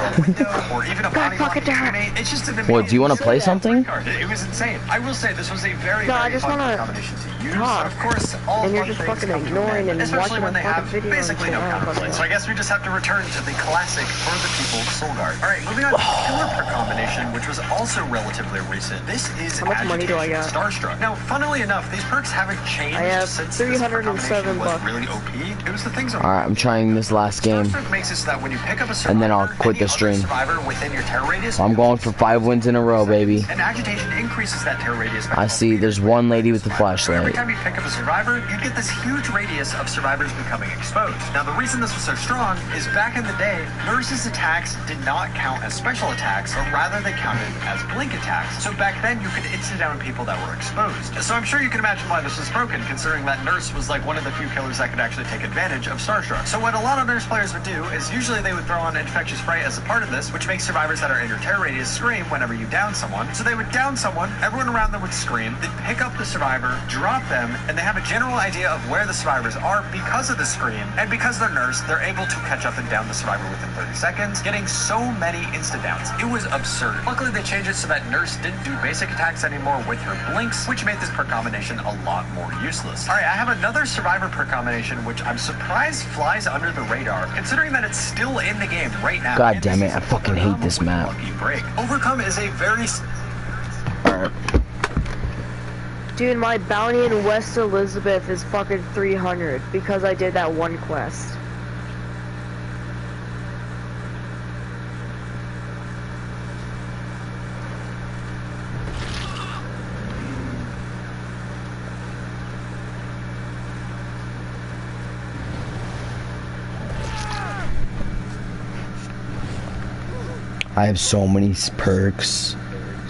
Or even a body block teammate. It's just an What, do you want to play amazing something? card. It was insane. I will say this was a very, No, I very just fun wanna combination to use. talk. Of course, all And you're fun just things fucking come to an ignoring end, and especially watching when a they have fucking video basically no and shit. counterplay. So I guess we just have to return to the classic for the people Soul Guard. Alright, moving on to the killer perk combination, which was also relatively recent. This is How much money do I got? Starstruck. Now, funnily enough, these perks haven't changed I have since this perk 307 combination was bucks. really OP. It was the things of Alright, I'm trying this last game. Starstruck makes it so that when you pick up a survivor, And then I'll quit the any other stream. survivor within your terror radius, I'm going for 5 wins in a row, baby. and agitation increases that terror radius by I 12 see there's one lady with the Every flashlight. time you pick up a survivor, you get this huge radius of survivors becoming exposed. Now, the reason this was so strong is back in the day, nurses' attacks did not count as special attacks, but rather they counted as blink attacks. So back then, you could instant down people that were exposed. So I'm sure you can imagine why this was broken, considering that nurse was like one of the few killers that could actually take advantage of Starstruck. So what a lot of nurse players would do is usually they would throw on infectious spray as a part of this, which makes survivors that are in your terror radius scream whenever you down someone. So they would down someone, everyone around them would scream, they'd pick up the survivor, drop them, and they have a general idea of where the survivors are because of the scream, and because they're nurse, they're able to catch up and down the survivor within 30 seconds, getting so many insta-downs. It was absurd. Luckily, they changed it so that nurse didn't do basic attacks anymore with her blinks, which made this perk combination a lot more useless. Alright, I have another survivor perk combination, which I'm surprised flies under the radar, considering that it's still in the game right now. God damn it, I fucking hate this map. Lucky break. Overcome is a very... Alright. Dude, my bounty in West Elizabeth is fucking 300 because I did that one quest. I have so many perks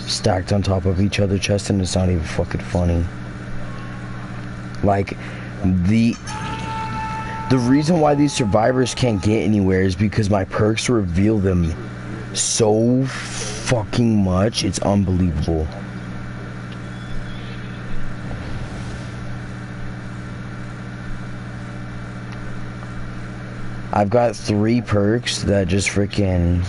stacked on top of each other, Cheston, it's not even fucking funny. Like, the reason why these survivors can't get anywhere is because my perks reveal them so fucking much, it's unbelievable. I've got 3 perks that just freaking...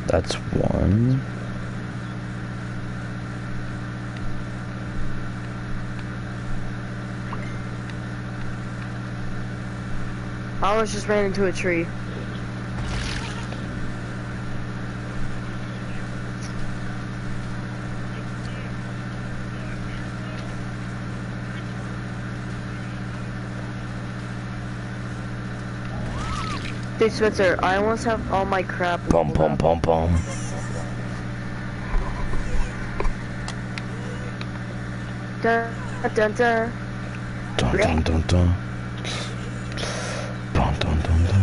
That's 1. I almost just ran into a tree. Dude, Spencer, I almost have all my crap. Pum pum pum pum. Dun dun dun. Dun dun dun dun. Dun dun dun dun.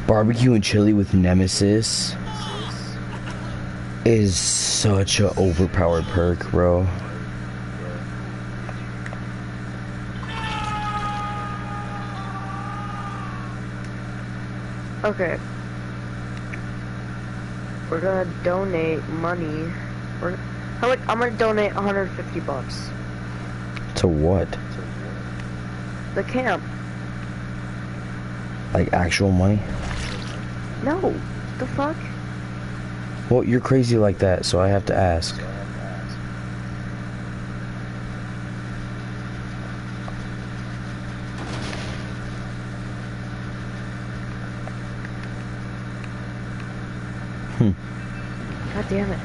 Barbecue and chili with Nemesis is such a overpowered perk, bro. Okay. We're gonna donate money. I'm gonna donate 150 bucks. To what? The camp. Like actual money? No. The fuck? Well, you're crazy like that, so I have to ask. God damn it.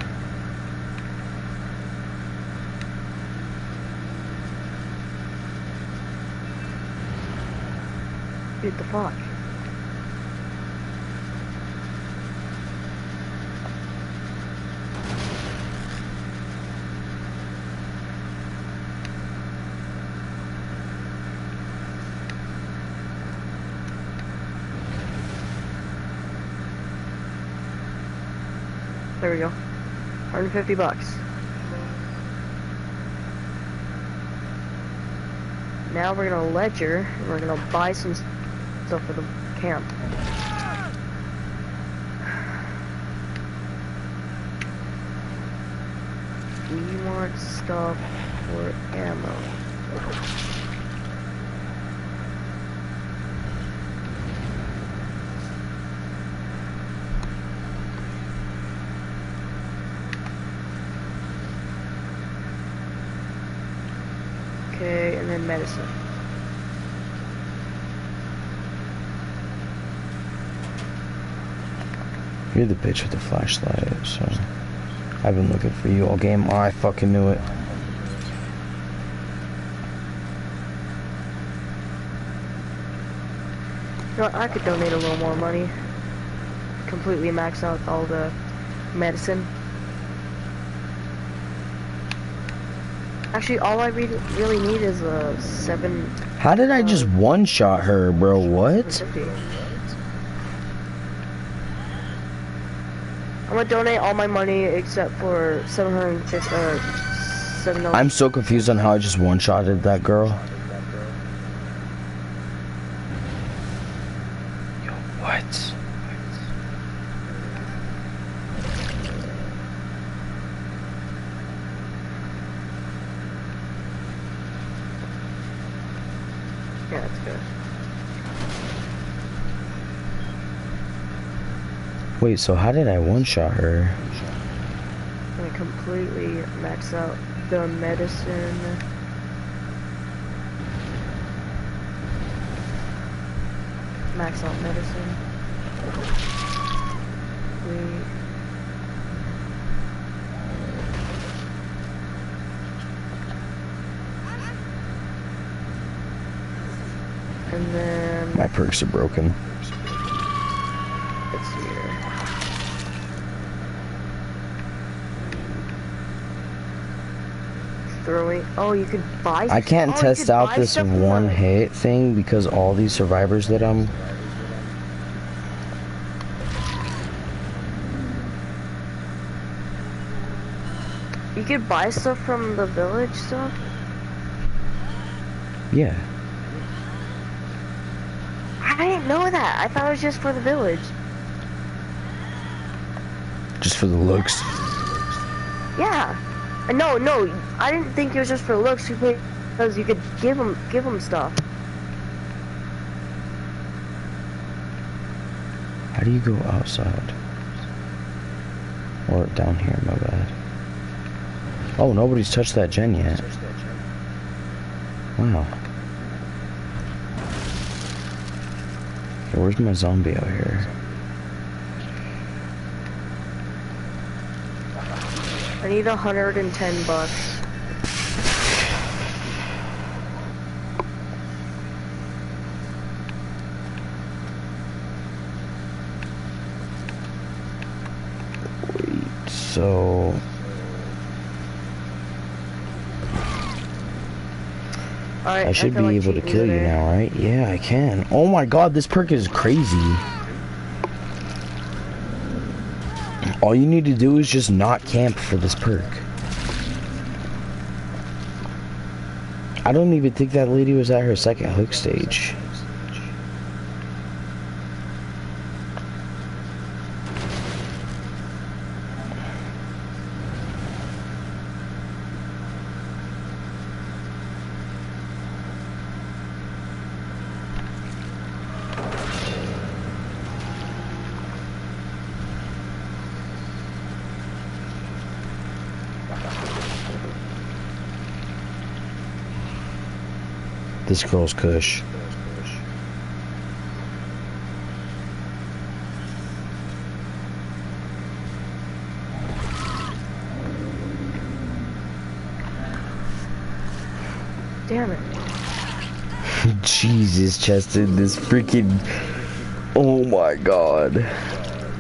Dude, the fuck? There we go. 150 bucks. Now we're gonna ledger, and we're gonna buy some stuff for the camp. we want stuff for ammo. Okay, and then medicine. You're the bitch with the flashlight, so I've been looking for you all game. Oh, I fucking knew it. You know what, I could donate a little more money. Completely max out all the medicine. Actually, all I really need is a 7... How did I just one-shot her, bro? What? 750. I'm gonna donate all my money except for 750, $7. I'm so confused on how I just one-shotted that girl. Yo, what? Yeah, that's good. Wait, so how did I one-shot her? I'm gonna completely max out the medicine. Max out medicine. Wait. And then My perks are broken. let's see here. Throwing. Oh, you could buy. I can't oh, you test could out buy this stuff from one the- hit thing because all these survivors that I'm... You could buy stuff from the village stuff. Yeah. I didn't know that. I thought it was just for the village. Just for the looks. Yeah. No, I didn't think it was just for looks because you could give them stuff. How do you go outside? Or down here, my bad. Oh, nobody's touched that gen yet. Wow. Okay, where's my zombie out here? I need $110. Wait, so... Alright, I should be able to kill you now, right? Yeah, I can. Oh my god, this perk is crazy. All you need to do is just not camp for this perk. I don't even think that lady was at her second hook stage. This girl's kush. Damn it. Jesus, Cheston, this freaking... Oh my god.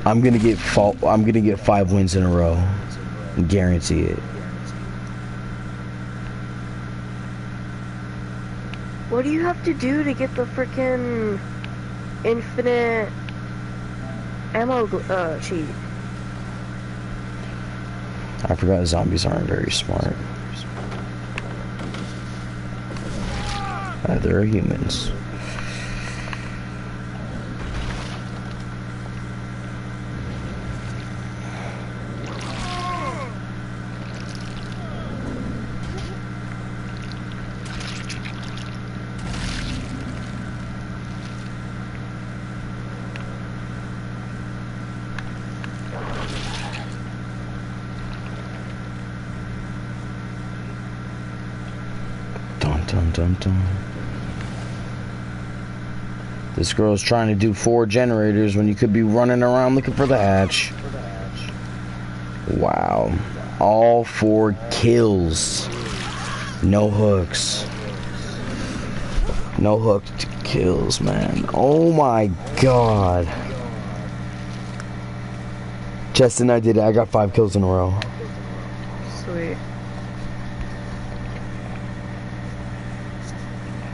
I'm gonna get 5 wins in a row. Guarantee it. What do you have to do to get the frickin' infinite ammo cheat? I forgot zombies aren't very smart. Neither are humans. Dun, dun, dun. This girl's trying to do 4 generators when you could be running around looking for the hatch. Wow. All 4 kills. No hooks. No hooked kills, man. Oh my god. Justin, I did it. I got 5 kills in a row. Sweet.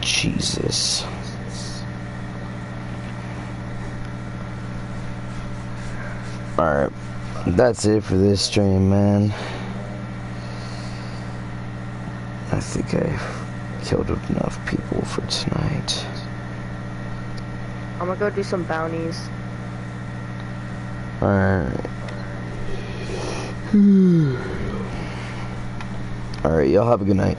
Jesus. Alright. That's it for this stream, man. I think I killed enough people for tonight. I'm gonna go do some bounties. Alright. Alright, y'all have a good night.